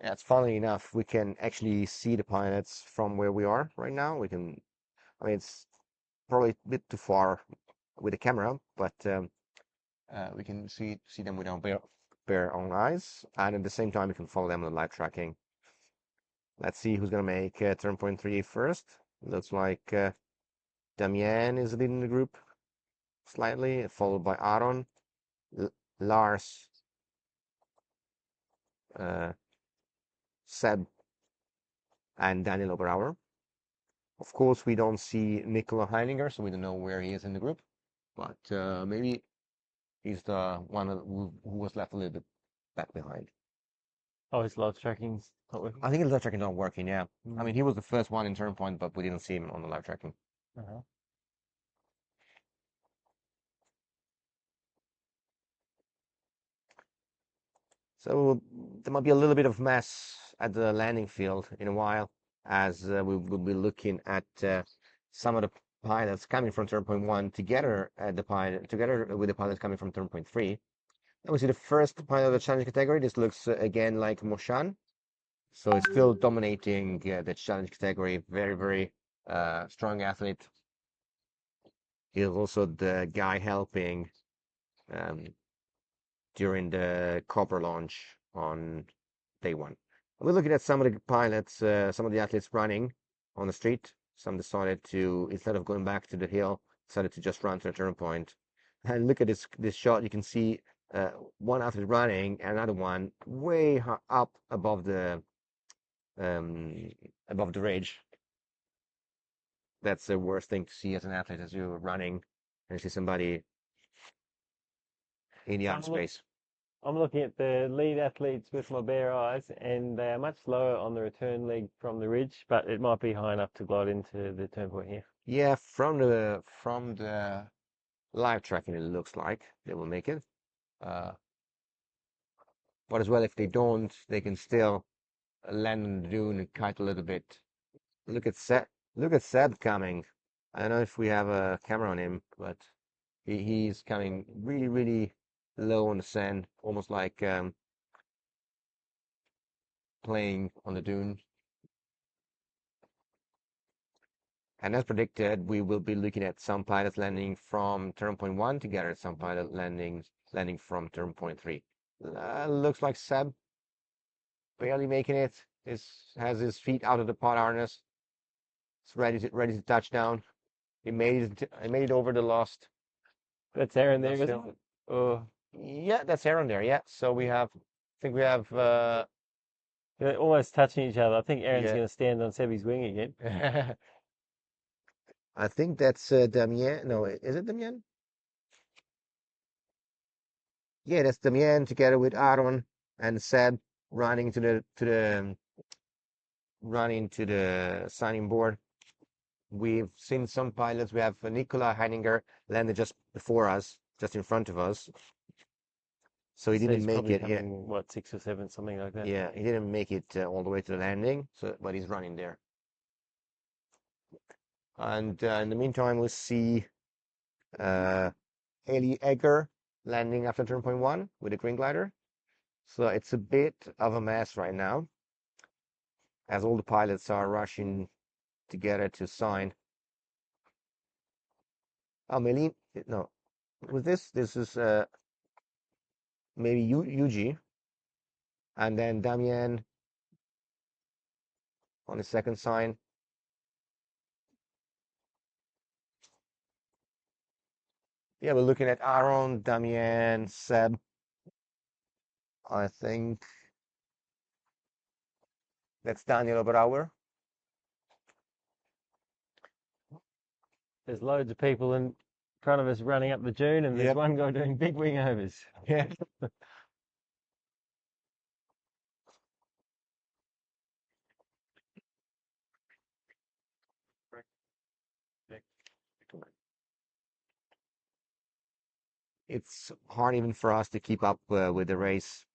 Yeah, it's funny enough, we can actually see the pilots from where we are right now. I mean, it's probably a bit too far with the camera, but we can see them with our bare own eyes, and at the same time, we can follow them on the live tracking. Let's see who's gonna make turn point 3 first. Looks like Damien is leading the group slightly, followed by Aaron, Lars, uh, Seb, and Daniel Oberauer. Of course, we don't see Nicola Heininger, so we don't know where he is in the group. But maybe he's the one who was left a little bit back behind. Oh, his live tracking's not working. I think the live tracking not working, yeah. I Mm. mean, he was the first one in turn point, but we didn't see him on the live tracking. Uh-huh. So there might be a little bit of mess at the landing field in a while, as we will be looking at some of the pilots coming from turn point 1 together together with the pilots coming from turn point 3. And we see the first pilot of the challenge category. This looks again like Moshan. So he's still dominating the challenge category. Very, very strong athlete. He's also the guy helping um, during the copper launch on day 1. We're looking at some of the pilots, some of the athletes running on the street. Some decided to, instead of going back to the hill, decided to just run to the turn point. And look at this shot. You can see one athlete running and another one way up um, above the ridge. That's the worst thing to see as an athlete, as you're running and see somebody in the outer space. I'm looking at the lead athletes with my bare eyes, and they are much lower on the return leg from the ridge, but it might be high enough to glide into the turn point here. Yeah, from the live tracking, it looks like they will make it. But as well, if they don't, they can still land on the dune and kite a little bit. Look at Seb. Look at Seb coming. I don't know if we have a camera on him, but he's coming really, really low on the sand, almost like playing on the dune. And as predicted, we will be looking at some pilots landing from turn point 1 together, some pilot landing from turn point 3. Looks like Seb barely making it. Has his feet out of the pod harness. It's ready to touch down. He made it over the last. That's Aaron there, last isn't hill. it? Oh, Yeah, that's Aaron there. Yeah. So I think we have they're almost touching each other. I think Aaron's yeah. going to stand on Sebi's wing again. I think that's Damien. No, is it Damien? Yeah, that's Damien together with Aaron and Seb running to the signing board. We've seen some pilots. We have Nicola Heininger landed just before us, just in front of us. So he So didn't he's make probably it. Yeah, coming, what, 6 or 7, something like that. yeah, he didn't make it all the way to the landing. So, but he's running there. And in the meantime, we'll see Haley Egger landing after turn point 1 with a green glider. So it's a bit of a mess right now, as all the pilots are rushing together to sign. Oh, Melin, no, with this is maybe Yuji, and then Damien on the second sign. Yeah, we're looking at Aaron, Damien, Seb. I think That's Daniel Oberauer. There's loads of people in front of us running up the dune, and there's Yep. one guy doing big wing overs. Yeah. It's hard even for us to keep up with the race.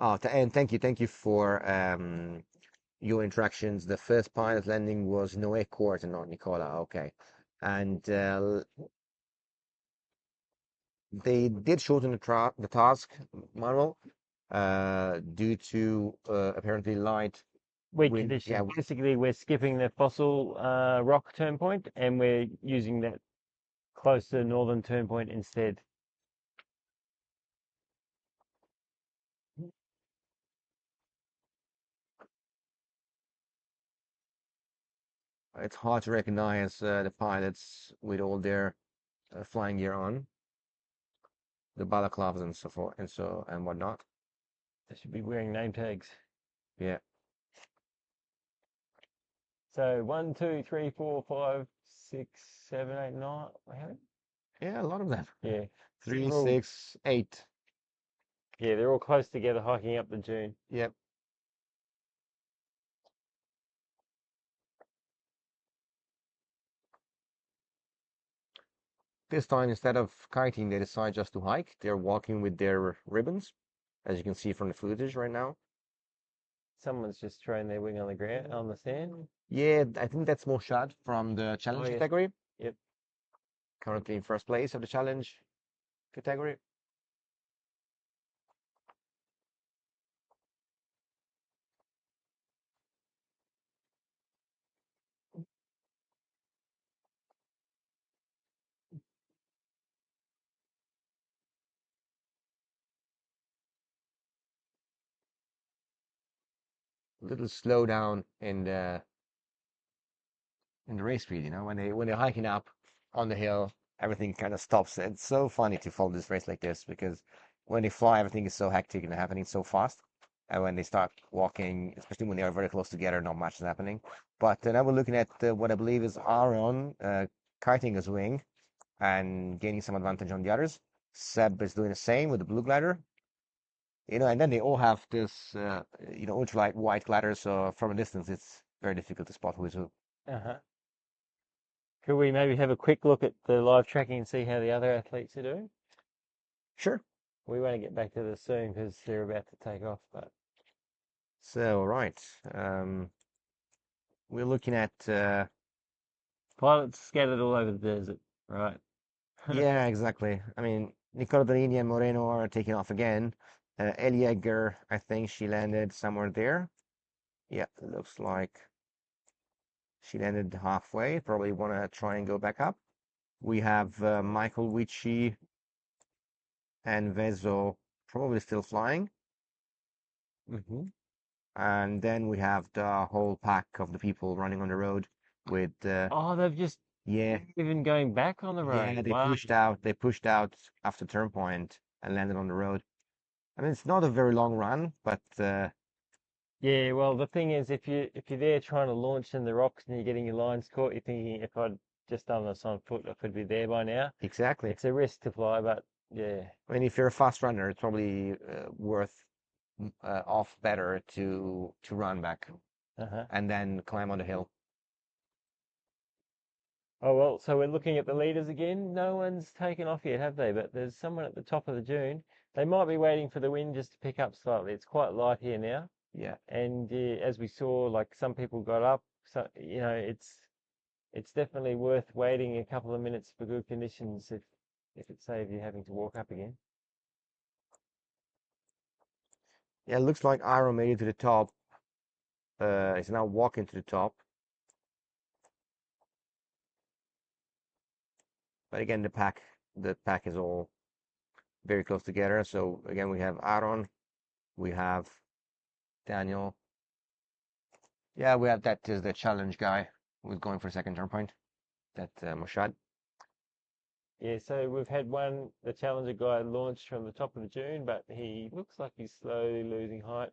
Oh, and thank you for your interactions. The first pilot landing was Noé Court and not Nicola. Okay, and they did shorten the task, Manuel, due to apparently light Weak wind. conditions. Yeah, Basically, we're skipping the fossil rock turn point, and we're using that closer northern turn point instead. it's hard to recognize the pilots with all their flying gear on, the balaclavas and so forth and whatnot. They should be wearing name tags. Yeah. So 1, 2, 3, 4, 5, 6, 7, 8, 9. Yeah, a lot of them. Yeah. 3, They're all, 6, 8. yeah, they're all close together hiking up the dune. Yep. This time, instead of kiting, they decide just to hike. They're walking with their ribbons, as you can see from the footage right now. Someone's just thrown their wing on the ground, on the sand. Yeah, I think that's Moshad from the challenge Oh, yes. category. Yep. Currently in first place of the challenge category. A little slowdown in the race speed, when they're hiking up on the hill, everything kind of stops. It's so funny to follow this race like this because when they fly, everything is so hectic and happening so fast. And when they start walking, especially when they are very close together, not much is happening. But now we're looking at what I believe is Aaron kiting his wing and gaining some advantage on the others. Seb is doing the same with the blue glider. And then they all have this, ultralight white glider. So from a distance, it's very difficult to spot who is who. Uh-huh. Could we maybe have a quick look at the live tracking and see how the other athletes are doing? Sure. We want to get back to this soon because they're about to take off. But So, right. We're looking at, pilots scattered all over the desert, right? yeah, exactly. I mean, Nicola Donini and Moreno are taking off again. Ellie Egger, I think she landed somewhere there. Yeah, it looks like she landed halfway. Probably want to try and go back up. We have Michael Witchy and Vezo probably still flying. Mm-hmm. And then we have the whole pack of the people running on the road with, Oh, they've just yeah, even going back on the road. yeah, they Wow. pushed out after turn point and landed on the road. I mean, it's not a very long run, but Yeah, well, the thing is, if you're there trying to launch in the rocks and you're getting your lines caught, you're thinking if I'd just done this on foot, I could be there by now. exactly. It's a risk to fly, but yeah. I mean, if you're a fast runner, it's probably worth off better to run back Uh-huh. and then climb on the hill. Oh well, so we're looking at the leaders again. No one's taken off yet, have they? But there's someone at the top of the dune. They might be waiting for the wind just to pick up slightly. It's quite light here now, Yeah, and as we saw, like some people got up. So it's definitely worth waiting a couple of minutes for good conditions if it saves you having to walk up again. yeah. It looks like Iron made it to the top. He's now walking to the top. But again, the pack is all very close together. So again, we have Aaron, we have Daniel. Yeah, we have that is the challenge guy who's going for second turn point. That Moshad. Yeah, so we've had the Challenger guy launched from the top of the dune, but he looks like he's slowly losing height.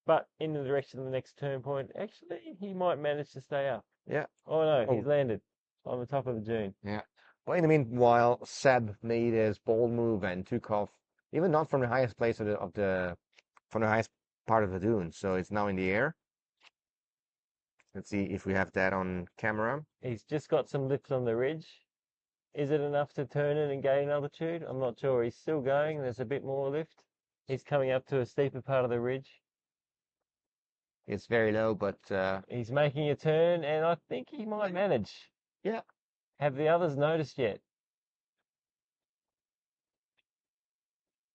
but in the direction of the next turn point. Actually, he might manage to stay up. Yeah. Oh no, Oh. he's landed on the top of the dune. Yeah. Well, in the meanwhile, Seb made his bold move and took off, even not from the highest place from the highest part of the dune. So it's now in the air. Let's see if we have that on camera. He's just got some lift on the ridge. Is it enough to turn in and gain altitude? I'm not sure. He's still going. There's a bit more lift. He's coming up to a steeper part of the ridge. It's very low, but He's making a turn, and I think he might manage. yeah. Have the others noticed yet?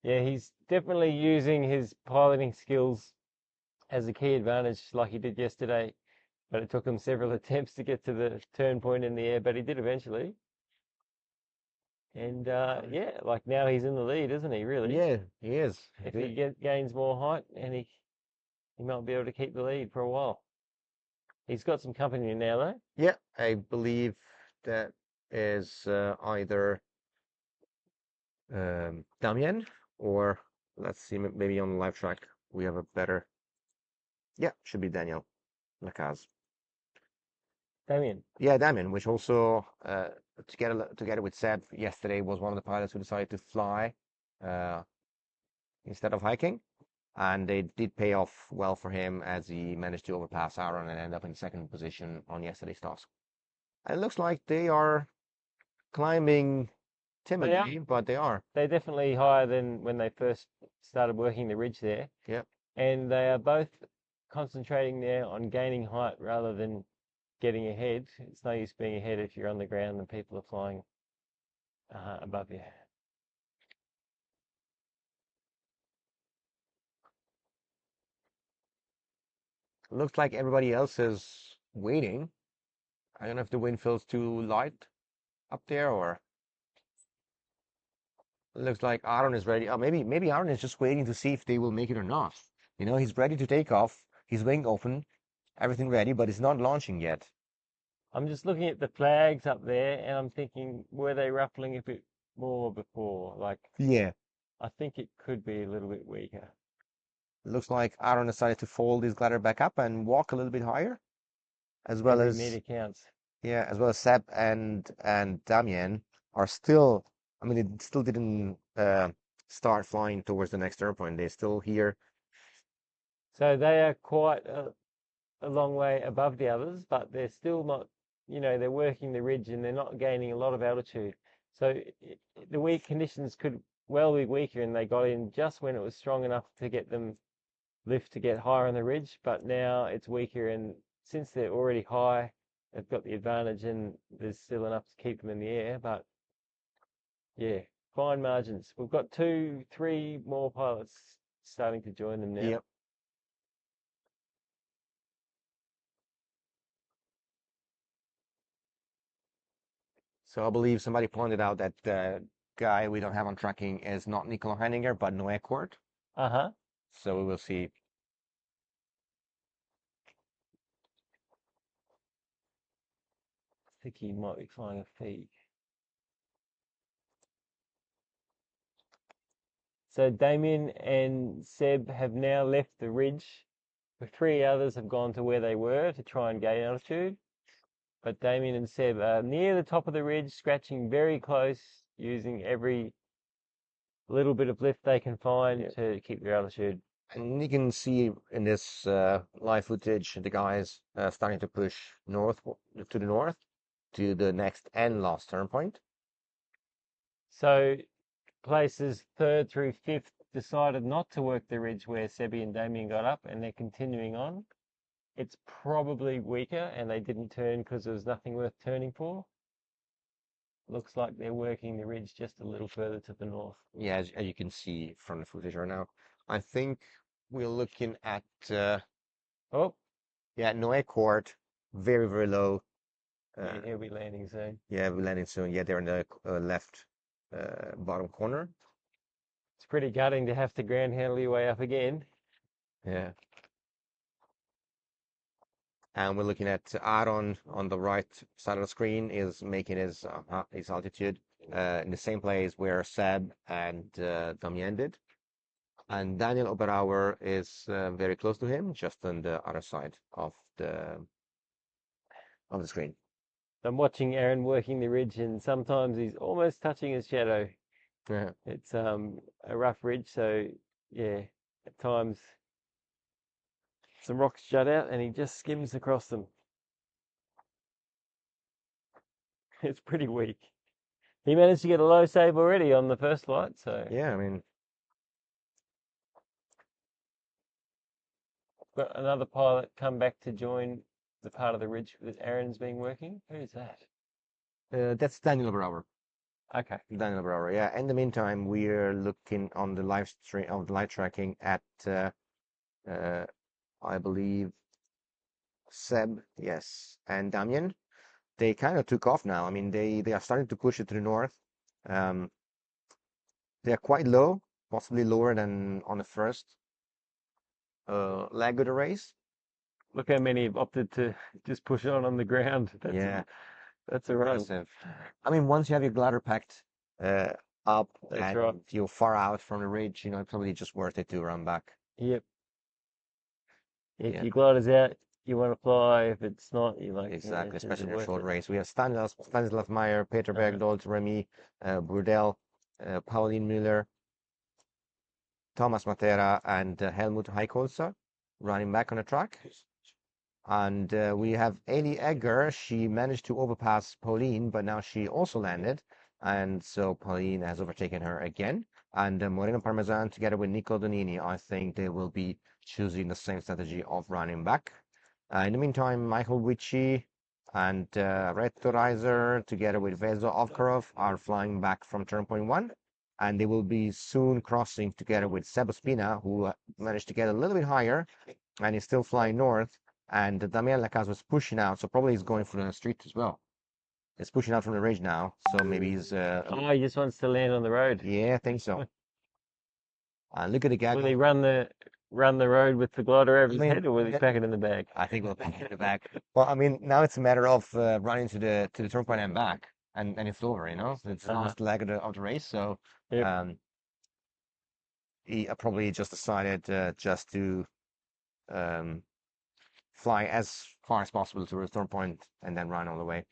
Yeah, he's definitely using his piloting skills as a key advantage like he did yesterday. But it took him several attempts to get to the turn point in the air, but he did eventually. And yeah, like now he's in the lead, isn't he, really? Yeah, he is. If he gains more height, and he might be able to keep the lead for a while. He's got some company now, though. Yeah, I believe that is either Damien or let's see, maybe on the live track we have a better. Yeah, should be Daniel Lacaze. Damien. Yeah, Damien, which also together with Seb yesterday was one of the pilots who decided to fly uh, instead of hiking, and they did pay off well for him as he managed to overpass Aaron and end up in second position on yesterday's task. And it looks like they are climbing timidly, but they are. They're definitely higher than when they first started working the ridge there. Yep. And they are both concentrating there on gaining height rather than getting ahead. It's no use being ahead if you're on the ground and people are flying above you. Looks like everybody else is waiting. I don't know if the wind feels too light up there, or it looks like Aaron is ready. Oh, maybe Aaron is just waiting to see if they will make it or not. You know, he's ready to take off. His wing open, everything ready, but it's not launching yet. I'm just looking at the flags up there, and I'm thinking, were they ruffling a bit more before? Like, Yeah. I think it could be a little bit weaker. Looks like Aaron decided to fold his glider back up and walk a little bit higher, as well Every as meter counts. yeah, as well as Seb and Damien are still. I mean, they still didn't start flying towards the next airplane. They're still here. So they are quite a long way above the others, but they're still not, they're working the ridge and they're not gaining a lot of altitude. So the weak conditions could well be weaker, and they got in just when it was strong enough to get them lift to get higher on the ridge, but now it's weaker, and since they're already high, they've got the advantage, and there's still enough to keep them in the air. But yeah, fine margins. We've got 3 more pilots starting to join them now. Yep. So I believe somebody pointed out that the guy we don't have on tracking is not Nicola Heininger, but Noé Court. Uh-huh. So we will see. I think he might be flying a feed. So Damien and Seb have now left the ridge. The 3 others have gone to where they were to try and gain altitude. But Damien and Seb are near the top of the ridge, scratching very close, using every little bit of lift they can find to keep their altitude. And you can see in this live footage the guys starting to push north to the north to the next and last turn point. So places 3rd through 5th decided not to work the ridge where Sebi and Damien got up, and they're continuing on. It's probably weaker, and they didn't turn because there was nothing worth turning for. Looks like they're working the ridge just a little further to the north. Yeah, as you can see from the footage right now. I think we're looking at Oh, yeah, Noé Court, very, very low. yeah, he'll be landing soon. Yeah, we're landing soon. Yeah, they're in the left bottom corner. It's pretty gutting to have to ground handle your way up again. Yeah. And we're looking at Aaron on the right side of the screen is making his altitude in the same place where Seb and Damien did. And Daniel Oberauer is very close to him, just on the other side of the screen. I'm watching Aaron working the ridge, and sometimes he's almost touching his shadow. Yeah. It's a rough ridge, so yeah, at times some rocks jut out, and he just skims across them. It's pretty weak. He managed to get a low save already on the first flight, so Yeah, I mean, got another pilot come back to join the part of the ridge that Aaron's been working. Who's that? that's Daniel Oberauer. Okay. Daniel Oberauer, yeah. In the meantime, we're looking on the live stream of the live tracking at, I believe, Seb, yes, and Damien. They kind of took off now. I mean, they are starting to push it to the north. Um, they are quite low, possibly lower than on the first leg of the race. Look how many have opted to just push on the ground. Yeah, That's all right. impressive. I mean, once you have your glider packed up That's and right. you're far out from the ridge, it's probably just worth it to run back. Yep. If Yeah, your glider's out, you want to fly. If it's not, you like, exactly, is especially it in a worth short it? race. We have Stanislav Meyer, Peter Bergdahl, Remy Burdell, Pauline Müller, Thomas Matera, and Helmut Heikholzer running back on the track. And we have Ailey Egger. She managed to overpass Pauline, but now she also landed. And so Pauline has overtaken her again. And Moreno Parmesan together with Nico Donini, I think they will be choosing the same strategy of running back. In the meantime, Michael Witchy and Reto Reiser together with Vezo Ovkarov are flying back from turn point 1. And they will be soon crossing together with Seb Ospina, who managed to get a little bit higher and is still flying north. And Damien Lacaze was pushing out, so probably he's going for the street as well. He's pushing out from the ridge now, so maybe he's. Oh, he just wants to land on the road. Yeah, I think so. And look at the Will he Gaggle. run the road with the glider over I his mean, head, or will he pack it in the bag? I think we'll pack it in the back. Well, I mean, now it's a matter of running to the turn point and back, and it's over. It's the last leg of the race, so Yep. he probably just decided just to um, fly as far as possible to the turn point and then run all the way.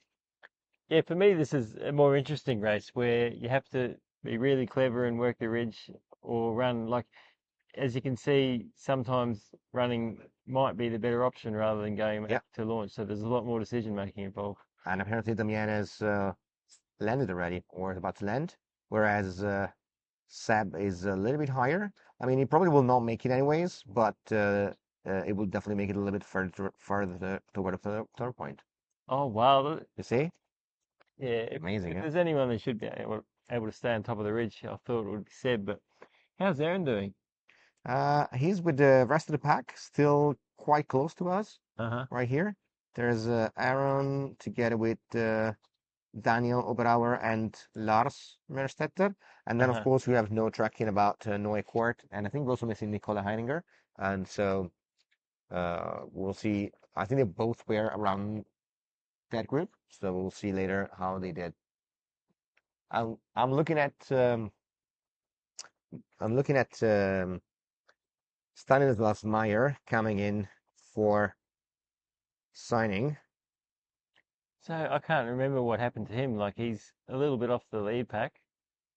Yeah, for me, this is a more interesting race where you have to be really clever and work the ridge or run. Like, as you can see, sometimes running might be the better option rather than going Yeah. to launch. So there's a lot more decision making involved. And apparently Damien has landed already or is about to land, whereas Seb is a little bit higher. I mean, he probably will not make it anyways, but it will definitely make it a little bit further toward the third point. Oh, wow. You see? Yeah, Amazing, if yeah? there's anyone that should be able to stay on top of the ridge, I thought it would be Seb. But how's Aaron doing? He's with the rest of the pack, still quite close to us Uh-huh. right here. There's Aaron together with Daniel Oberauer and Lars Merstetter. And then, of Uh-huh. course, we have no tracking about Noe Quart. And I think we're also missing Nicola Heininger. And so we'll see. I think they both were around that group. So we'll see later how they did. I'm looking at Stanislav Meyer coming in for signing. So I can't remember what happened to him. Like he's a little bit off the lead pack.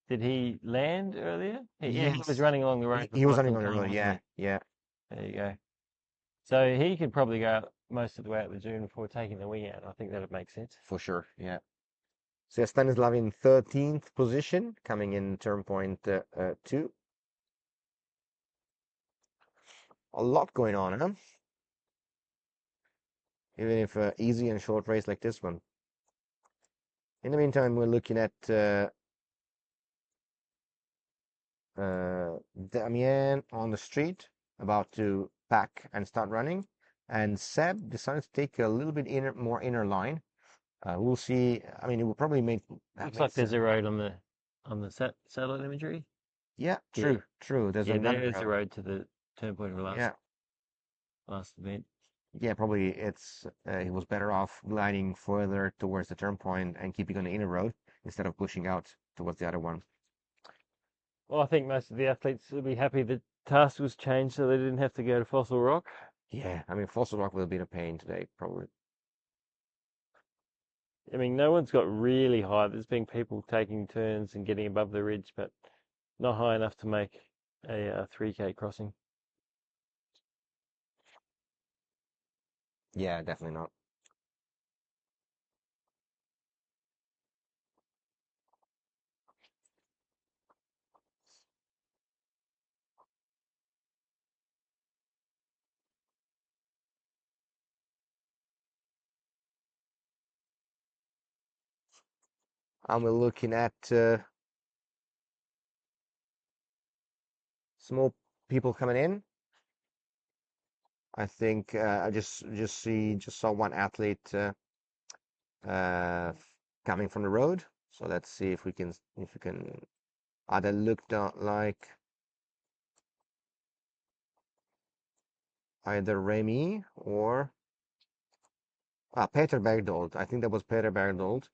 Did he land earlier? Yeah, he was Yes. running along the road for He was quite running some on the time, road. wasn't Yeah, he? yeah, There you go. So he could probably go out most of the way out the dune before taking the wing out. I think that'd make sense. for sure. Yeah. So Stanislav in 13th position, coming in turn point 2. A lot going on, huh? Even if easy and short race like this one. In the meantime, we're looking at Damien on the street, about to pack and start running. And Seb decided to take a little bit more inner line. We'll see. I mean, it will probably make. Looks like there's a road on the satellite imagery. Yeah, Yeah, true. There's yeah, another there is a road. road to the turn point of Yeah, last event. yeah. Probably he was better off gliding further towards the turn point and keeping on the inner road instead of pushing out towards the other one. Well, I think most of the athletes will be happy that task was changed so they didn't have to go to Fossil Rock. Yeah, I mean, Fossil Rock will have been a pain today, probably. I mean, no one's got really high. There's been people taking turns and getting above the ridge, but not high enough to make a 3K crossing. Yeah, definitely not. And we're looking at some more people coming in. I think I just saw one athlete uh, coming from the road. So let's see if we can either looked like either Remy or Peter Bergdold. I think that was Peter Bergdold.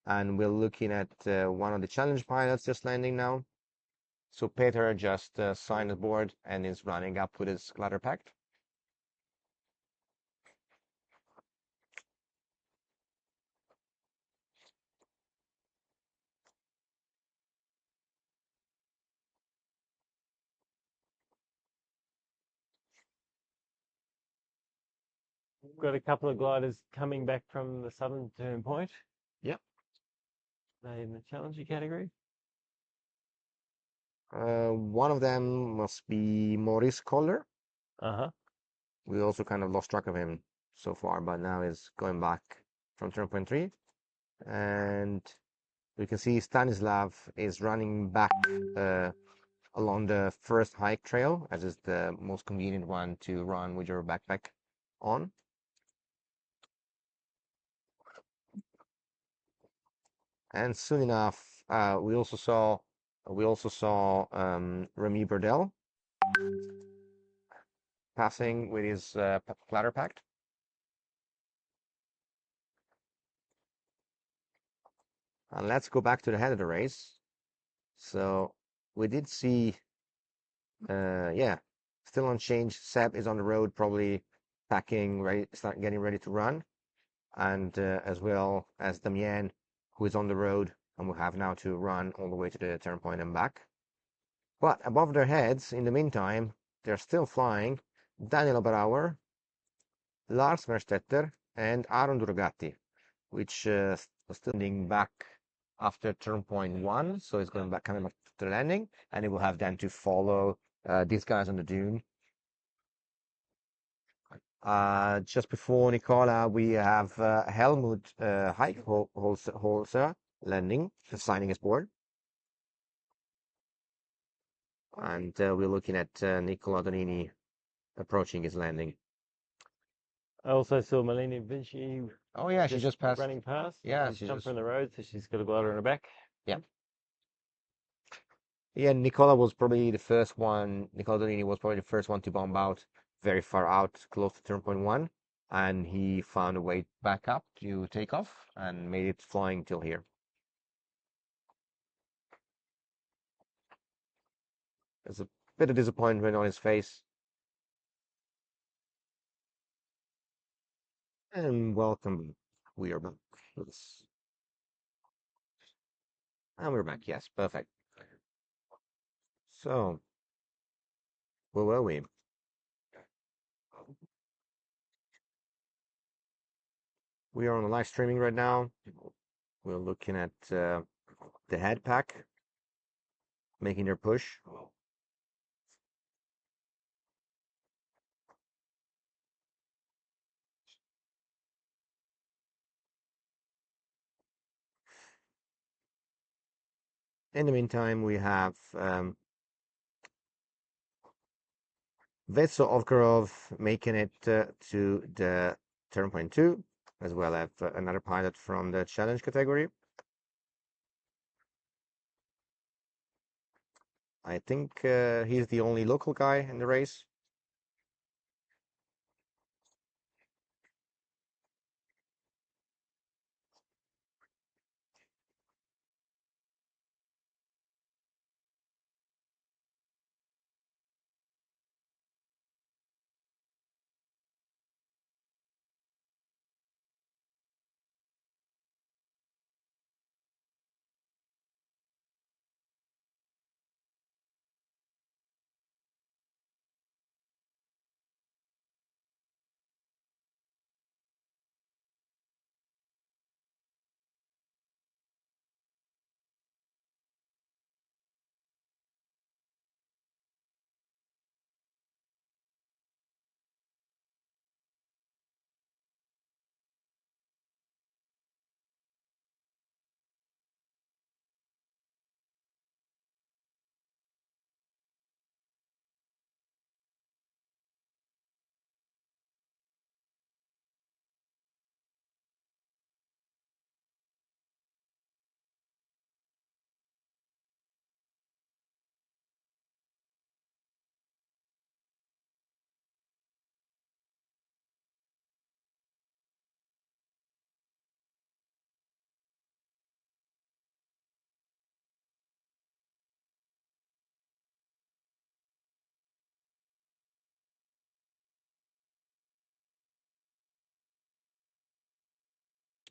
And we're looking at one of the challenge pilots just landing now. So Peter just signed the board and is running up with his glider pack. We've got a couple of gliders coming back from the southern turn point. Yep. They in the challenger category. One of them must be Maurice Koller. Uh-huh. We also kind of lost track of him so far, but now he's going back from turn point 3. And we can see Stanislav is running back along the first hike trail, as is the most convenient one to run with your backpack on. And soon enough, we also saw Remy Burdell passing with his platter pack. And let's go back to the head of the race. So we did see, yeah, still unchanged. Seb is on the road, probably packing, ready, getting ready to run, and as well as Damien, who is on the road and will have now to run all the way to the turn point and back. But above their heads, in the meantime, they're still flying Daniel Oberauer, Lars Verstetter, and Aaron Durgatti, which was still landing back after turn point 1, so it's going back, coming back to the landing, and it will have then to follow these guys on the dune. Just before Nicola, we have Helmut Holzer landing, signing his board. And we're looking at Nicola Donini approaching his landing. I also saw Melina Vinci. Oh yeah, she just passed. Running past. Yeah, she's she jumped just from the road, so she's got a glider on her back. Yeah. Yeah, Nicola was probably the first one. Nicola Donini was probably the first one to bomb out very far out, close to turn point 1, and he found a way back up to take off and made it flying till here. There's a bit of disappointment on his face. And welcome. We are back. And we're back. Yes, perfect. So, where were we? We are on the live streaming right now. We're looking at the head pack making their push. In the meantime, we have Vetso Ovkarov making it to the turn point 2, as well as another pilot from the challenge category. I think he's the only local guy in the race.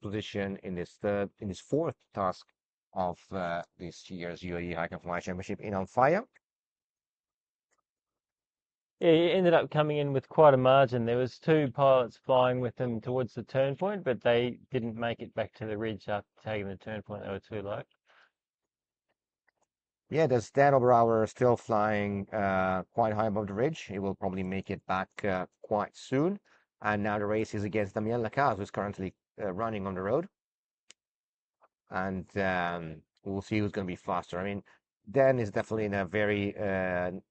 position in his fourth task of this year's UAE Hike&Fly Championship in Faya. Yeah, he ended up coming in with quite a margin. There was two pilots flying with him towards the turn point, but they didn't make it back to the ridge after taking the turn point. They were too low. Yeah, there's Dan Oberauer still flying quite high above the ridge. He will probably make it back quite soon. And now the race is against Damien Lacaze, who's currently running on the road. And we'll see who's going to be faster. I mean, Dan is definitely in a very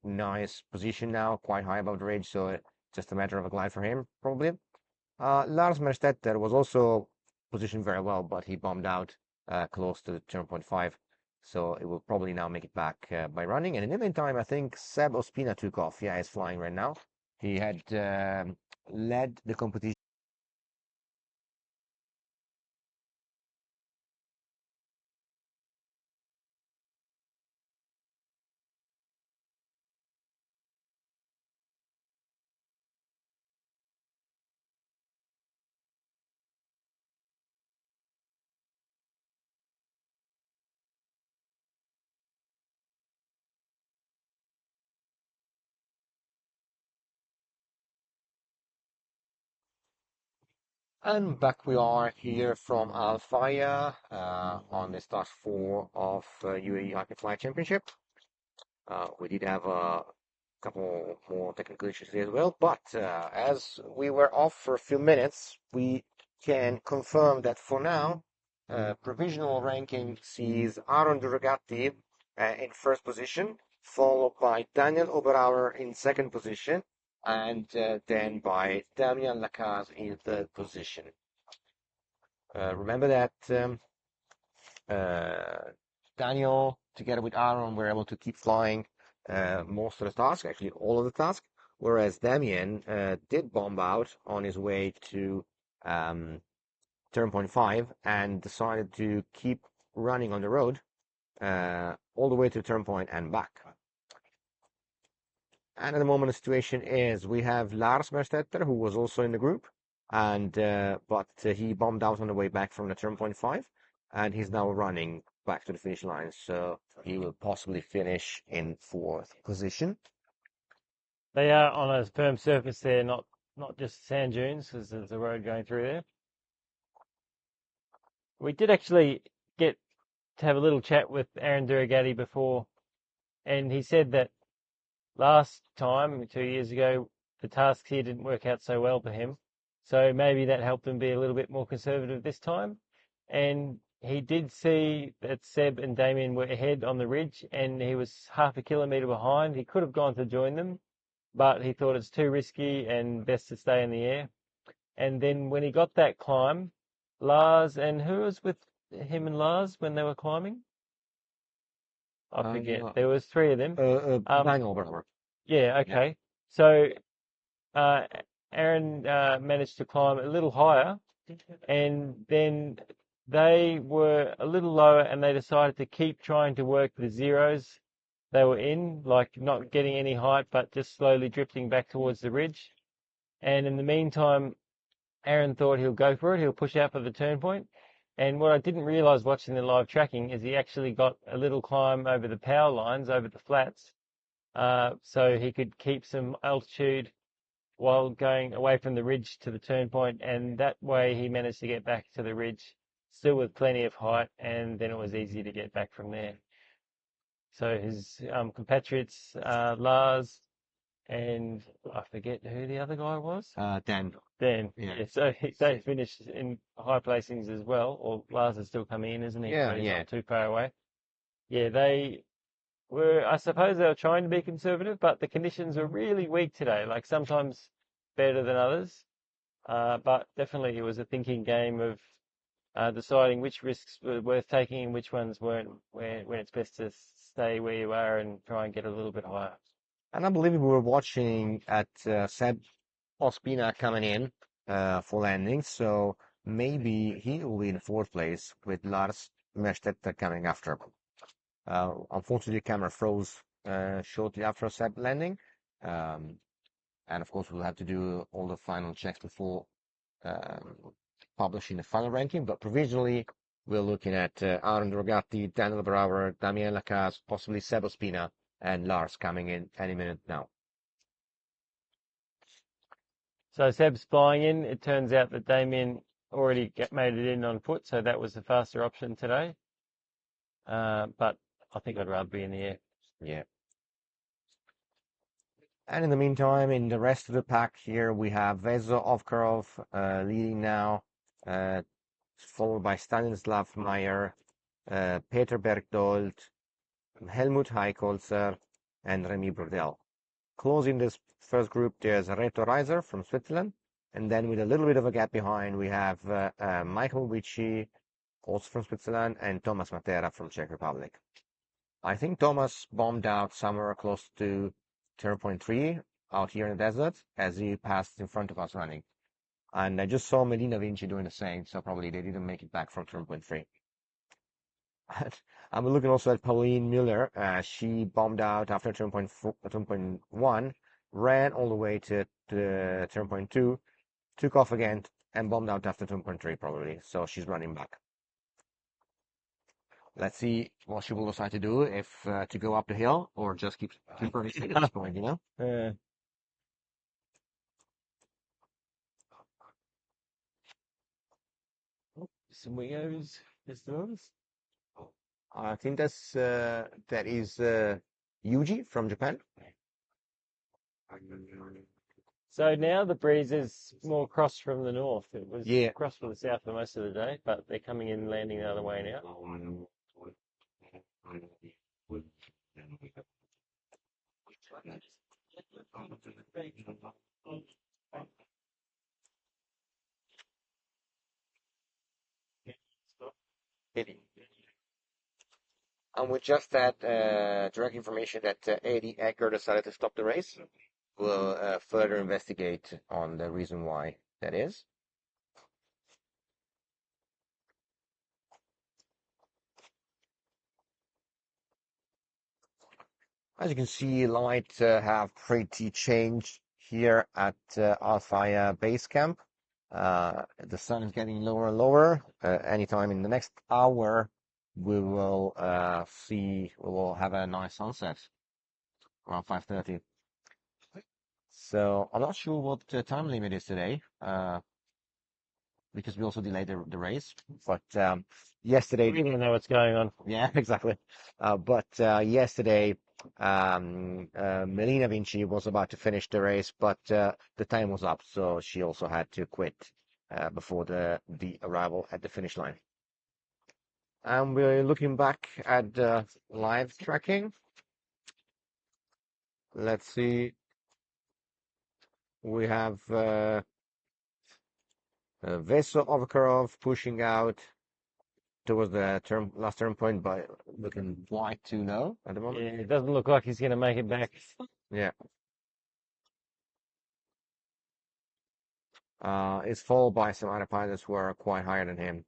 nice position now, quite high above the ridge. So it's just a matter of a glide for him, probably. Lars Merstetter was also positioned very well, but he bombed out close to the turn point 5. So it will probably now make it back by running. And in the meantime, I think Seb Ospina took off. Yeah, he's flying right now. He had led the competition. And back we are here from Al Faya on the start 4 of UAE Hike&Fly Championship. We did have a couple more technical issues as well, but as we were off for a few minutes, we can confirm that for now, provisional ranking sees Aaron Duragatti in first position, followed by Daniel Oberauer in second position, and then by Damien Lacaze in third position. Remember that Daniel, together with Aaron, were able to keep flying most of the tasks, actually all of the tasks, whereas Damien did bomb out on his way to turn point 5 and decided to keep running on the road all the way to turn point and back. And at the moment, the situation is we have Lars Merstetter, who was also in the group, and but he bombed out on the way back from the turn point 5, and he's now running back to the finish line, so he will possibly finish in fourth position. They are on a firm surface there, not just sand dunes, because there's a road going through there. We did actually get to have a little chat with Aaron Duragatti before, and he said that last time, 2 years ago, the tasks here didn't work out so well for him. So maybe that helped him be a little bit more conservative this time. And he did see that Seb and Damien were ahead on the ridge, and he was half a kilometre behind. He could have gone to join them, but he thought it's too risky and best to stay in the air. And then when he got that climb, Lars, and who was with him and Lars when they were climbing? I forget. There was three of them. Daniel Oberauer. Yeah, okay. So Aaron managed to climb a little higher, and then they were a little lower, and they decided to keep trying to work the zeros they were in, like not getting any height, but just slowly drifting back towards the ridge. And in the meantime, Aaron thought he'll go for it. He'll push out for the turn point. And what I didn't realize watching the live tracking is he actually got a little climb over the power lines, over the flats, so he could keep some altitude while going away from the ridge to the turn point, and that way he managed to get back to the ridge still with plenty of height, and then it was easy to get back from there. So his compatriots, Lars, and I forget who the other guy was. Dan. Dan. Yeah. So they finished in high placings as well, or Lars is still coming in, isn't he? Yeah, So he's yeah. not too far away. Yeah, they were, I suppose they were trying to be conservative, but the conditions were really weak today, like sometimes better than others. But definitely it was a thinking game of deciding which risks were worth taking and which ones weren't, when it's best to stay where you are and try and get a little bit higher. And I believe we were watching at Seb Ospina coming in for landing, so maybe he will be in fourth place with Lars Merstetter coming after. Unfortunately, the camera froze shortly after Seb landing, and of course we'll have to do all the final checks before published in the final ranking, but provisionally we're looking at Aaron Drogatti, Daniel Brauer, Damien Lacaze, possibly Sebo Spina, and Lars coming in any minute now. So Seb's flying in. It turns out that Damien already made it in on foot, so that was the faster option today. But I think I'd rather be in the air. Yeah. And in the meantime, in the rest of the pack here, we have Vezo Ovkarov leading now, followed by Stanislav Meyer, Peter Bergdold, Helmut Heikholzer, and Remy Brodel. Closing this first group, there's Reto Reiser from Switzerland, and then with a little bit of a gap behind, we have Michael Witchy, also from Switzerland, and Thomas Matera from Czech Republic. I think Thomas bombed out somewhere close to 0.3 out here in the desert as he passed in front of us running. And I just saw Melina Vinci doing the same, so probably they didn't make it back from 0.3. I'm looking also at Pauline Müller. She bombed out after 0.1, ran all the way to 0.2, took off again, and bombed out after 0.3 probably. So she's running back. Let's see what she will decide to do, if to go up the hill or just keep running at this point, you know? Some wingos, festivals. I think that is Yuji from Japan. So now the breeze is more cross from the north. It was Yeah. cross from the south for most of the day, but they're coming in, landing the other way now. And with just that direct information that Eddie Ecker decided to stop the race, we'll further investigate on the reason why that is. As you can see, light have pretty changed here at our Faya base camp. The sun is getting lower and lower. Anytime in the next hour, we will we will have a nice sunset around 5:30. So I'm not sure what the time limit is today, because we also delayed the race. But yesterday, We don't know what's going on. yeah, exactly. But yesterday, Melina Vinci was about to finish the race, but the time was up, so she also had to quit before the arrival at the finish line. And we're looking back at the live tracking. Let's see. We have Veso Ovkarov pushing out towards the last turn point, but looking quite too low at the moment. Yeah, it doesn't look like he's going to make it back. Yeah. It's followed by some other pilots who are quite higher than him.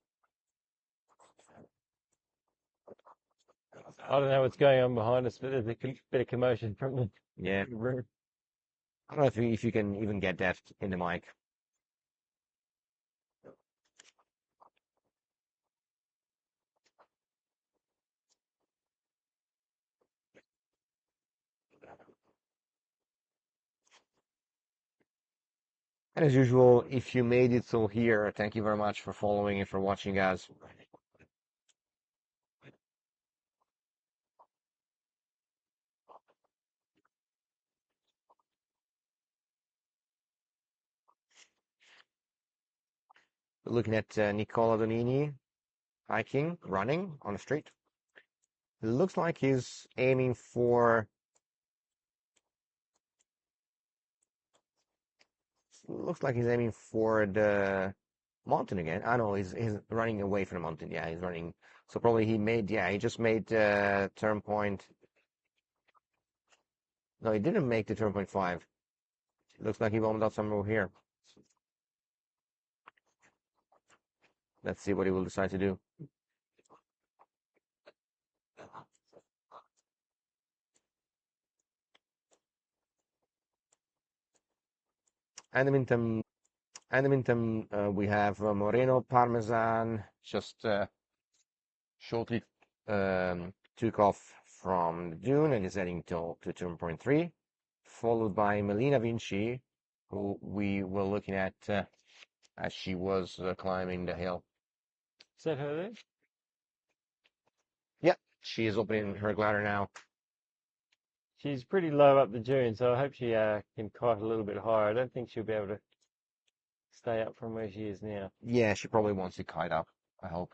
I don't know what's going on behind us, but there's a bit of commotion from the Yeah. room. I don't know if you can even get that in the mic. And as usual, if you made it till here, thank you very much for following and for watching, guys. We're looking at Nicola Donini running on the street. It looks like he's aiming for. Looks like he's aiming for the mountain again. I know he's running away from the mountain. Yeah, he's running. So probably he just made turn point. No, he didn't make the turn point 5. Looks like he bombed out somewhere here. Let's see what he will decide to do. And in the meantime, And in the meantime, we have Moreno Parmesan just shortly took off from the dune and is heading to turn point 3, followed by Melina Vinci, who we were looking at as she was climbing the hill. Is that her there? Yeah, she is opening her glider now. She's pretty low up the dune, so I hope she can kite a little bit higher. I don't think she'll be able to stay up from where she is now. Yeah, she probably wants to kite up, I hope.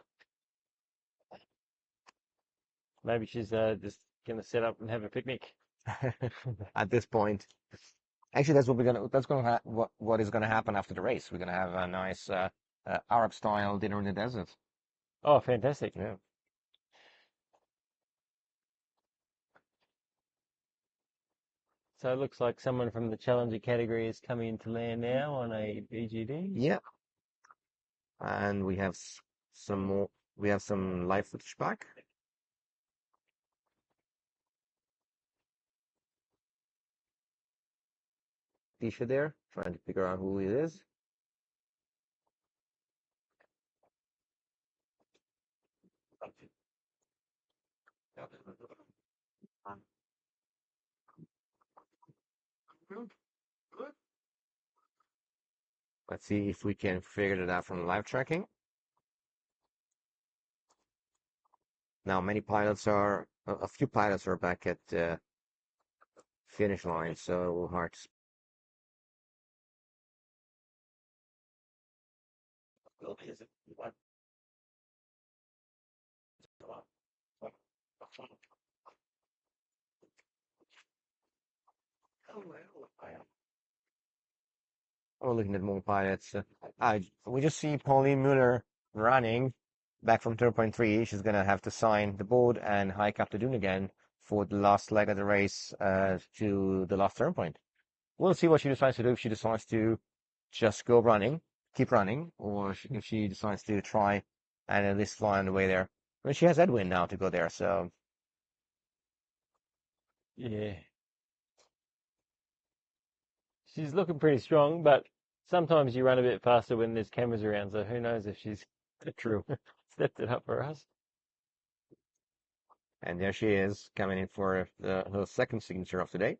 Maybe she's just going to set up and have a picnic. At this point. Actually, what is gonna happen after the race. We're gonna have a nice Arab style dinner in the desert. Oh, fantastic. Yeah. So it looks like someone from the challenger category is coming into land now on a BGD. Yeah. And we have some more. We have some live footage back. Tisha there, trying to figure out who it is. Good. Good. Let's see if we can figure it out from live tracking. Now, a few pilots are back at finish line, so we'll hard to. Oh, looking at more pilots. We just see Pauline Mueller running back from 0.3. She's going to have to sign the board and hike up the dune again for the last leg of the race to the last turn point. We'll see what she decides to do. If she decides to just go running, keep running, or if she decides to try and at least fly on the way there. I mean, she has headwind now to go there, so Yeah. She's looking pretty strong, but sometimes you run a bit faster when there's cameras around, so who knows if she's true. stepped it up for us. And there she is coming in for her second signature of the day.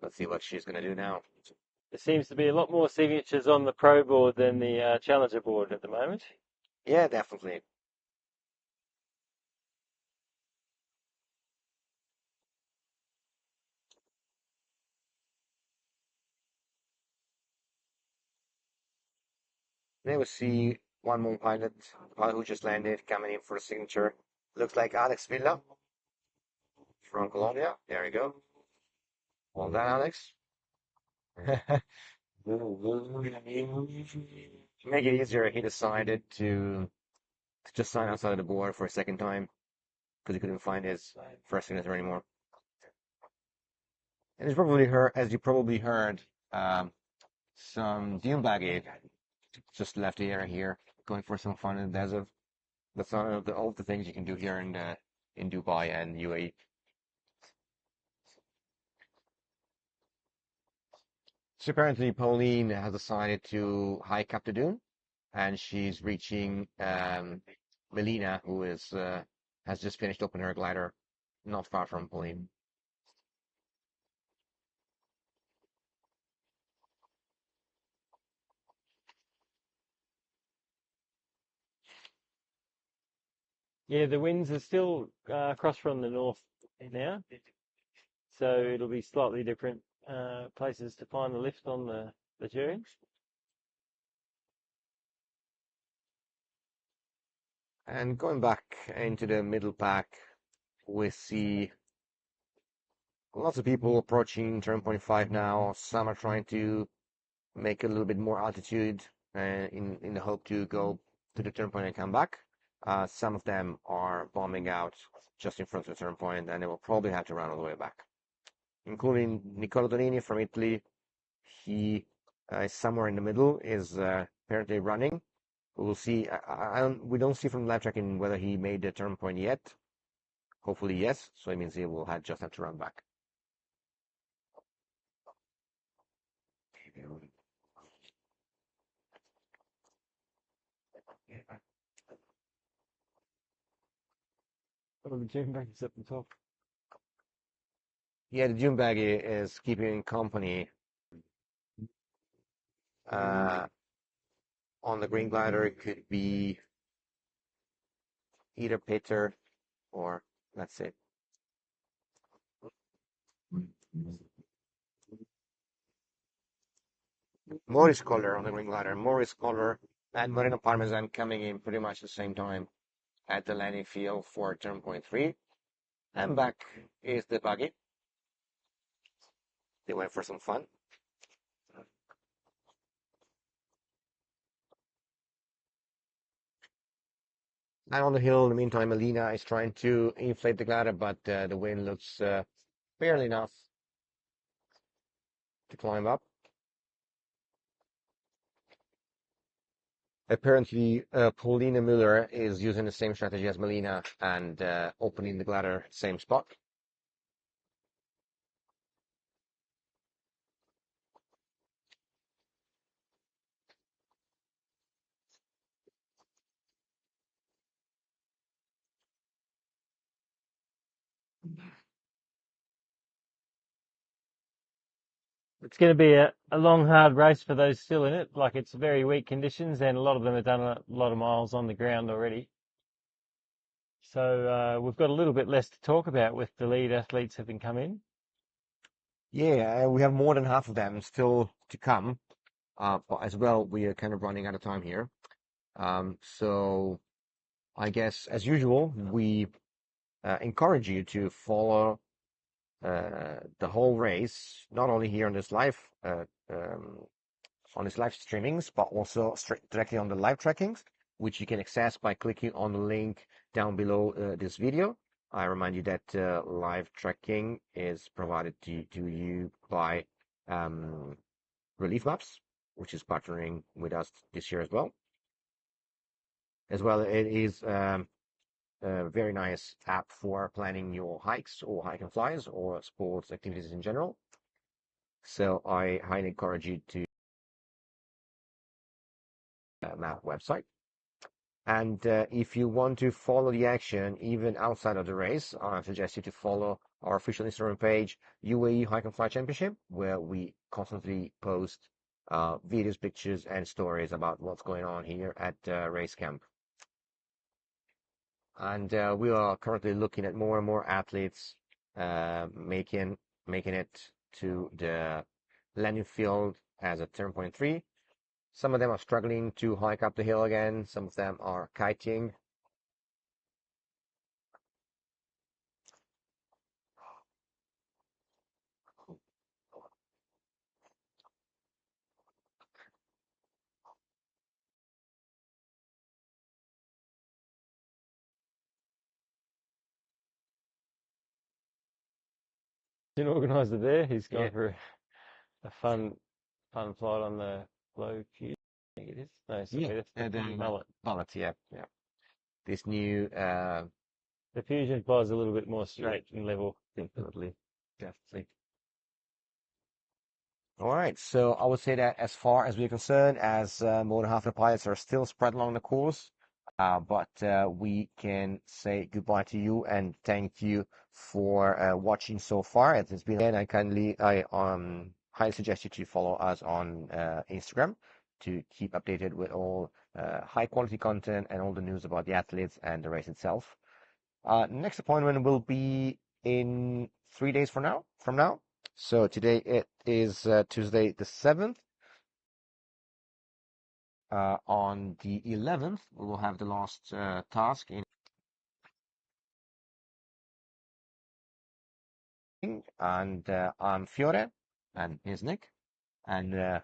Let's see what she's going to do now. There seems to be a lot more signatures on the pro board than the challenger board at the moment. Yeah, definitely. There we see one more pilot who just landed, coming in for a signature. Looks like Alex Villa from Colombia. There you go. Well done, Alex. To make it easier, he decided to just sign outside of the board for a second time because he couldn't find his first signature anymore. And as you probably heard, some dune baggage just left the area here, going for some fun in the desert. That's not all the things you can do here in Dubai and UAE. So apparently Pauline has decided to hike up the dune, and she's reaching Melina, who has just finished opening her glider, not far from Pauline. Yeah, the winds are still across from the north now, so it'll be slightly different places to find the lift on the dune. And going back into the middle pack, we see lots of people approaching turn point 5 now. Some are trying to make a little bit more altitude in the hope to go to the turn point and come back. Some of them are bombing out just in front of the turn point, and they will probably have to run all the way back, including Niccolo Donini from Italy. He is somewhere in the middle, is apparently running. We'll see. We don't see from the live tracking whether he made the turn point yet. Hopefully, yes. So it means he will just have to run back. Oh, the gym bag is up the top. Yeah, the gym bag is keeping company uh, on the green glider. It could be either Peter or that's it. Morris color on the green glider. Morris color and Moreno Parmesan coming in pretty much the same time at the landing field for turn point 3. And back is the buggy. They went for some fun. And on the hill, in the meantime, Melina is trying to inflate the glider, but the wind looks barely enough to climb up. Apparently, Paulina Müller is using the same strategy as Melina and opening the glider same spot. It's going to be a long, hard race for those still in it. Like, it's very weak conditions, and a lot of them have done a lot of miles on the ground already. So we've got a little bit less to talk about with the lead athletes having come in. Yeah, we have more than half of them still to come. But as well, we are kind of running out of time here. So I guess, as usual, we encourage you to follow the whole race, not only here on this live streamings, but also directly on the live trackings, which you can access by clicking on the link down below this video. I remind you that live tracking is provided to you by Relief Maps, which is partnering with us this year as well. As well, it is a very nice app for planning your hikes or hike and flies or sports activities in general. So I highly encourage you to map website. And if you want to follow the action even outside of the race, I suggest you to follow our official Instagram page, UAE Hike&Fly Championship, where we constantly post videos, pictures, and stories about what's going on here at race camp. And we are currently looking at more and more athletes making it to the landing field as a turn point 3. Some of them are struggling to hike up the hill again. Some of them are kiting. An organizer there, he's Yeah, gone for a fun flight on the flow cube. I think it is. No, sorry, yeah, that's the the mullet. mullet, yeah, yeah. This new, The fusion fly is a little bit more straight and level. definitely, definitely. All right, so I would say that as far as we're concerned, as more than half the pilots are still spread along the course, but we can say goodbye to you and thank you for watching so far. It has been, and I highly suggest you to follow us on Instagram to keep updated with all high quality content and all the news about the athletes and the race itself. Next appointment will be in 3 days from now. So today it is Tuesday the 7th. On the 11th, we will have the last task and I'm Fiore, and here's Nick, and